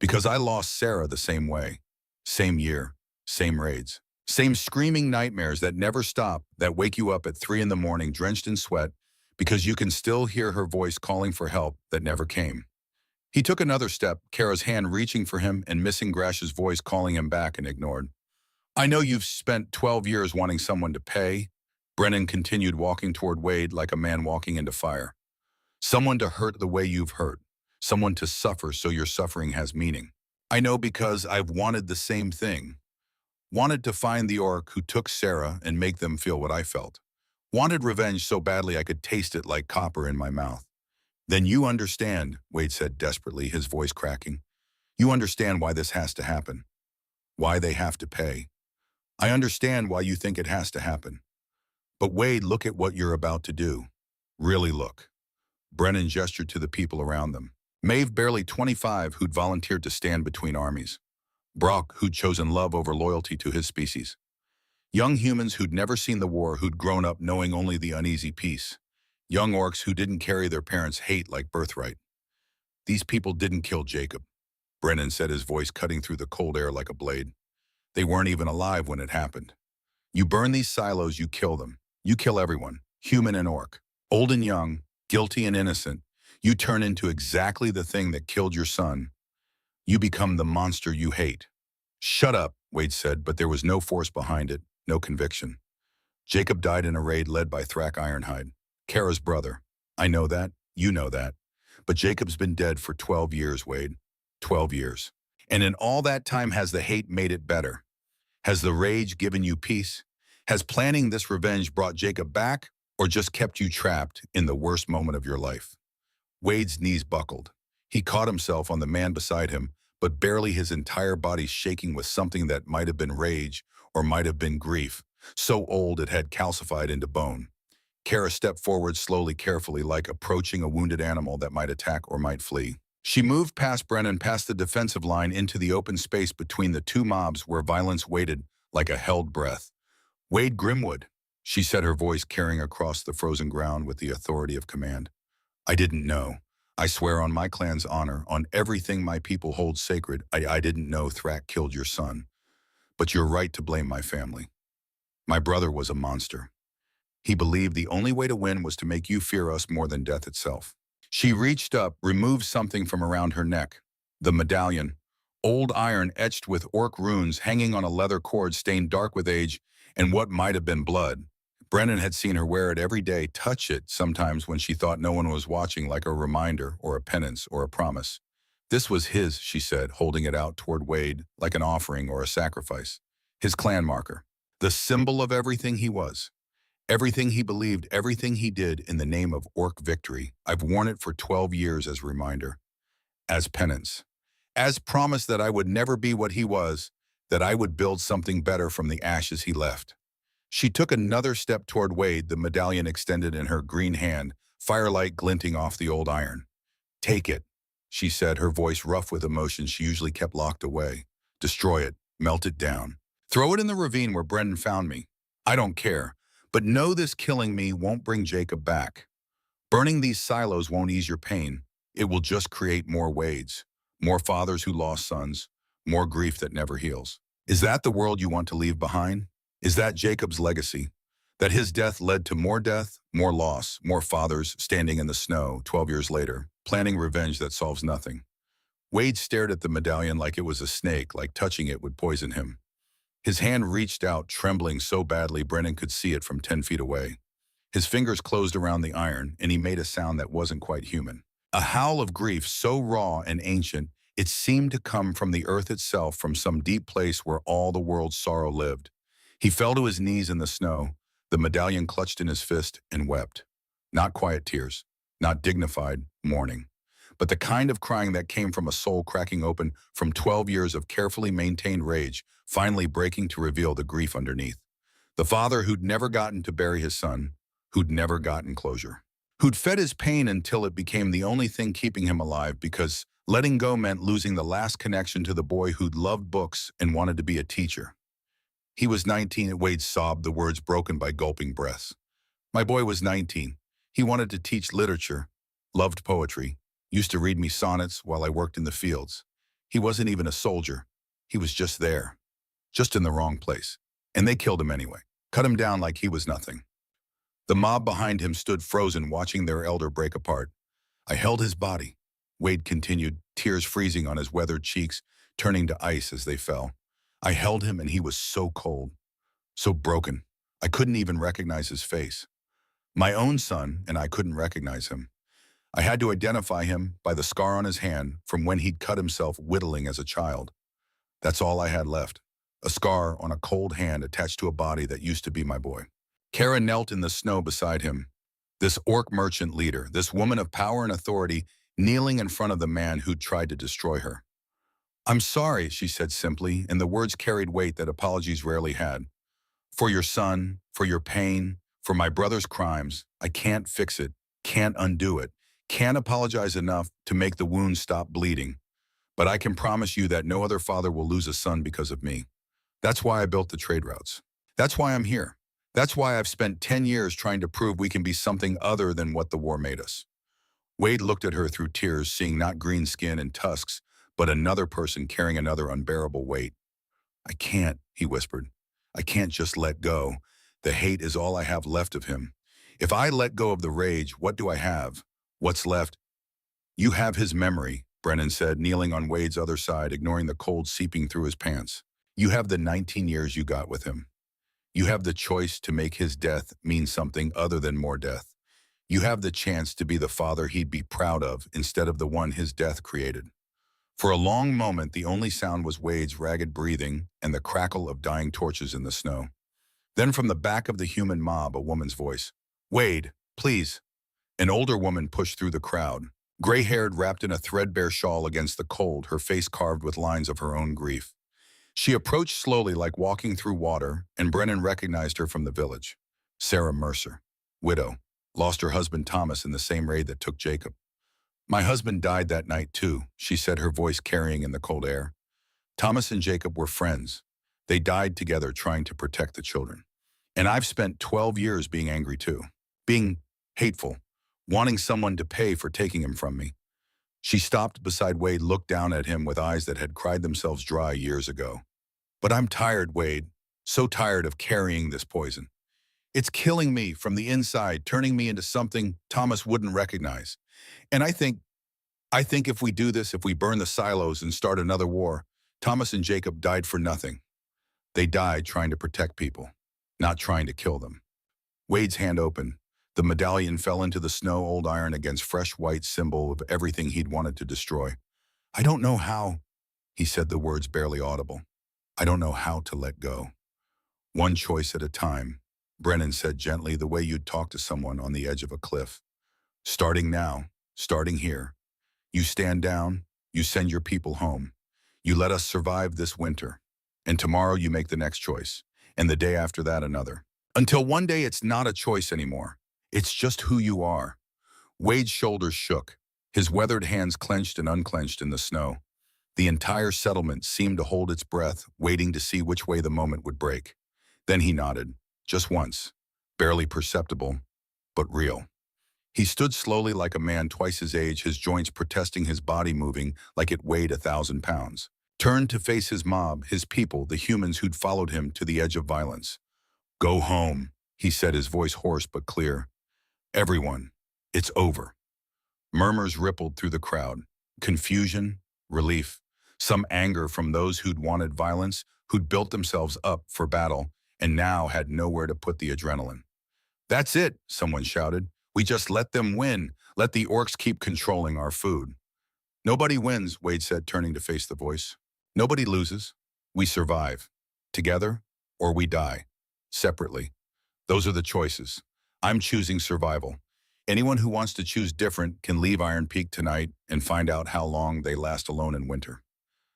S2: Because I lost Sarah the same way. Same year, same raids. Same screaming nightmares that never stop, that wake you up at 3 in the morning drenched in sweat because you can still hear her voice calling for help that never came. He took another step, Kara's hand reaching for him and missing Grash's voice calling him back and ignored. I know you've spent 12 years wanting someone to pay. Brennan continued, walking toward Wade like a man walking into fire. Someone to hurt the way you've hurt. Someone to suffer so your suffering has meaning. I know because I've wanted the same thing. Wanted to find the orc who took Sarah and make them feel what I felt. Wanted revenge so badly I could taste it like copper in my mouth. Then you understand, Wade said desperately, his voice cracking. You understand why this has to happen. Why they have to pay. I understand why you think it has to happen. But Wade, look at what you're about to do. Really look. Brennan gestured to the people around them. Maeve, barely 25, who'd volunteered to stand between armies. Brock, who'd chosen love over loyalty to his species. Young humans who'd never seen the war, who'd grown up knowing only the uneasy peace. Young orcs who didn't carry their parents' hate like birthright. These people didn't kill Jacob, Brennan said, his voice cutting through the cold air like a blade. They weren't even alive when it happened. You burn these silos, you kill them. You kill everyone, human and orc. Old and young, guilty and innocent. You turn into exactly the thing that killed your son. You become the monster you hate. Shut up, Wade said, but there was no force behind it, no conviction. Jacob died in a raid led by Thrak Ironhide, Kara's brother. I know that, you know that. But Jacob's been dead for 12 years, Wade. 12 years. And in all that time, has the hate made it better? Has the rage given you peace? Has planning this revenge brought Jacob back, or just kept you trapped in the worst moment of your life? Wade's knees buckled. He caught himself on the man beside him, but barely, his entire body shaking with something that might have been rage or might have been grief, so old it had calcified into bone. Kara stepped forward slowly, carefully, like approaching a wounded animal that might attack or might flee. She moved past Brennan, past the defensive line, into the open space between the two mobs where violence waited like a held breath. Wade Grimwood, she said, her voice carrying across the frozen ground with the authority of command. I didn't know. I swear on my clan's honor, on everything my people hold sacred, I didn't know Thrak killed your son. But you're right to blame my family. My brother was a monster. He believed the only way to win was to make you fear us more than death itself. She reached up, removed something from around her neck. The medallion, old iron etched with orc runes hanging on a leather cord stained dark with age and what might have been blood. Brennan had seen her wear it every day, touch it sometimes when she thought no one was watching, like a reminder or a penance or a promise. This was his, she said, holding it out toward Wade like an offering or a sacrifice. His clan marker. The symbol of everything he was. Everything he believed, everything he did in the name of orc victory. I've worn it for 12 years as a reminder. As penance. As promise that I would never be what he was, that I would build something better from the ashes he left. She took another step toward Wade, the medallion extended in her green hand, firelight glinting off the old iron. Take it. she said, her voice rough with emotion she usually kept locked away. Destroy it. Melt it down. Throw it in the ravine where Brendan found me. I don't care. But know this killing me won't bring Jacob back. Burning these silos won't ease your pain. It will just create more Wades, more fathers who lost sons, more grief that never heals. Is that the world you want to leave behind? Is that Jacob's legacy? That his death led to more death, more loss, more fathers standing in the snow 12 years later, planning revenge that solves nothing. Wade stared at the medallion like it was a snake, like touching it would poison him. His hand reached out, trembling so badly Brennan could see it from 10 feet away. His fingers closed around the iron, and he made a sound that wasn't quite human. A howl of grief so raw and ancient, it seemed to come from the earth itself, from some deep place where all the world's sorrow lived. He fell to his knees in the snow, the medallion clutched in his fist, and wept. Not quiet tears, not dignified mourning, but the kind of crying that came from a soul cracking open from 12 years of carefully maintained rage, finally breaking to reveal the grief underneath. The father who'd never gotten to bury his son, who'd never gotten closure, who'd fed his pain until it became the only thing keeping him alive, because letting go meant losing the last connection to the boy who'd loved books and wanted to be a teacher. He was 19, and Wade sobbed, the words broken by gulping breaths. My boy was 19. He wanted to teach literature, loved poetry, used to read me sonnets while I worked in the fields. He wasn't even a soldier. He was just there, just in the wrong place. And they killed him anyway, cut him down like he was nothing. The mob behind him stood frozen, watching their elder break apart. I held his body, Wade continued, tears freezing on his weathered cheeks, turning to ice as they fell. I held him, and he was so cold, so broken. I couldn't even recognize his face. My own son, and I couldn't recognize him. I had to identify him by the scar on his hand from when he'd cut himself whittling as a child. That's all I had left, a scar on a cold hand attached to a body that used to be my boy. Kara knelt in the snow beside him, this orc merchant leader, this woman of power and authority, kneeling in front of the man who'd tried to destroy her. I'm sorry, she said simply, and the words carried weight that apologies rarely had. For your son, for your pain, for my brother's crimes, I can't fix it, can't undo it, can't apologize enough to make the wound stop bleeding. But I can promise you that no other father will lose a son because of me. That's why I built the trade routes. That's why I'm here. That's why I've spent 10 years trying to prove we can be something other than what the war made us. Wade looked at her through tears, seeing not green skin and tusks, but another person carrying another unbearable weight. I can't, he whispered. I can't just let go. The hate is all I have left of him. If I let go of the rage, what do I have? What's left? You have his memory, Brennan said, kneeling on Wade's other side, ignoring the cold seeping through his pants. You have the 19 years you got with him. You have the choice to make his death mean something other than more death. You have the chance to be the father he'd be proud of instead of the one his death created. For a long moment, the only sound was Wade's ragged breathing and the crackle of dying torches in the snow. Then from the back of the human mob, a woman's voice. Wade, please. An older woman pushed through the crowd, gray-haired, wrapped in a threadbare shawl against the cold, her face carved with lines of her own grief. She approached slowly like walking through water, and Brennan recognized her from the village. Sarah Mercer, widow, lost her husband Thomas in the same raid that took Jacob. My husband died that night too, she said, her voice carrying in the cold air. Thomas and Jacob were friends. They died together trying to protect the children. And I've spent 12 years being angry too, being hateful, wanting someone to pay for taking him from me. She stopped beside Wade, looked down at him with eyes that had cried themselves dry years ago. But I'm tired, Wade, so tired of carrying this poison. It's killing me from the inside, turning me into something Thomas wouldn't recognize. And I think if we do this, if we burn the silos and start another war, Thomas and Jacob died for nothing. They died trying to protect people, not trying to kill them. Wade's hand opened. The medallion fell into the snow, old iron against fresh white, symbol of everything he'd wanted to destroy. I don't know how, he said, the words barely audible. I don't know how to let go. One choice at a time, Brennan said gently, the way you'd talk to someone on the edge of a cliff. Starting now, starting here. You stand down, you send your people home. You let us survive this winter. And tomorrow you make the next choice. And the day after that, another. Until one day it's not a choice anymore. It's just who you are. Wade's shoulders shook. His weathered hands clenched and unclenched in the snow. The entire settlement seemed to hold its breath, waiting to see which way the moment would break. Then he nodded, just once, barely perceptible, but real. He stood slowly like a man twice his age, his joints protesting, his body moving like it weighed 1,000 pounds. Turned to face his mob, his people, the humans who'd followed him to the edge of violence. "Go home," he said, his voice hoarse but clear. "Everyone, it's over." Murmurs rippled through the crowd. Confusion, relief, some anger from those who'd wanted violence, who'd built themselves up for battle, and now had nowhere to put the adrenaline. "That's it," someone shouted. "We just let them win. Let the orcs keep controlling our food." "Nobody wins," Wade said, turning to face the voice. "Nobody loses. We survive. Together, or we die. Separately. Those are the choices. I'm choosing survival. Anyone who wants to choose different can leave Iron Peak tonight and find out how long they last alone in winter."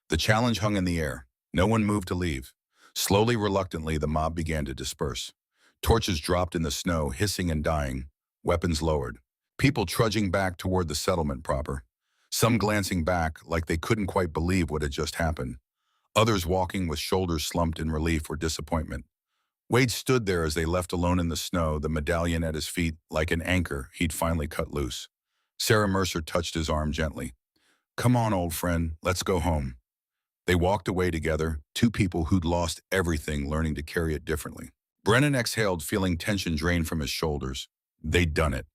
S2: The challenge hung in the air. No one moved to leave. Slowly, reluctantly, the mob began to disperse. Torches dropped in the snow, hissing and dying, weapons lowered. People trudging back toward the settlement proper. Some glancing back like they couldn't quite believe what had just happened. Others walking with shoulders slumped in relief or disappointment. Wade stood there as they left alone in the snow, the medallion at his feet like an anchor he'd finally cut loose. Sarah Mercer touched his arm gently. "Come on, old friend, let's go home." They walked away together, two people who'd lost everything learning to carry it differently. Brennan exhaled, feeling tension drain from his shoulders. They'd done it.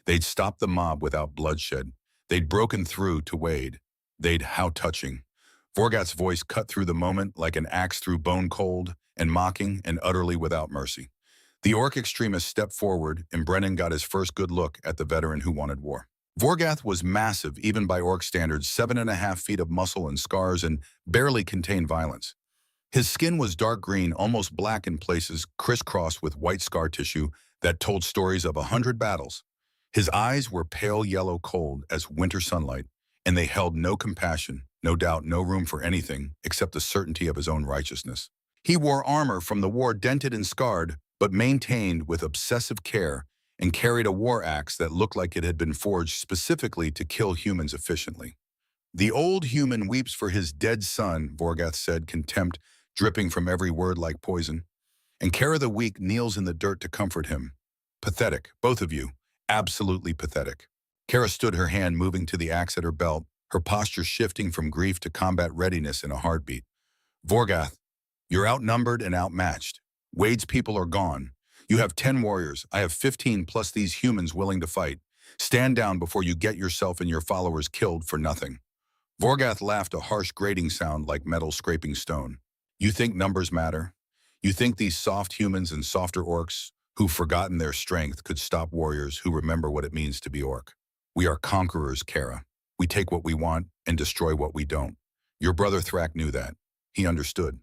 S2: They'd stopped the mob without bloodshed. They'd broken through to Wade. How touching. Vorgath's voice cut through the moment like an axe through bone, cold and mocking and utterly without mercy. The orc extremist stepped forward, and Brennan got his first good look at the veteran who wanted war. Vorgath was massive, even by orc standards, 7.5 feet of muscle and scars, and barely contained violence. His skin was dark green, almost black in places, crisscrossed with white scar tissue that told stories of 100 battles. His eyes were pale yellow, cold as winter sunlight, and they held no compassion, no doubt, no room for anything except the certainty of his own righteousness. He wore armor from the war, dented and scarred, but maintained with obsessive care, and carried a war axe that looked like it had been forged specifically to kill humans efficiently. "The old human weeps for his dead son," Vorgath said, contempt dripping from every word like poison. "And Kara the weak kneels in the dirt to comfort him. Pathetic, both of you. Absolutely pathetic." Kara stood, her hand moving to the axe at her belt, her posture shifting from grief to combat readiness in a heartbeat. "Vorgath, you're outnumbered and outmatched. Wade's people are gone. You have 10 warriors. I have 15 plus these humans willing to fight. Stand down before you get yourself and your followers killed for nothing." Vorgath laughed, a harsh grating sound like metal scraping stone. "You think numbers matter? You think these soft humans and softer orcs who've forgotten their strength could stop warriors who remember what it means to be orc? We are conquerors, Kara. We take what we want and destroy what we don't. Your brother Thrak knew that. He understood."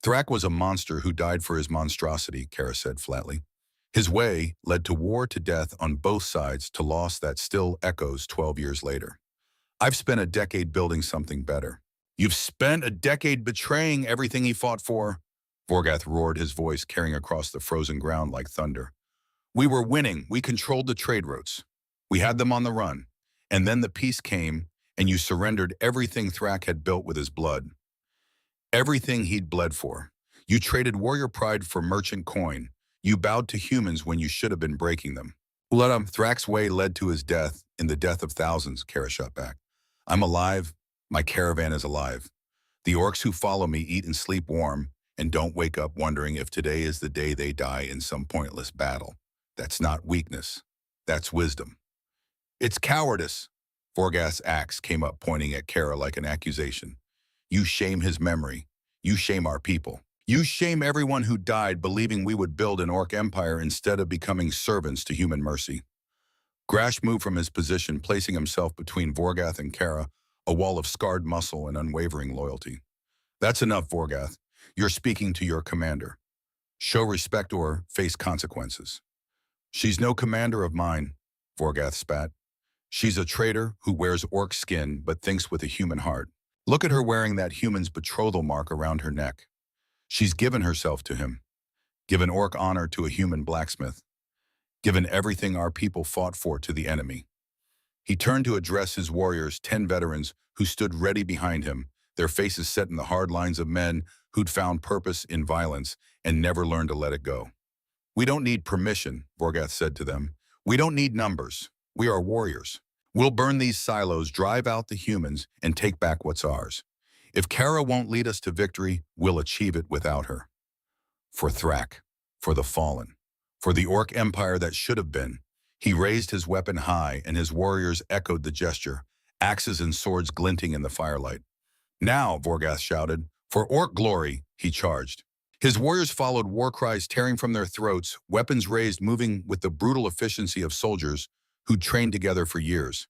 S2: "Thrak was a monster who died for his monstrosity," Kara said flatly. "His way led to war, to death on both sides, to loss that still echoes 12 years later. I've spent a decade building something better." "You've spent a decade betraying everything he fought for," Vorgath roared, his voice carrying across the frozen ground like thunder. "We were winning. We controlled the trade routes. We had them on the run. And then the peace came, and you surrendered everything Thrak had built with his blood. Everything he'd bled for. You traded warrior pride for merchant coin. You bowed to humans when you should have been breaking them." "Thrak's way led to his death, in the death of thousands," Kara shot back. "I'm alive. My caravan is alive. The orcs who follow me eat and sleep warm, and don't wake up wondering if today is the day they die in some pointless battle. That's not weakness. That's wisdom." "It's cowardice." Vorgath's axe came up, pointing at Kara like an accusation. "You shame his memory. You shame our people. You shame everyone who died believing we would build an orc empire instead of becoming servants to human mercy." Grash moved from his position, placing himself between Vorgath and Kara, a wall of scarred muscle and unwavering loyalty. "That's enough, Vorgath. You're speaking to your commander. Show respect or face consequences." "She's no commander of mine," Vorgath spat. "She's a traitor who wears orc skin but thinks with a human heart. Look at her wearing that human's betrothal mark around her neck. She's given herself to him, given orc honor to a human blacksmith, given everything our people fought for to the enemy. He turned to address his warriors, 10 veterans who stood ready behind him, their faces set in the hard lines of men who'd found purpose in violence and never learned to let it go. "We don't need permission," Vorgath said to them. "We don't need numbers. We are warriors. We'll burn these silos, drive out the humans, and take back what's ours. If Kara won't lead us to victory, we'll achieve it without her. For Thrak, for the fallen, for the Orc Empire that should have been." He raised his weapon high, and his warriors echoed the gesture, axes and swords glinting in the firelight. "Now," Vorgath shouted, "for Orc glory," he charged. His warriors followed, war cries tearing from their throats, weapons raised, moving with the brutal efficiency of soldiers who'd trained together for years.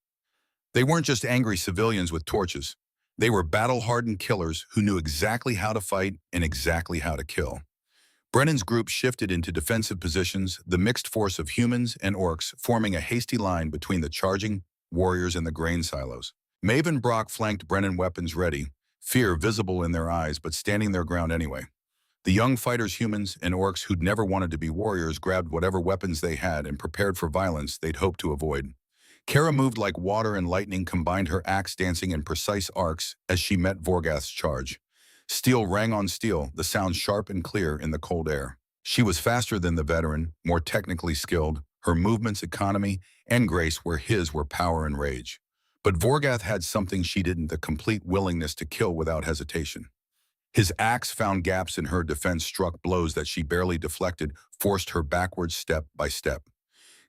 S2: They weren't just angry civilians with torches. They were battle-hardened killers who knew exactly how to fight and exactly how to kill. Brennan's group shifted into defensive positions, the mixed force of humans and orcs forming a hasty line between the charging warriors and the grain silos. Maeve and Brock flanked Brennan, weapons ready, fear visible in their eyes but standing their ground anyway. The young fighters, humans and orcs who'd never wanted to be warriors, grabbed whatever weapons they had and prepared for violence they'd hoped to avoid. Kara moved like water, and lightning combined, her axe dancing in precise arcs as she met Vorgath's charge. Steel rang on steel, the sound sharp and clear in the cold air. She was faster than the veteran, more technically skilled. Her movements, economy, and grace where his were power and rage. But Vorgath had something she didn't: the complete willingness to kill without hesitation. His axe found gaps in her defense, struck blows that she barely deflected, forced her backwards step by step.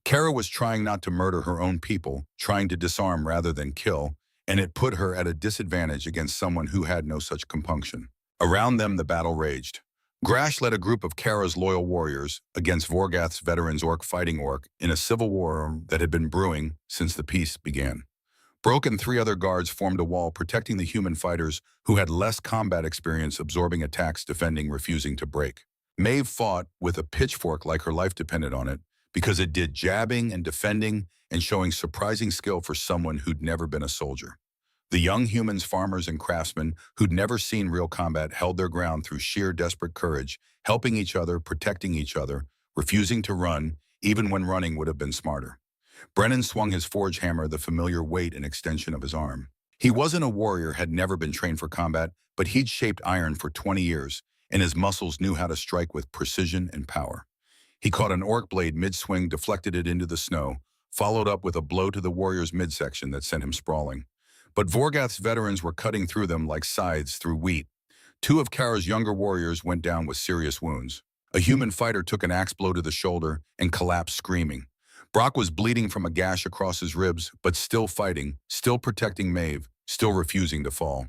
S2: Kara was trying not to murder her own people, trying to disarm rather than kill, and it put her at a disadvantage against someone who had no such compunction. Around them, the battle raged. Grash led a group of Kara's loyal warriors against Vorgath's veterans, orc fighting orc, in a civil war that had been brewing since the peace began. Broke and 3 other guards formed a wall, protecting the human fighters who had less combat experience, absorbing attacks, defending, refusing to break. Maeve fought with a pitchfork like her life depended on it, because it did jabbing and defending and showing surprising skill for someone who'd never been a soldier. The young humans, farmers, and craftsmen who'd never seen real combat held their ground through sheer desperate courage, helping each other, protecting each other, refusing to run, even when running would have been smarter. Brennan swung his forge hammer, the familiar weight and extension of his arm. He wasn't a warrior, had never been trained for combat, but he'd shaped iron for 20 years, and his muscles knew how to strike with precision and power. He caught an orc blade mid-swing, deflected it into the snow, followed up with a blow to the warrior's midsection that sent him sprawling. But Vorgath's veterans were cutting through them like scythes through wheat. 2 of Kara's younger warriors went down with serious wounds. A human fighter took an axe blow to the shoulder and collapsed screaming. Brock was bleeding from a gash across his ribs, but still fighting, still protecting Maeve, still refusing to fall.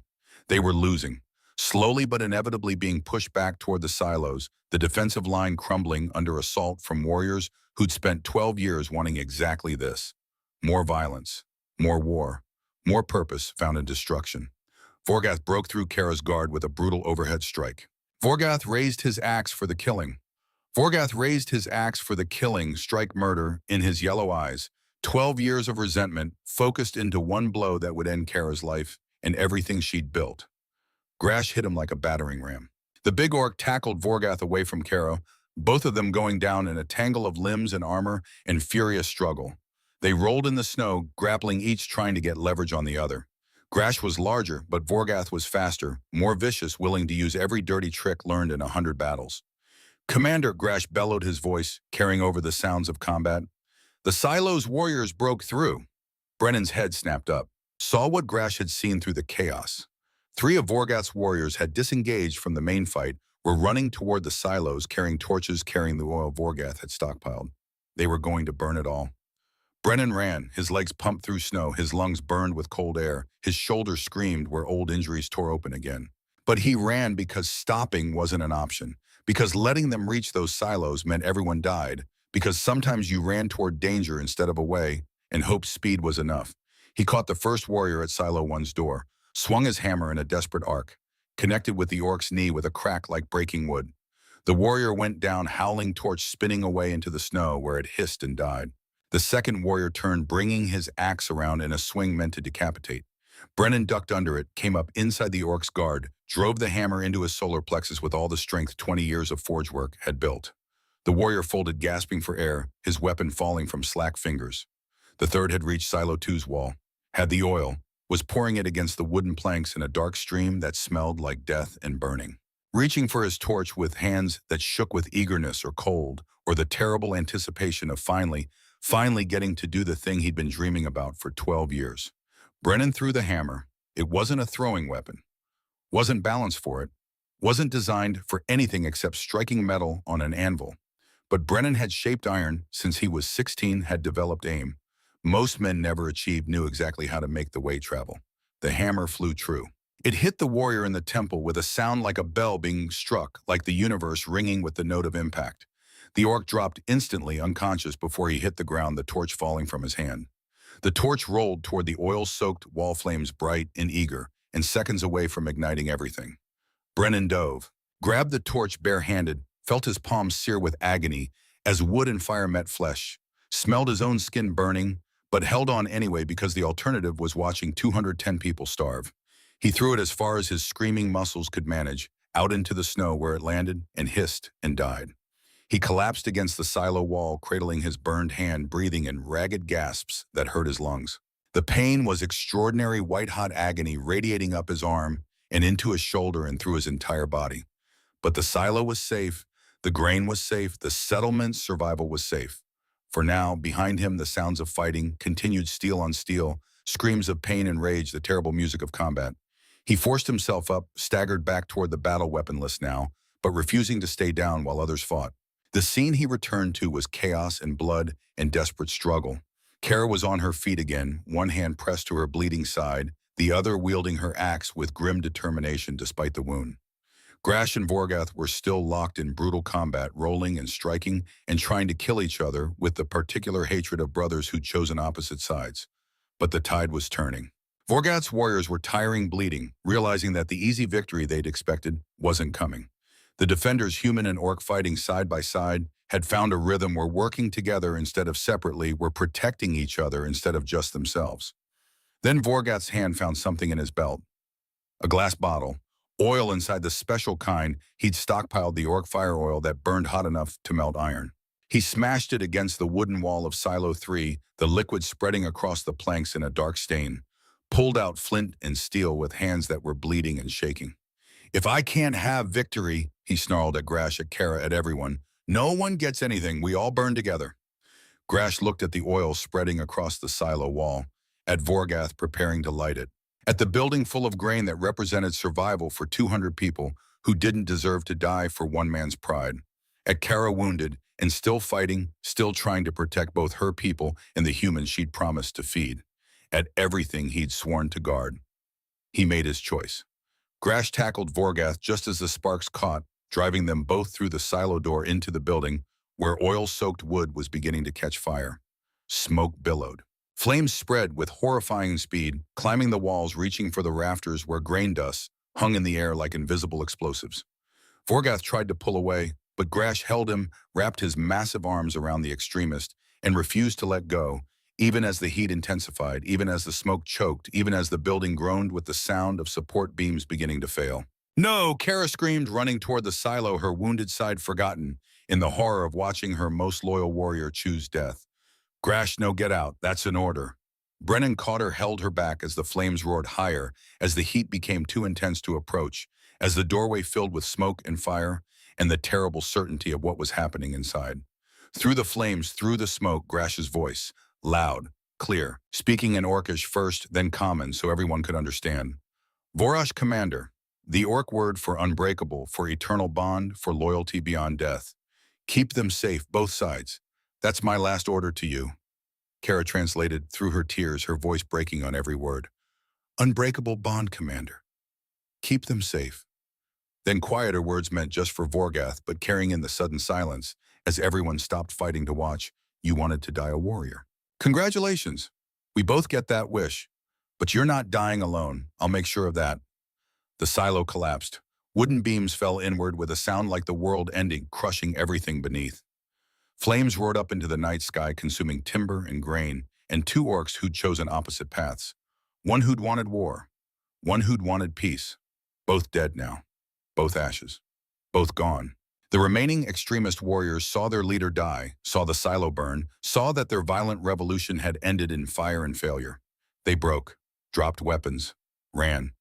S2: They were losing, slowly but inevitably being pushed back toward the silos, the defensive line crumbling under assault from warriors who'd spent 12 years wanting exactly this: more violence, more war, more purpose found in destruction. Vorgath broke through Kara's guard with a brutal overhead strike. Vorgath raised his axe for the killing. Vorgath raised his axe for the killing, strike murder in his yellow eyes. 12 years of resentment focused into one blow that would end Kara's life and everything she'd built. Grash hit him like a battering ram. The big orc tackled Vorgath away from Kara, both of them going down in a tangle of limbs and armor and furious struggle. They rolled in the snow, grappling, each trying to get leverage on the other. Grash was larger, but Vorgath was faster, more vicious, willing to use every dirty trick learned in 100 battles. "Commander," Grash bellowed, his voice carrying over the sounds of combat. "The silos warriors broke through." Brennan's head snapped up, saw what Grash had seen through the chaos. 3 of Vorgath's warriors had disengaged from the main fight, were running toward the silos, carrying torches, carrying the oil Vorgath had stockpiled. They were going to burn it all. Brennan ran, his legs pumped through snow, his lungs burned with cold air, his shoulders screamed where old injuries tore open again. But he ran because stopping wasn't an option, because letting them reach those silos meant everyone died, because sometimes you ran toward danger instead of away, and hoped speed was enough. He caught the first warrior at Silo 1's door, swung his hammer in a desperate arc, connected with the orc's knee with a crack like breaking wood. The warrior went down, howling, torch spinning away into the snow where it hissed and died. The second warrior turned, bringing his axe around in a swing meant to decapitate. Brennan ducked under it, came up inside the orc's guard, drove the hammer into his solar plexus with all the strength 20 years of forge work had built. The warrior folded, gasping for air, his weapon falling from slack fingers. The third had reached Silo Two's wall, had the oil, was pouring it against the wooden planks in a dark stream that smelled like death and burning. Reaching for his torch with hands that shook with eagerness or cold, or the terrible anticipation of finally getting to do the thing he'd been dreaming about for 12 years. Brennan threw the hammer. It wasn't a throwing weapon, wasn't balanced for it, wasn't designed for anything except striking metal on an anvil. But Brennan had shaped iron since he was 16, had developed aim. Most men never achieved knew exactly how to make the weight travel. The hammer flew true. It hit the warrior in the temple with a sound like a bell being struck, like the universe ringing with the note of impact. The orc dropped instantly unconscious before he hit the ground, the torch falling from his hand. The torch rolled toward the oil-soaked wall flames, bright and eager, and seconds away from igniting everything. Brennan dove, grabbed the torch barehanded, felt his palms sear with agony as wood and fire met flesh, smelled his own skin burning, but held on anyway because the alternative was watching 210 people starve. He threw it as far as his screaming muscles could manage, out into the snow where it landed and hissed and died. He collapsed against the silo wall, cradling his burned hand, breathing in ragged gasps that hurt his lungs. The pain was extraordinary white-hot agony radiating up his arm and into his shoulder and through his entire body. But the silo was safe, the grain was safe, the settlement's survival was safe. For now, behind him, the sounds of fighting continued, steel on steel, screams of pain and rage, the terrible music of combat. He forced himself up, staggered back toward the battle, weaponless now, but refusing to stay down while others fought. The scene he returned to was chaos and blood and desperate struggle. Kara was on her feet again, one hand pressed to her bleeding side, the other wielding her axe with grim determination despite the wound. Grash and Vorgath were still locked in brutal combat, rolling and striking and trying to kill each other with the particular hatred of brothers who'd chosen opposite sides. But the tide was turning. Vorgath's warriors were tiring, bleeding, realizing that the easy victory they'd expected wasn't coming. The defenders, human and orc fighting side by side, had found a rhythm, were working together instead of separately, were protecting each other instead of just themselves. Then Vorgath's hand found something in his belt. A glass bottle, oil inside the special kind he'd stockpiled, the orc fire oil that burned hot enough to melt iron. He smashed it against the wooden wall of Silo 3, the liquid spreading across the planks in a dark stain, pulled out flint and steel with hands that were bleeding and shaking. "If I can't have victory," he snarled at Grash, at Kara, at everyone, "no one gets anything. We all burn together." Grash looked at the oil spreading across the silo wall, at Vorgath preparing to light it, at the building full of grain that represented survival for 200 people who didn't deserve to die for one man's pride, at Kara wounded and still fighting, still trying to protect both her people and the humans she'd promised to feed, at everything he'd sworn to guard. He made his choice. Grash tackled Vorgath just as the sparks caught, driving them both through the silo door into the building, where oil-soaked wood was beginning to catch fire. Smoke billowed. Flames spread with horrifying speed, climbing the walls, reaching for the rafters where grain dust hung in the air like invisible explosives. Vorgath tried to pull away, but Grash held him, wrapped his massive arms around the extremist, and refused to let go, even as the heat intensified, even as the smoke choked, even as the building groaned with the sound of support beams beginning to fail. "No!" Kara screamed, running toward the silo, her wounded side forgotten, in the horror of watching her most loyal warrior choose death. "Grash, no, get out. That's an order." Brennan caught her, held her back as the flames roared higher, as the heat became too intense to approach, as the doorway filled with smoke and fire, and the terrible certainty of what was happening inside. Through the flames, through the smoke, Grash's voice, loud, clear, speaking in Orcish first, then Common, so everyone could understand. "Vorash, Commander, the Orc word for unbreakable, for eternal bond, for loyalty beyond death. Keep them safe, both sides. That's my last order to you." Kara translated through her tears, her voice breaking on every word. "Unbreakable bond, Commander. Keep them safe." Then quieter words meant just for Vorgath, but carrying in the sudden silence, as everyone stopped fighting to watch, "You wanted to die a warrior. Congratulations. We both get that wish. But you're not dying alone. I'll make sure of that." The silo collapsed. Wooden beams fell inward with a sound like the world ending, crushing everything beneath. Flames roared up into the night sky, consuming timber and grain, and two orcs who'd chosen opposite paths. One who'd wanted war, one who'd wanted peace. Both dead now. Both ashes. Both gone. The remaining extremist warriors saw their leader die, saw the silo burn, saw that their violent revolution had ended in fire and failure. They broke, dropped weapons, ran,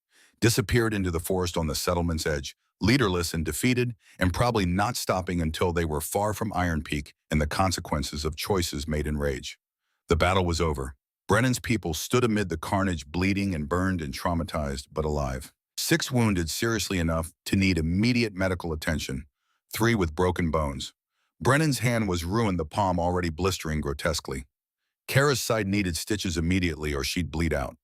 S2: disappeared into the forest on the settlement's edge, leaderless and defeated, and probably not stopping until they were far from Iron Peak and the consequences of choices made in rage. The battle was over. Brennan's people stood amid the carnage, bleeding and burned and traumatized, but alive. 6 wounded seriously enough to need immediate medical attention, 3 with broken bones. Brennan's hand was ruined, the palm already blistering grotesquely. Kara's side needed stitches immediately or she'd bleed out.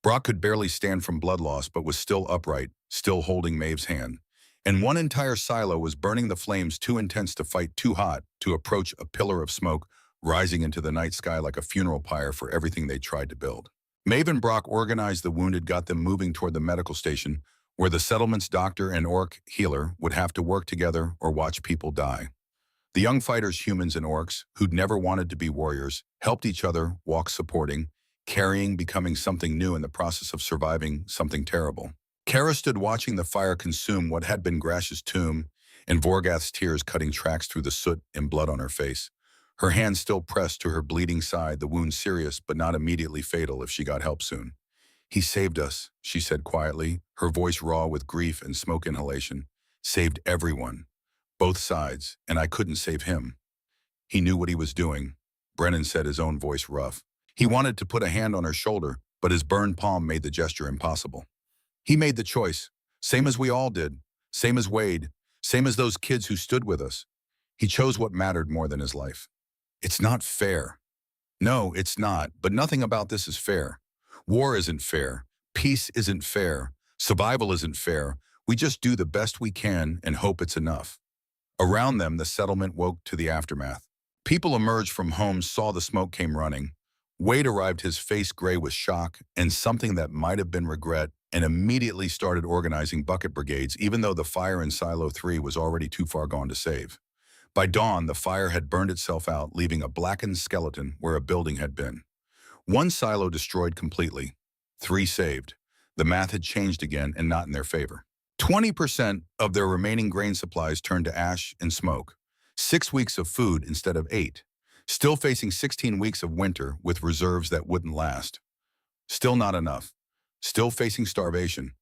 S2: Brock could barely stand from blood loss but was still upright, still holding Maeve's hand. And one entire silo was burning, the flames too intense to fight, too hot to approach, a pillar of smoke rising into the night sky like a funeral pyre for everything they tried to build. Maeve and Brock organized the wounded, got them moving toward the medical station, where the settlement's doctor and orc healer would have to work together or watch people die. The young fighters, humans and orcs, who'd never wanted to be warriors, helped each other, walk supporting, carrying, becoming something new in the process of surviving something terrible. Kara stood watching the fire consume what had been Grash's tomb, and Vorgath's tears cutting tracks through the soot and blood on her face. Her hand still pressed to her bleeding side, the wound serious but not immediately fatal if she got help soon. "He saved us," she said quietly, her voice raw with grief and smoke inhalation. "Saved everyone. Both sides, and I couldn't save him." He knew what he was doing, Brennan said, his own voice rough. He wanted to put a hand on her shoulder, but his burned palm made the gesture impossible. He made the choice, same as we all did, same as Wade, same as those kids who stood with us. He chose what mattered more than his life. It's not fair. No, it's not, but nothing about this is fair. War isn't fair. Peace isn't fair. Survival isn't fair. We just do the best we can and hope it's enough. Around them, the settlement woke to the aftermath. People emerged from homes, saw the smoke came running. Wade arrived, his face gray with shock and something that might have been regret, and immediately started organizing bucket brigades, even though the fire in Silo 3 was already too far gone to save. By dawn, the fire had burned itself out, leaving a blackened skeleton where a building had been. 1 silo destroyed completely, 3 saved. The math had changed again, and not in their favor. 20% of their remaining grain supplies turned to ash and smoke. 6 weeks of food instead of 8. Still facing 16 weeks of winter with reserves that wouldn't last. Still not enough. Still facing starvation.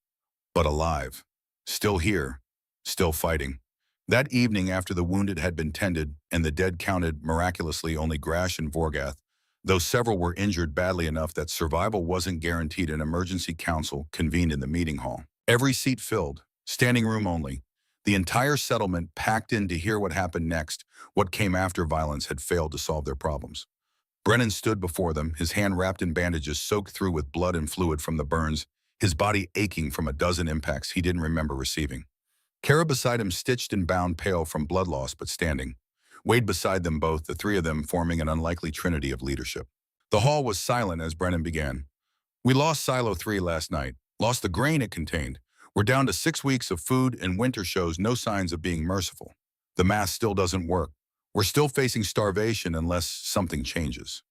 S2: But alive. Still here. Still fighting. That evening, after the wounded had been tended and the dead counted, miraculously only Grash and Vorgath, though several were injured badly enough that survival wasn't guaranteed, an emergency council convened in the meeting hall. Every seat filled, standing room only. The entire settlement packed in to hear what happened next, what came after violence had failed to solve their problems. Brennan stood before them, his hand wrapped in bandages soaked through with blood and fluid from the burns, his body aching from a dozen impacts he didn't remember receiving. Kara beside him, stitched and bound, pale from blood loss but standing. Wade beside them both, the 3 of them forming an unlikely trinity of leadership. The hall was silent as Brennan began. "We lost Silo 3 last night, lost the grain it contained. We're down to 6 weeks of food, and winter shows no signs of being merciful. The math still doesn't work. We're still facing starvation unless something changes."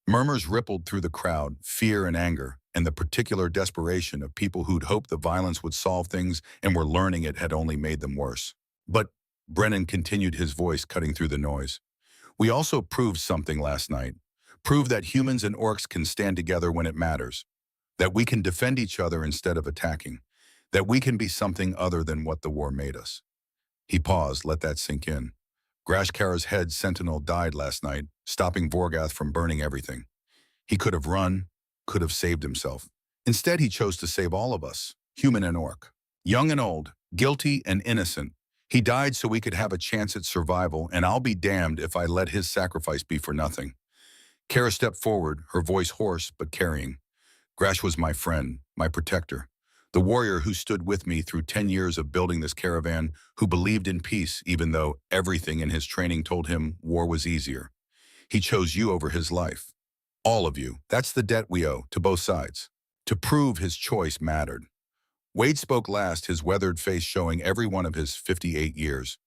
S2: Murmurs rippled through the crowd, fear and anger, and the particular desperation of people who'd hoped the violence would solve things and were learning it had only made them worse. "But," Brennan continued, his voice cutting through the noise, "we also proved something last night. Proved that humans and orcs can stand together when it matters. That we can defend each other instead of attacking. That we can be something other than what the war made us." He paused, let that sink in. Grashkara's head sentinel died last night, stopping Vorgath from burning everything. He could have run, could have saved himself. Instead, he chose to save all of us, human and orc. Young and old, guilty and innocent. He died so we could have a chance at survival, and I'll be damned if I let his sacrifice be for nothing. Kara stepped forward, her voice hoarse but carrying. "Grash was my friend, my protector. The warrior who stood with me through 10 years of building this caravan, who believed in peace even though everything in his training told him war was easier. He chose you over his life. All of you. That's the debt we owe to both sides. To prove his choice mattered." Wade spoke last, his weathered face showing every one of his 58 years.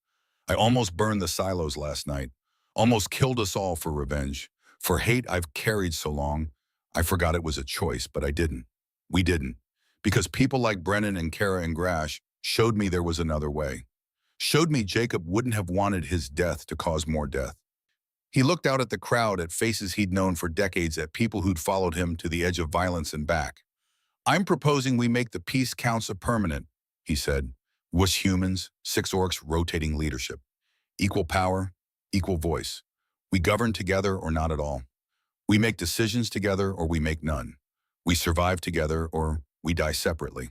S2: "I almost burned the silos last night. Almost killed us all for revenge. For hate I've carried so long. I forgot it was a choice, but I didn't. We didn't. Because people like Brennan and Kara and Grash showed me there was another way. showed me Jacob wouldn't have wanted his death to cause more death. He looked out at the crowd, at faces he'd known for decades, at people who'd followed him to the edge of violence and back. "I'm proposing we make the peace council permanent," he said. "Was humans, 6 orcs rotating leadership. Equal power, equal voice. We govern together or not at all. We make decisions together or we make none. We survive together or we die separately."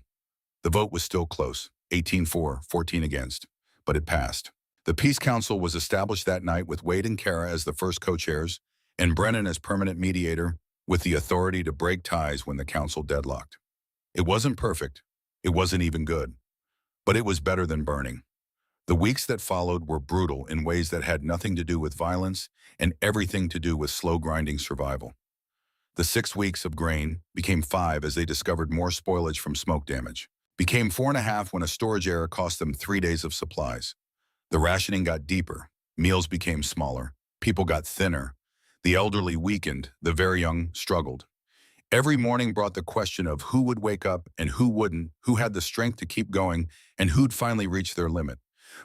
S2: The vote was still close, 18-4, 14 against, but it passed. The Peace Council was established that night with Wade and Kara as the first co-chairs and Brennan as permanent mediator, with the authority to break ties when the council deadlocked. It wasn't perfect. It wasn't even good. But it was better than burning. The weeks that followed were brutal in ways that had nothing to do with violence and everything to do with slow grinding survival. The 6 weeks of grain became 5 as they discovered more spoilage from smoke damage. Became 4.5 when a storage error cost them 3 days of supplies. The rationing got deeper. Meals became smaller. People got thinner. The elderly weakened. The very young struggled. Every morning brought the question of who would wake up and who wouldn't, who had the strength to keep going, and who'd finally reach their limit.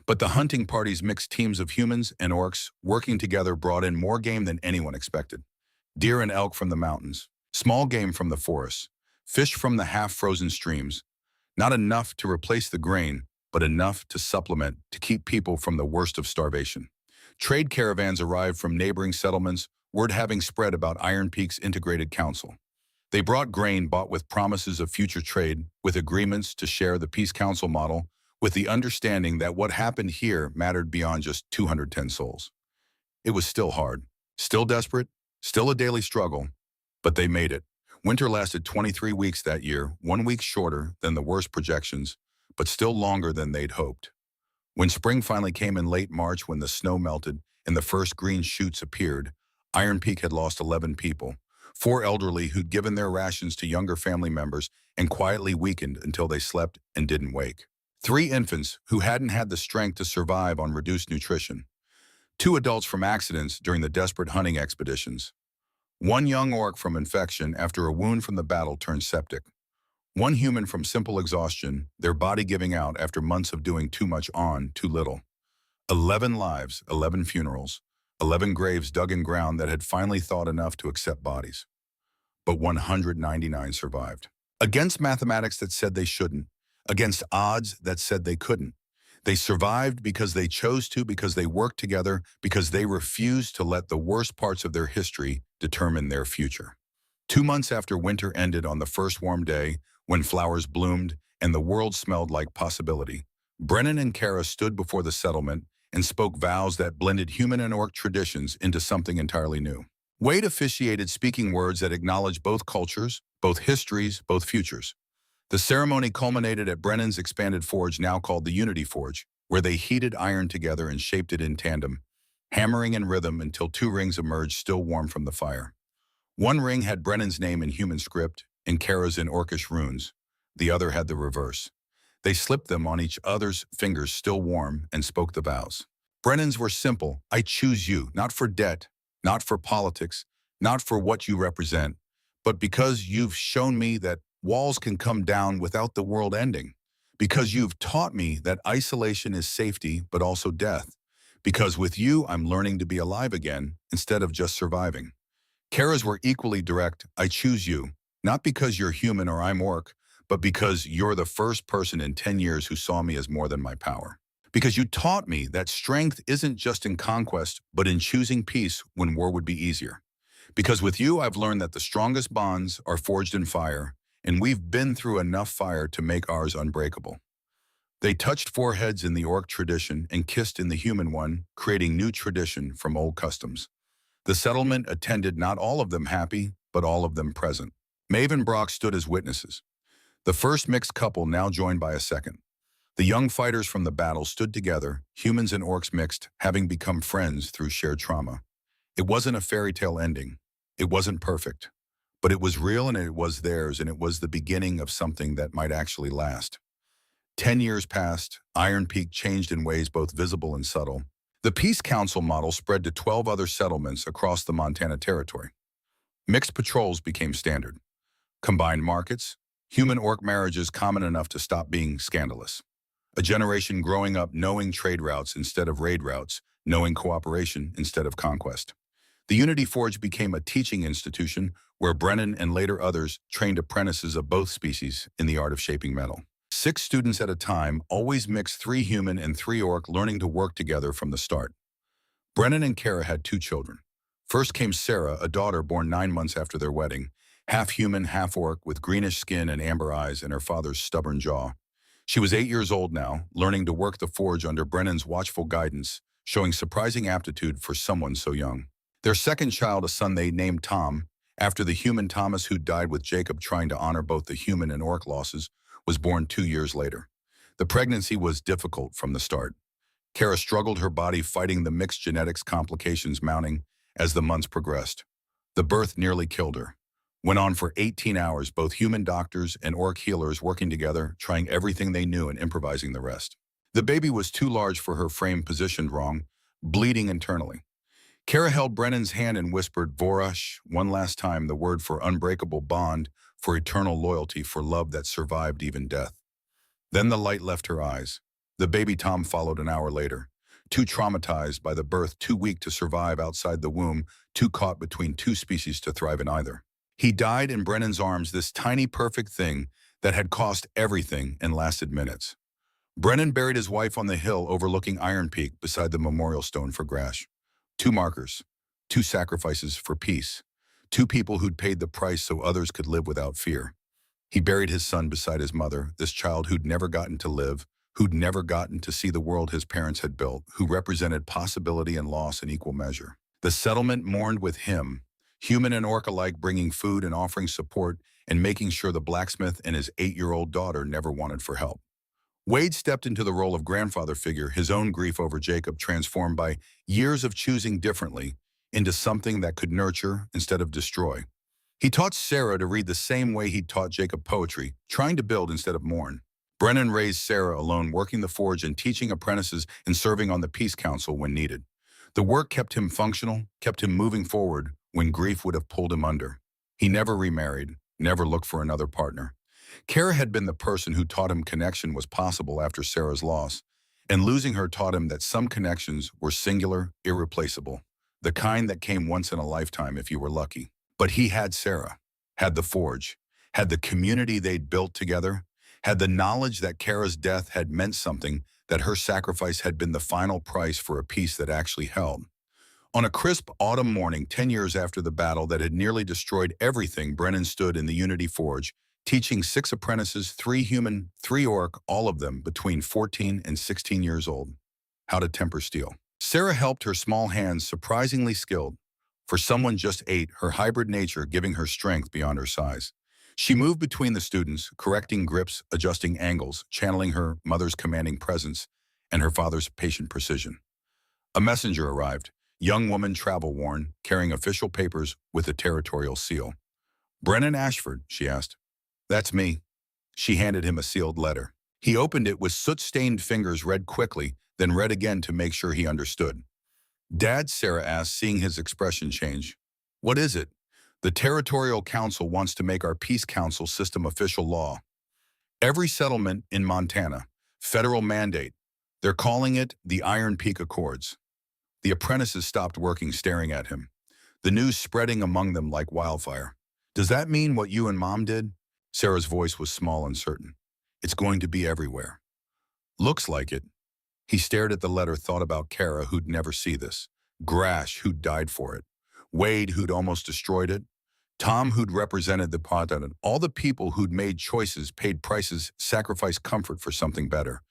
S2: But the hunting parties mixed teams of humans and orcs working together brought in more game than anyone expected. Deer and elk from the mountains, small game from the forests, fish from the half-frozen streams. Not enough to replace the grain, but enough to supplement, to keep people from the worst of starvation. Trade caravans arrived from neighboring settlements, word having spread about Iron Peak's integrated council. They brought grain bought with promises of future trade, with agreements to share the Peace Council model, with the understanding that what happened here mattered beyond just 210 souls. It was still hard, still desperate, still a daily struggle, but they made it. Winter lasted 23 weeks that year, 1 week shorter than the worst projections, but still longer than they'd hoped. When spring finally came in late March, when the snow melted and the first green shoots appeared, Iron Peak had lost 11 people, 4 elderly who'd given their rations to younger family members and quietly weakened until they slept and didn't wake. 3 infants who hadn't had the strength to survive on reduced nutrition. 2 adults from accidents during the desperate hunting expeditions. 1 young orc from infection after a wound from the battle turned septic. 1 human from simple exhaustion, their body giving out after months of doing too much on too little. 11 lives, 11 funerals, 11 graves dug in ground that had finally thawed enough to accept bodies. But 199 survived. Against mathematics that said they shouldn't, against odds that said they couldn't. They survived because they chose to, because they worked together, because they refused to let the worst parts of their history determine their future. 2 months after winter ended, on the first warm day, when flowers bloomed and the world smelled like possibility, Brennan and Kara stood before the settlement and spoke vows that blended human and orc traditions into something entirely new. Wade officiated, speaking words that acknowledged both cultures, both histories, both futures. The ceremony culminated at Brennan's expanded forge, now called the Unity Forge, where they heated iron together and shaped it in tandem, hammering in rhythm until 2 rings emerged, still warm from the fire. 1 ring had Brennan's name in human script and Kara's in orcish runes. The other had the reverse. They slipped them on each other's fingers, still warm, and spoke the vows. Brennan's were simple. "I choose you, not for debt, not for politics, not for what you represent, but because you've shown me that walls can come down without the world ending. Because you've taught me that isolation is safety, but also death. Because with you, I'm learning to be alive again, instead of just surviving." Kara's were equally direct. "I choose you, not because you're human or I'm orc, but because you're the first person in 10 years who saw me as more than my power. Because you taught me that strength isn't just in conquest, but in choosing peace when war would be easier. Because with you, I've learned that the strongest bonds are forged in fire, and we've been through enough fire to make ours unbreakable." They touched foreheads in the orc tradition and kissed in the human one, creating new tradition from old customs. The settlement attended, not all of them happy, but all of them present. Maeve and Brock stood as witnesses. The first mixed couple, now joined by a second. The young fighters from the battle stood together, humans and orcs mixed, having become friends through shared trauma. It wasn't a fairy tale ending. It wasn't perfect. But it was real, and it was theirs, and it was the beginning of something that might actually last. 10 years passed. Iron Peak changed in ways both visible and subtle. The Peace Council model spread to 12 other settlements across the Montana territory. Mixed patrols became standard. Combined markets, human-orc marriages common enough to stop being scandalous. A generation growing up knowing trade routes instead of raid routes, knowing cooperation instead of conquest. The Unity Forge became a teaching institution where Brennan and later others trained apprentices of both species in the art of shaping metal. 6 students at a time, always mixed 3 human and 3 orc, learning to work together from the start. Brennan and Kara had 2 children. First came Sarah, a daughter born 9 months after their wedding, half human, half orc, with greenish skin and amber eyes and her father's stubborn jaw. She was 8 years old now, learning to work the forge under Brennan's watchful guidance, showing surprising aptitude for someone so young. Their second child, a son they named Tom, after the human Thomas who died with Jacob trying to honor both the human and orc losses, was born 2 years later. The pregnancy was difficult from the start. Kara struggled, her body fighting the mixed genetics complications mounting as the months progressed. The birth nearly killed her. Went on for 18 hours, both human doctors and orc healers working together, trying everything they knew and improvising the rest. The baby was too large for her frame, positioned wrong, bleeding internally. Kara held Brennan's hand and whispered, Vorash, one last time, the word for unbreakable bond, for eternal loyalty, for love that survived even death. Then the light left her eyes. The baby Tom followed an hour later, too traumatized by the birth, too weak to survive outside the womb, too caught between 2 species to thrive in either. He died in Brennan's arms, this tiny perfect thing that had cost everything and lasted minutes. Brennan buried his wife on the hill overlooking Iron Peak beside the memorial stone for Grash. 2 markers, 2 sacrifices for peace, 2 people who'd paid the price so others could live without fear. He buried his son beside his mother, this child who'd never gotten to live, who'd never gotten to see the world his parents had built, who represented possibility and loss in equal measure. The settlement mourned with him, human and orc alike, bringing food and offering support and making sure the blacksmith and his 8-year-old daughter never wanted for help. Wade stepped into the role of grandfather figure, his own grief over Jacob transformed by years of choosing differently into something that could nurture instead of destroy. He taught Sarah to read the same way he taught Jacob poetry, trying to build instead of mourn. Brennan raised Sarah alone, working the forge and teaching apprentices and serving on the Peace Council when needed. The work kept him functional, kept him moving forward when grief would have pulled him under. He never remarried, never looked for another partner. Kara had been the person who taught him connection was possible after Sarah's loss, and losing her taught him that some connections were singular, irreplaceable, the kind that came once in a lifetime if you were lucky. But he had Sarah, had the forge, had the community they'd built together, had the knowledge that Kara's death had meant something, that her sacrifice had been the final price for a peace that actually held. On a crisp autumn morning, 10 years after the battle that had nearly destroyed everything, Brennan stood in the Unity Forge, teaching 6 apprentices, 3 human, 3 orc, all of them between 14 and 16 years old, how to temper steel. Sarah helped, her small hands surprisingly skilled. For someone just 8, her hybrid nature giving her strength beyond her size. She moved between the students, correcting grips, adjusting angles, channeling her mother's commanding presence and her father's patient precision. A messenger arrived, young woman travel-worn, carrying official papers with a territorial seal. Brennan Ashford, she asked. That's me. She handed him a sealed letter. He opened it with soot-stained fingers, read quickly, then read again to make sure he understood. Dad, Sarah asked, seeing his expression change. What is it? The Territorial Council wants to make our Peace Council system official law. Every settlement in Montana, federal mandate. They're calling it the Iron Peak Accords. The apprentices stopped working, staring at him, the news spreading among them like wildfire. Does that mean what you and Mom did? Sarah's voice was small and certain. It's going to be everywhere. Looks like it. He stared at the letter, thought about Kara, who'd never see this. Grash, who'd died for it. Wade, who'd almost destroyed it. Tom, who'd represented the continent. All the people who'd made choices, paid prices, sacrificed comfort for something better.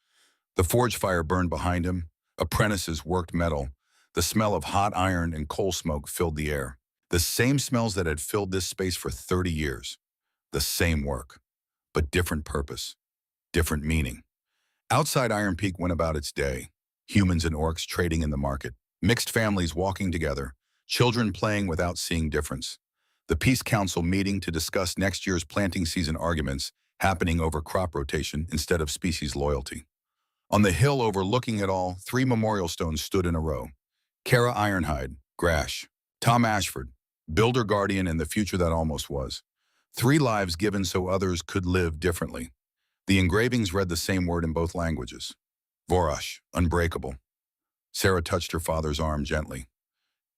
S2: The forge fire burned behind him. Apprentices worked metal. The smell of hot iron and coal smoke filled the air. The same smells that had filled this space for 30 years. The same work, but different purpose, different meaning. Outside Iron Peak went about its day. Humans and orcs trading in the market. Mixed families walking together. Children playing without seeing difference. The Peace Council meeting to discuss next year's planting season, arguments happening over crop rotation instead of species loyalty. On the hill overlooking it all, 3 memorial stones stood in a row. Kara Ironhide, Grash. Tom Ashford, builder guardian and the future that almost was. 3 lives given so others could live differently. The engravings read the same word in both languages. Vorash, unbreakable. Sarah touched her father's arm gently.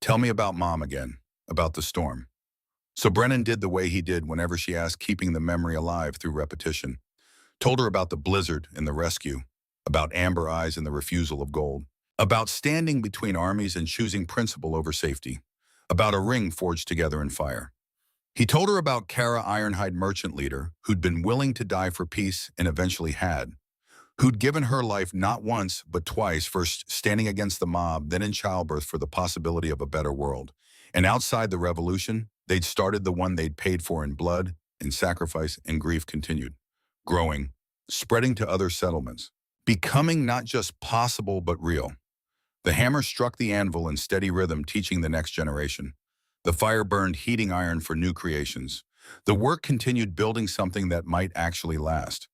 S2: Tell me about Mom again, about the storm. So Brennan did the way he did whenever she asked, keeping the memory alive through repetition. Told her about the blizzard and the rescue, about amber eyes and the refusal of gold, about standing between armies and choosing principle over safety, about a ring forged together in fire. He told her about Kara Ironhide, merchant leader, who'd been willing to die for peace and eventually had, who'd given her life not once but twice, first standing against the mob, then in childbirth for the possibility of a better world. And outside the revolution, they'd started the one they'd paid for in blood, in sacrifice, and grief continued, growing, spreading to other settlements, becoming not just possible but real. The hammer struck the anvil in steady rhythm, teaching the next generation. The fire burned, heating iron for new creations. The work continued, building something that might actually last.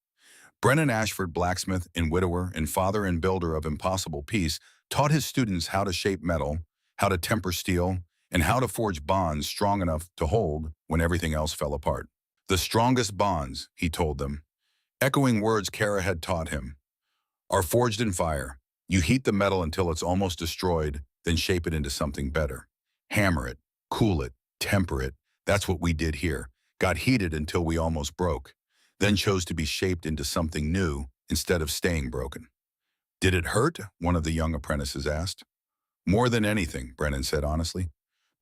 S2: Brennan Ashford, blacksmith and widower and father and builder of impossible peace, taught his students how to shape metal, how to temper steel, and how to forge bonds strong enough to hold when everything else fell apart. The strongest bonds, he told them, echoing words Kara had taught him, are forged in fire. You heat the metal until it's almost destroyed, then shape it into something better. Hammer it, cool it, temper it. That's what we did here. Got heated until we almost broke, then chose to be shaped into something new instead of staying broken. Did it hurt? One of the young apprentices asked. More than anything, Brennan said honestly.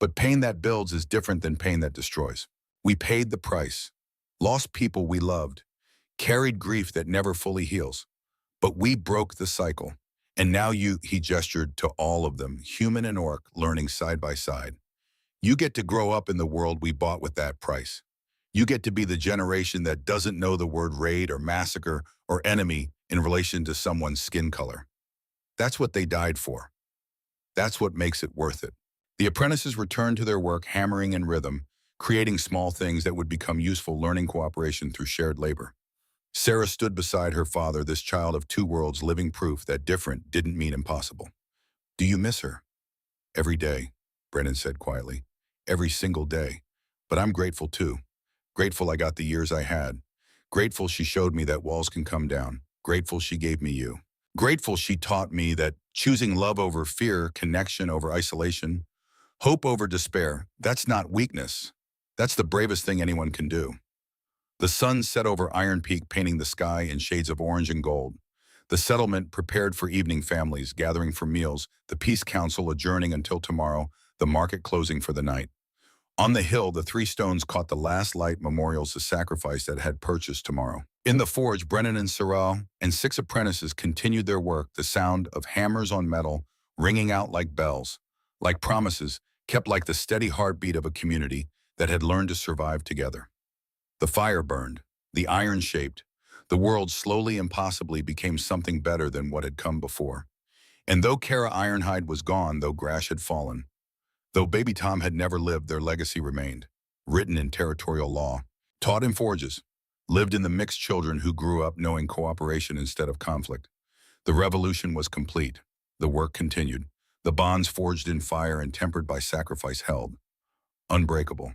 S2: But pain that builds is different than pain that destroys. We paid the price, lost people we loved, carried grief that never fully heals. But we broke the cycle. And now he gestured to all of them, human and orc, learning side by side. You get to grow up in the world we bought with that price. You get to be the generation that doesn't know the word raid or massacre or enemy in relation to someone's skin color. That's what they died for. That's what makes it worth it. The apprentices returned to their work, hammering in rhythm, creating small things that would become useful, learning cooperation through shared labor. Sarah stood beside her father, this child of two worlds, living proof that different didn't mean impossible. Do you miss her? Every day, Brennan said quietly. Every single day. But I'm grateful too. Grateful I got the years I had. Grateful she showed me that walls can come down. Grateful she gave me you. Grateful she taught me that choosing love over fear, connection over isolation, hope over despair, that's not weakness. That's the bravest thing anyone can do. The sun set over Iron Peak, painting the sky in shades of orange and gold. The settlement prepared for evening, families gathering for meals, the peace council adjourning until tomorrow, the market closing for the night. On the hill, the three stones caught the last light, memorials to sacrifice that had purchased tomorrow. In the forge, Brennan and Sorrel and 6 apprentices continued their work, the sound of hammers on metal ringing out like bells, like promises, kept like the steady heartbeat of a community that had learned to survive together. The fire burned, the iron shaped, the world slowly and possibly became something better than what had come before. And though Kara Ironhide was gone, though Grash had fallen, though Baby Tom had never lived, their legacy remained, written in territorial law, taught in forges, lived in the mixed children who grew up knowing cooperation instead of conflict. The revolution was complete. The work continued. The bonds forged in fire and tempered by sacrifice held, unbreakable.